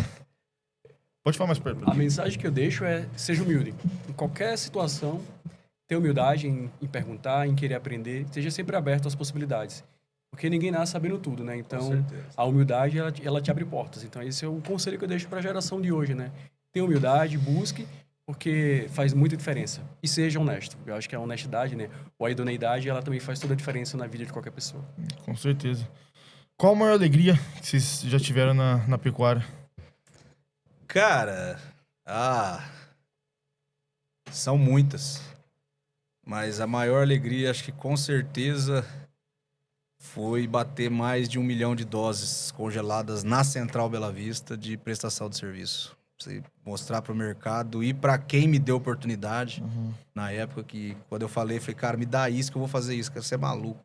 Pode falar mais perto. A mensagem que eu deixo é: seja humilde. Em qualquer situação, ter humildade em perguntar, em querer aprender. Seja sempre aberto às possibilidades. Porque ninguém nasce sabendo tudo, né? Então, a humildade, ela te abre portas. Então, esse é o conselho que eu deixo para a geração de hoje, né? Tenha humildade, busque, porque faz muita diferença. E seja honesto. Eu acho que a honestidade, né? Ou a idoneidade, ela também faz toda a diferença na vida de qualquer pessoa. Com certeza. Qual a maior alegria que vocês já tiveram na pecuária? Cara, são muitas. Mas a maior alegria, acho que com certeza, foi bater mais de 1 milhão de doses congeladas na Central Bela Vista de prestação de serviço. Você mostrar para o mercado e para quem me deu oportunidade na época que, quando eu falei, cara, me dá isso que eu vou fazer isso, que você é maluco.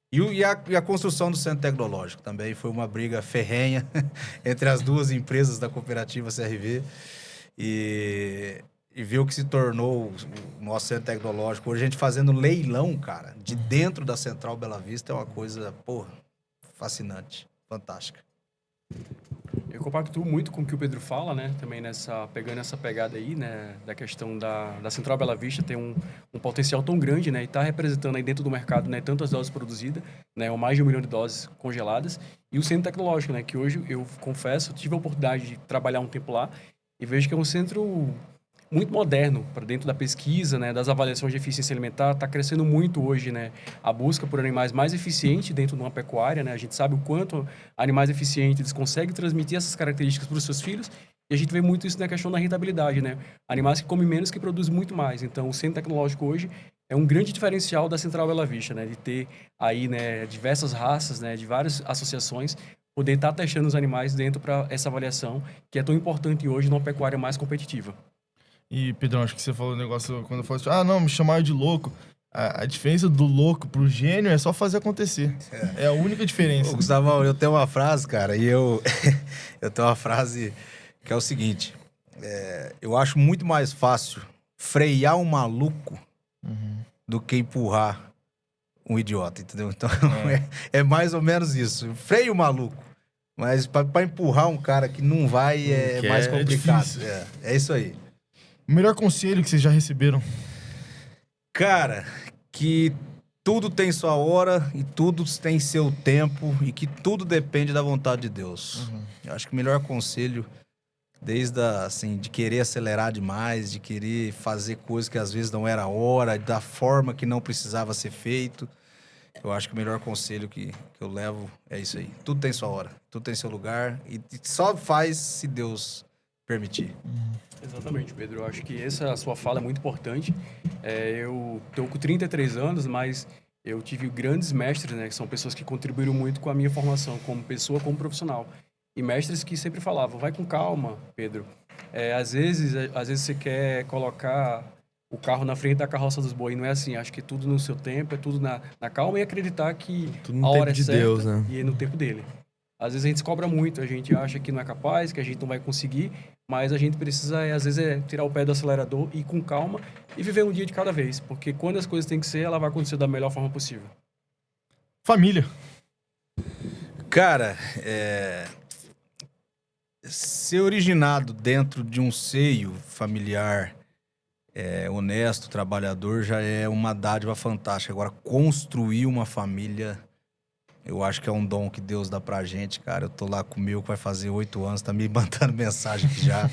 E a construção do centro tecnológico também foi uma briga ferrenha entre as duas empresas da cooperativa CRV e ver o que se tornou o nosso centro tecnológico. Hoje a gente fazendo leilão, cara, de dentro da Central Bela Vista é uma coisa, fascinante, fantástica. Eu compactuo muito com o que o Pedro fala, né? Também pegando essa pegada aí, né? Da questão da Central Bela Vista ter um potencial tão grande, né? E tá representando aí dentro do mercado, né? Tantas doses produzidas, né? Ou mais de 1 milhão de doses congeladas. E o centro tecnológico, né? Que hoje, eu confesso, tive a oportunidade de trabalhar um tempo lá e vejo que é um centro muito moderno para dentro da pesquisa, né, das avaliações de eficiência alimentar. Está crescendo muito hoje, né, a busca por animais mais eficientes dentro de uma pecuária, né? A gente sabe o quanto animais eficientes eles conseguem transmitir essas características para os seus filhos, e a gente vê muito isso na questão da rentabilidade, né? Animais que comem menos que produzem muito mais. Então, o centro tecnológico hoje é um grande diferencial da Central Bela Vista, né, de ter aí, né, diversas raças, né, de várias associações, poder estar testando os animais dentro para essa avaliação que é tão importante hoje numa pecuária mais competitiva. E, Pedrão, acho que você falou um negócio quando eu falei assim, não, me chamaram de louco. A diferença do louco pro gênio é só fazer acontecer. É a única diferença. Ô, Gustavão, eu tenho uma frase, cara, e eu tenho uma frase que é o seguinte. Eu acho muito mais fácil frear um maluco do que empurrar um idiota, entendeu? Então, é mais ou menos isso. Freia o maluco. Mas para empurrar um cara que não vai é mais complicado. É isso aí. O melhor conselho que vocês já receberam? Cara, que tudo tem sua hora e tudo tem seu tempo e que tudo depende da vontade de Deus. Eu acho que o melhor conselho, desde de querer acelerar demais, de querer fazer coisas que às vezes não era a hora, da forma que não precisava ser feito, eu acho que o melhor conselho que eu levo é isso aí. Tudo tem sua hora, tudo tem seu lugar e só faz se Deus permitir. Exatamente, Pedro. Eu acho que essa sua fala é muito importante. Eu estou com 33 anos, mas eu tive grandes mestres, né, que são pessoas que contribuíram muito com a minha formação como pessoa, como profissional. E mestres que sempre falavam, vai com calma, Pedro. Às vezes você quer colocar o carro na frente da carroça dos bois. Não é assim. Acho que é tudo no seu tempo, é tudo na calma e acreditar que tudo a hora é de certa, Deus, né? E é no tempo dele. Às vezes a gente se cobra muito, a gente acha que não é capaz, que a gente não vai conseguir, mas a gente precisa, às vezes, tirar o pé do acelerador e ir com calma e viver um dia de cada vez, porque quando as coisas têm que ser, ela vai acontecer da melhor forma possível. Família. Cara, ser originado dentro de um seio familiar honesto, trabalhador, já é uma dádiva fantástica. Agora, construir uma família, eu acho que é um dom que Deus dá pra gente, cara. Eu tô lá com o meu, que vai fazer 8 anos, tá me mandando mensagem aqui já.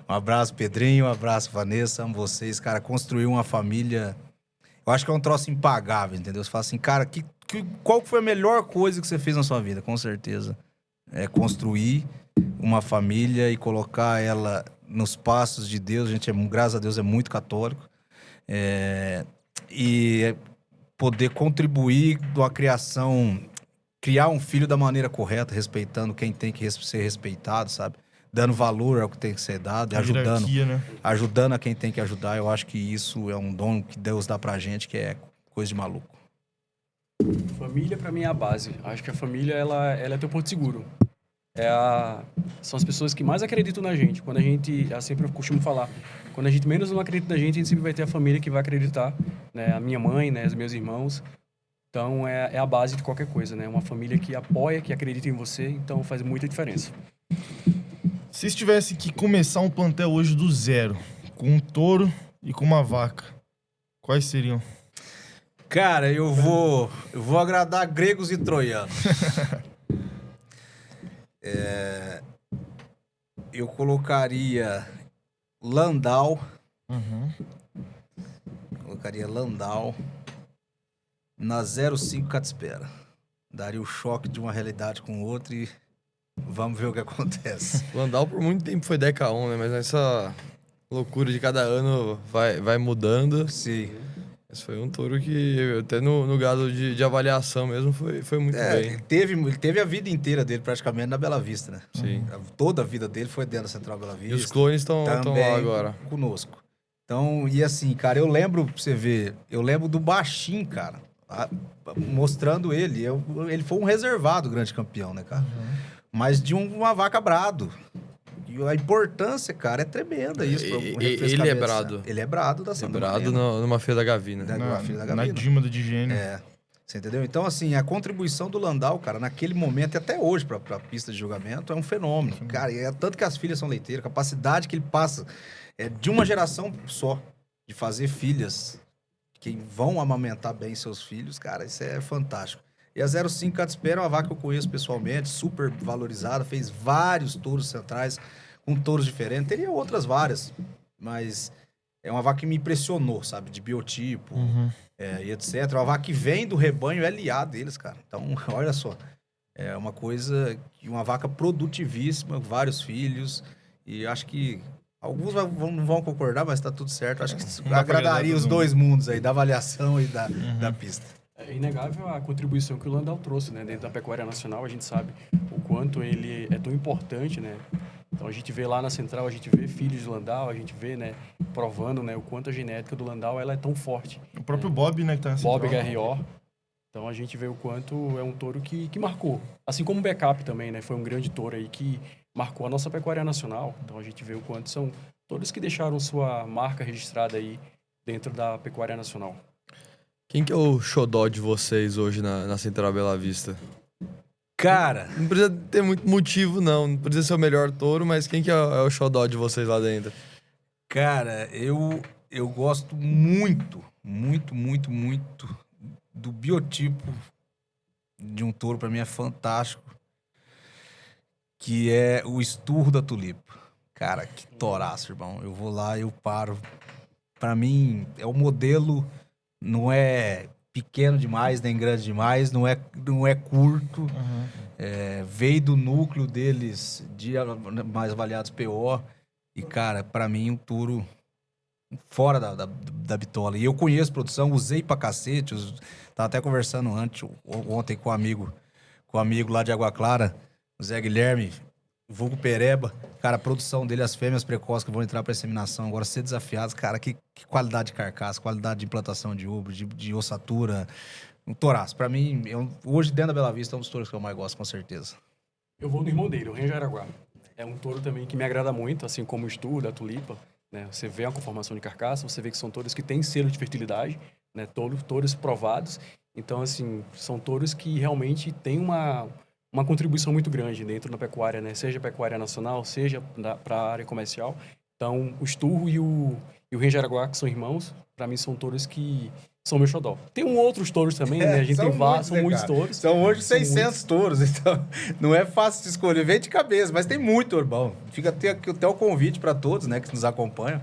Um abraço, Pedrinho, um abraço, Vanessa, amo vocês. Cara, construir uma família, eu acho que é um troço impagável, entendeu? Você fala assim, cara, qual foi a melhor coisa que você fez na sua vida? Com certeza. É construir uma família e colocar ela nos passos de Deus. A gente, graças a Deus, é muito católico. E poder contribuir com a criação, criar um filho da maneira correta, respeitando quem tem que ser respeitado, sabe? Dando valor ao que tem que ser dado, ajudando a quem tem que ajudar. Eu acho que isso é um dom que Deus dá pra gente, que é coisa de maluco. Família, pra mim, é a base. Acho que a família, ela é teu porto seguro. São as pessoas que mais acreditam na gente. Quando a gente, eu sempre costumo falar, quando a gente menos não acredita na gente, a gente sempre vai ter a família que vai acreditar, né? A minha mãe, né? Os meus irmãos. Então, é a base de qualquer coisa, né? Uma família que apoia, que acredita em você, então faz muita diferença. Se tivesse que começar um plantel hoje do zero, com um touro e com uma vaca, quais seriam? Cara, eu vou agradar gregos e troianos. Eu colocaria Landau. Colocaria Landau na 05 Catespera. Daria o choque de uma realidade com outra e vamos ver o que acontece. Landau por muito tempo foi Deca 1, né? Mas essa loucura de cada ano vai mudando. Sim. Esse foi um touro que até no gado de avaliação mesmo foi muito bem. Ele teve a vida inteira dele praticamente na Bela Vista, né? Sim. Toda a vida dele foi dentro da Central Bela Vista. E os clones estão lá agora. Conosco. Então, e assim, cara, eu lembro, pra você ver, eu lembro do Baixinho, cara, mostrando ele. Ele foi um reservado grande campeão, né, cara? Mas de uma vaca brado. E a importância, cara, é tremenda isso. Ele é brado. Ele é brado da Santa Maria. Brado numa feira da Gavina. Na Dima do Digênio. Você entendeu? Então, assim, a contribuição do Landau, cara, naquele momento e até hoje pra pista de julgamento é um fenômeno. Cara, e tanto que as filhas são leiteiras, a capacidade que ele passa de uma geração só, de fazer filhas que vão amamentar bem seus filhos, cara, isso é fantástico. E a 05 Catespera é uma vaca que eu conheço pessoalmente, super valorizada, fez vários touros centrais com touros diferentes. Teria outras várias, mas é uma vaca que me impressionou, sabe? De biotipo e etc. É uma vaca que vem do rebanho LA deles, cara. Então, olha só. É uma coisa, uma vaca produtivíssima, vários filhos. E acho que alguns não vão concordar, mas tá tudo certo. Acho que agradaria os dois mundos aí, da avaliação e da pista. É inegável a contribuição que o Landau trouxe, né? Dentro da pecuária nacional, a gente sabe o quanto ele é tão importante, né? Então, a gente vê lá na Central, a gente vê filhos do Landau, a gente vê, né, provando, né, o quanto a genética do Landau ela é tão forte. O próprio Bob, né, que tá na Central. Bob GRO. Então, a gente vê o quanto é um touro que marcou. Assim como o Backup também, né? Foi um grande touro aí que marcou a nossa pecuária nacional. Então, a gente vê o quanto são touros que deixaram sua marca registrada aí dentro da pecuária nacional. Quem que é o xodó de vocês hoje na Central Bela Vista? Cara... Não precisa ter muito motivo, não. Não precisa ser o melhor touro, mas quem que é o xodó de vocês lá dentro? Cara, eu gosto muito, muito, muito, muito do biotipo de um touro. Pra mim é fantástico. Que é o Esturro da Tulipa. Cara, que touraço, irmão. Eu vou lá, eu paro. Pra mim, é o modelo... Não é pequeno demais, nem grande demais, não é curto. Veio do núcleo deles, de mais avaliados PO. E, cara, pra mim, um touro fora da bitola. E eu conheço produção, usei pra cacete. Tava até conversando ontem com um amigo lá de Água Clara, o Zé Guilherme, vulgo Pereba. Cara, a produção dele, as fêmeas precoces que vão entrar pra inseminação, agora ser desafiados, cara, que qualidade de carcaça, qualidade de implantação de ubro, de ossatura. Um touraço. Pra mim, hoje dentro da Bela Vista é um dos touros que eu mais gosto, com certeza. Eu vou no irmão dele, o Ranger Araguá. É um touro também que me agrada muito, assim como o Esturro da Tulipa, né? Você vê a conformação de carcaça, você vê que são touros que têm selo de fertilidade, né? Touros provados. Então, assim, são touros que realmente têm uma contribuição muito grande dentro da pecuária, né? Seja pecuária nacional, seja para a área comercial. Então, o Esturro e o e o Rei Jaraguá, que são irmãos, pra mim são touros que são meu xodó. Tem outros touros também, né? A gente tem vários, são muitos touros. São hoje 600 touros, então não é fácil de escolher. Vem de cabeça, mas tem muito touro bom. Fica até o convite para todos, né, que nos acompanham,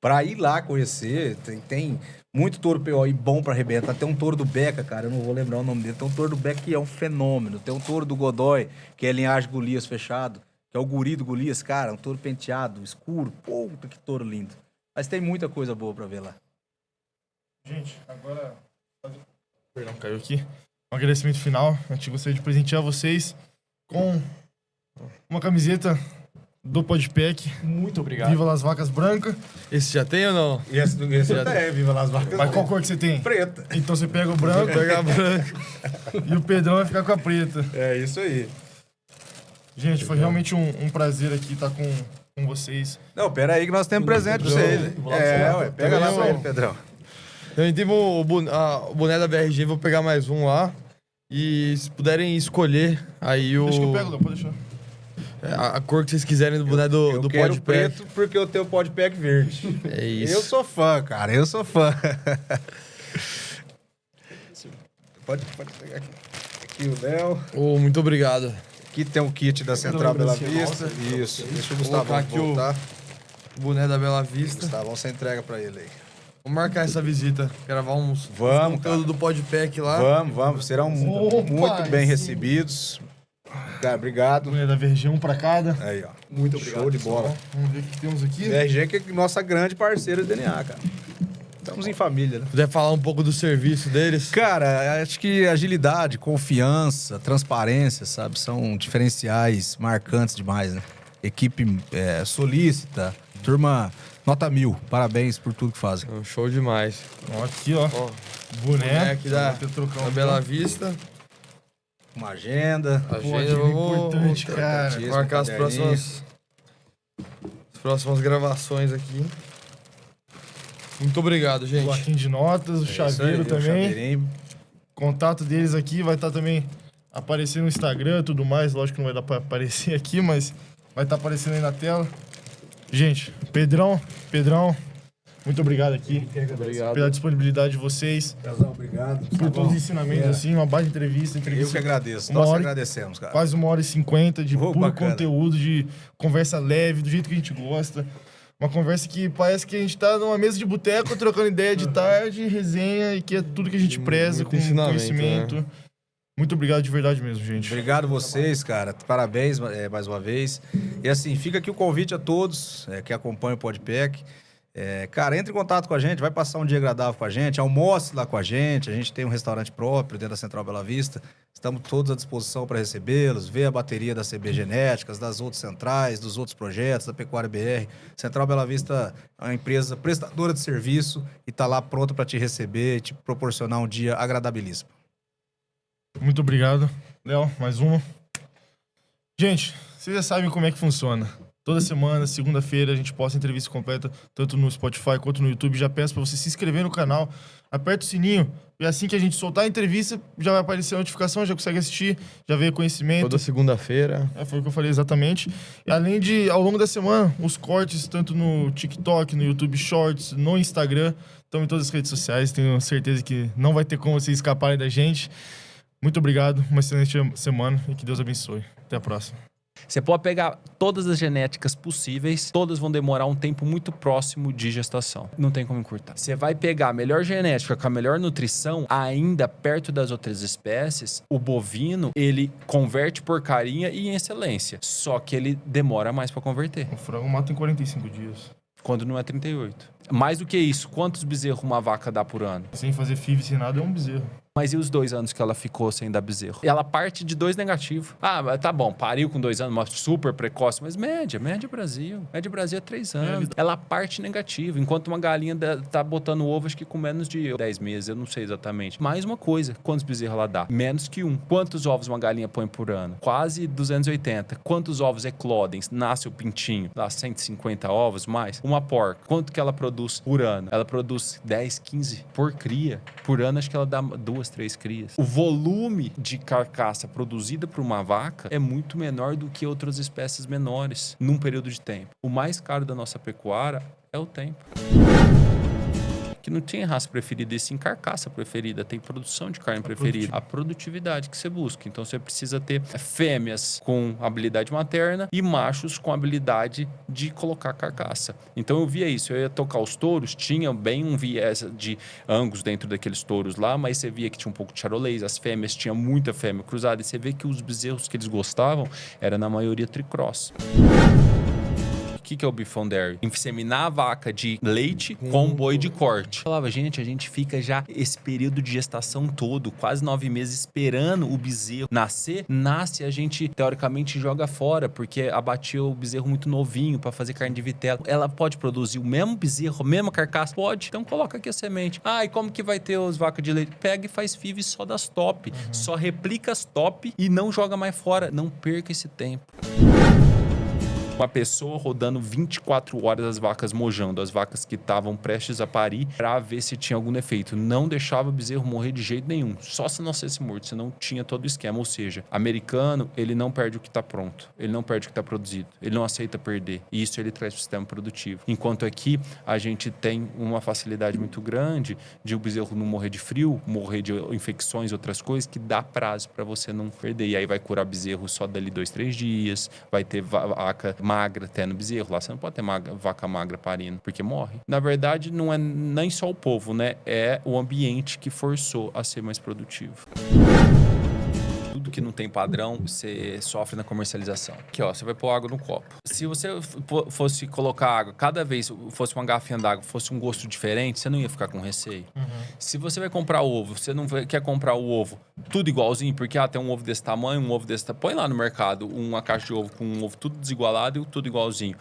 para ir lá conhecer. Tem muito touro POI bom para arrebentar. Tem um touro do Beca, cara, eu não vou lembrar o nome dele. Tem um touro do Beca que é um fenômeno. Tem um touro do Godoy, que é linhagem Golias fechado, que é o guri do Golias, cara, um touro penteado, escuro. Puta, que touro lindo. Mas tem muita coisa boa para ver lá. Gente, agora... Perdão, caiu aqui. Um agradecimento final. A gente gostaria de presentear vocês com uma camiseta do Podpack. Muito obrigado. Viva Las Vacas Branca. Esse já tem ou não? Esse já tem, Viva Las Vacas. Mas qual cor que você tem? Preta. Então você pega o branco. Pega a branca. E o Pedrão vai ficar com a preta. É isso aí. Gente, foi realmente um prazer aqui estar com vocês. Não, pera aí que nós temos presente pra vocês. Pega lá pra ele, Pedrão. Também temos o boné da BRG, vou pegar mais um lá. E se puderem escolher aí o... Deixa que eu pego, Léo, pode deixar. A cor que vocês quiserem do boné do Podpack. Eu quero preto porque eu tenho o Podpack verde. É isso. Eu sou fã, cara, eu sou fã. Pode pegar aqui. Aqui o Léo. Muito obrigado. Aqui tem o kit da Central Bela Vista. Isso. Deixa o Gustavão aqui voltar. O boné da Bela Vista. Gustavão, você entrega pra ele aí. Vamos marcar essa visita, gravar uns conteúdo do Podpack lá. Vamos. Serão muito bem recebidos. Cara, obrigado. Boné da VRG, um pra cada. Aí, ó. Muito obrigado. Show de bola. Vamos ver o que temos aqui. VRG que é nossa grande parceira de DNA, cara. Estamos em família, né? Puder falar um pouco do serviço deles? Cara, acho que agilidade, confiança, transparência, sabe? São diferenciais marcantes demais, né? Equipe solícita, turma nota 1000. Parabéns por tudo que fazem. Show demais. Ó, aqui, ó. Boné aqui da Bela Vista. Uma agenda. Importante, cara. Marcar as próximas gravações aqui. Muito obrigado, gente. Bloquinho de notas, o chaveiro também. Contato deles aqui vai estar também aparecendo no Instagram e tudo mais. Lógico que não vai dar pra aparecer aqui, mas vai estar aparecendo aí na tela. Gente, Pedrão, muito obrigado aqui. Obrigado. Pela disponibilidade de vocês. Obrigado. Por todos os ensinamentos, assim, uma baita entrevista. Eu que agradeço. Nós agradecemos, cara. Quase 1h50 de puro bacana. conteúdo, de conversa leve, do jeito que a gente gosta. Uma conversa que parece que a gente tá numa mesa de boteco, trocando ideia de tarde, resenha, e que é tudo que a gente preza, com conhecimento. Né? Muito obrigado de verdade mesmo, gente. Obrigado vocês, cara. Parabéns mais uma vez. E assim, fica aqui o convite a todos que acompanham o Podpack. Cara, entre em contato com a gente, vai passar um dia agradável com a gente, almoce lá com a gente tem um restaurante próprio dentro da Central Bela Vista, estamos todos à disposição para recebê-los, ver a bateria da CB Genéticas, das outras centrais, dos outros projetos, da Pecuária BR. Central Bela Vista é uma empresa prestadora de serviço e está lá pronta para te receber e te proporcionar um dia agradabilíssimo. Muito obrigado. Léo, mais uma. Gente, vocês já sabem como é que funciona. Toda semana, segunda-feira, a gente posta entrevista completa, tanto no Spotify quanto no YouTube. Já peço para você se inscrever no canal, aperta o sininho, e assim que a gente soltar a entrevista, já vai aparecer a notificação, já consegue assistir, já veio conhecimento. Toda segunda-feira. Foi o que eu falei exatamente. E além de, ao longo da semana, os cortes, tanto no TikTok, no YouTube Shorts, no Instagram, estão em todas as redes sociais. Tenho certeza que não vai ter como vocês escaparem da gente. Muito obrigado, uma excelente semana e que Deus abençoe. Até a próxima. Você pode pegar todas as genéticas possíveis, todas vão demorar um tempo muito próximo de gestação. Não tem como encurtar. Você vai pegar a melhor genética com a melhor nutrição, ainda perto das outras espécies, o bovino, ele converte porcaria e em excelência. Só que ele demora mais para converter. O frango mata em 45 dias. Quando não é 38. Mais do que isso, quantos bezerros uma vaca dá por ano? Sem fazer FIV, sem nada, é um bezerro. Mas e os 2 anos que ela ficou sem dar bezerro? Ela parte de 2 negativos. Ah, tá bom, pariu com 2 anos, uma super precoce, mas média Brasil. Média Brasil é 3 anos. Ela parte negativa, enquanto uma galinha tá botando ovo, acho que com menos de 10 meses, eu não sei exatamente. Mais uma coisa, quantos bezerros ela dá? Menos que 1. Quantos ovos uma galinha põe por ano? Quase 280. Quantos ovos eclodem? Nasce o pintinho? Dá 150 ovos mais? Uma porca, quanto que ela produz por ano? Ela produz 10, 15 por cria. Por ano, acho que ela dá 2, 3 crias. O volume de carcaça produzida por uma vaca é muito menor do que outras espécies menores num período de tempo. O mais caro da nossa pecuária é o tempo. que não tem raça preferida, e sim carcaça preferida, tem produção de carne preferida. A produtividade que você busca. Então você precisa ter fêmeas com habilidade materna e machos com habilidade de colocar carcaça. Então eu via isso, eu ia tocar os touros, tinha bem um viés de Angus dentro daqueles touros lá, mas você via que tinha um pouco de charolês, as fêmeas, tinha muita fêmea cruzada, e você vê que os bezerros que eles gostavam era na maioria tricross. O que é o beef on dairy? Inseminar a vaca de leite com boi de corte. Eu falava, gente, a gente fica já esse período de gestação todo, quase 9 meses, esperando o bezerro nascer. Nasce, a gente, teoricamente, joga fora, porque abatia o bezerro muito novinho para fazer carne de vitela. Ela pode produzir o mesmo bezerro, a mesma carcaça? Pode. Então coloca aqui a semente. Ah, e como que vai ter os vacas de leite? Pega e faz FIV só das top. Só replica as top e não joga mais fora. Não perca esse tempo. Uma pessoa rodando 24 horas as vacas mojando, as vacas que estavam prestes a parir, para ver se tinha algum efeito. Não deixava o bezerro morrer de jeito nenhum, só se não fosse morto, senão tinha todo o esquema. Ou seja, americano, ele não perde o que está pronto, ele não perde o que está produzido, ele não aceita perder. E isso ele traz para o sistema produtivo. Enquanto aqui, a gente tem uma facilidade muito grande de o bezerro não morrer de frio, morrer de infecções, outras coisas, que dá prazo para você não perder. E aí vai curar bezerro só dali 2-3 dias, vai ter vaca magra até no bezerro. Lá você não pode ter vaca magra parindo, porque morre. Na verdade, não é nem só o povo, né? É o ambiente que forçou a ser mais produtivo. Tudo que não tem padrão, você sofre na comercialização. Aqui, ó, você vai pôr água no copo. Se você fosse colocar água, cada vez fosse uma garrafinha d'água, fosse um gosto diferente, você não ia ficar com receio. Se você vai comprar ovo, você não quer comprar o ovo tudo igualzinho, porque tem um ovo desse tamanho, um ovo desse tamanho. Põe lá no mercado uma caixa de ovo com um ovo tudo desigualado e tudo igualzinho.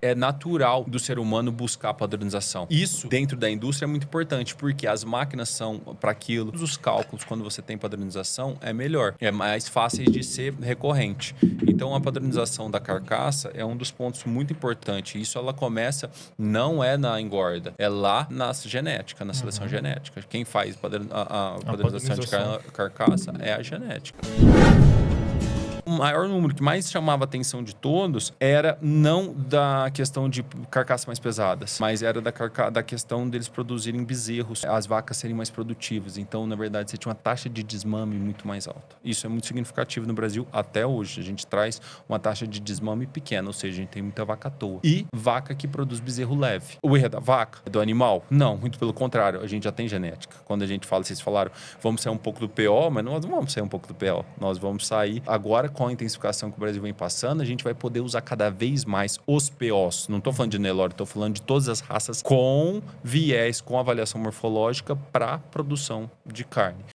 É natural do ser humano buscar padronização. Isso, dentro da indústria, é muito importante, porque as máquinas são para aquilo. Os cálculos, quando você tem padronização, é melhor. É mais fácil de ser recorrente. Então, a padronização da carcaça é um dos pontos muito importantes. Isso, ela começa, não é na engorda, é lá na genética, na seleção genética. Quem faz a padronização de carcaça é a genética. O maior número que mais chamava a atenção de todos era não da questão de carcaças mais pesadas, mas era da questão deles produzirem bezerros, as vacas serem mais produtivas. Então, na verdade, você tinha uma taxa de desmame muito mais alta. Isso é muito significativo no Brasil até hoje. A gente traz uma taxa de desmame pequena, ou seja, a gente tem muita vaca à toa. E vaca que produz bezerro leve. O erro é da vaca? É do animal? Não, muito pelo contrário. A gente já tem genética. Quando a gente fala, vocês falaram, vamos sair um pouco do PO, mas nós não vamos sair um pouco do PO. Nós vamos sair agora com a intensificação que o Brasil vem passando, a gente vai poder usar cada vez mais os POs. Não estou falando de Nelore, estou falando de todas as raças com viés, com avaliação morfológica para produção de carne.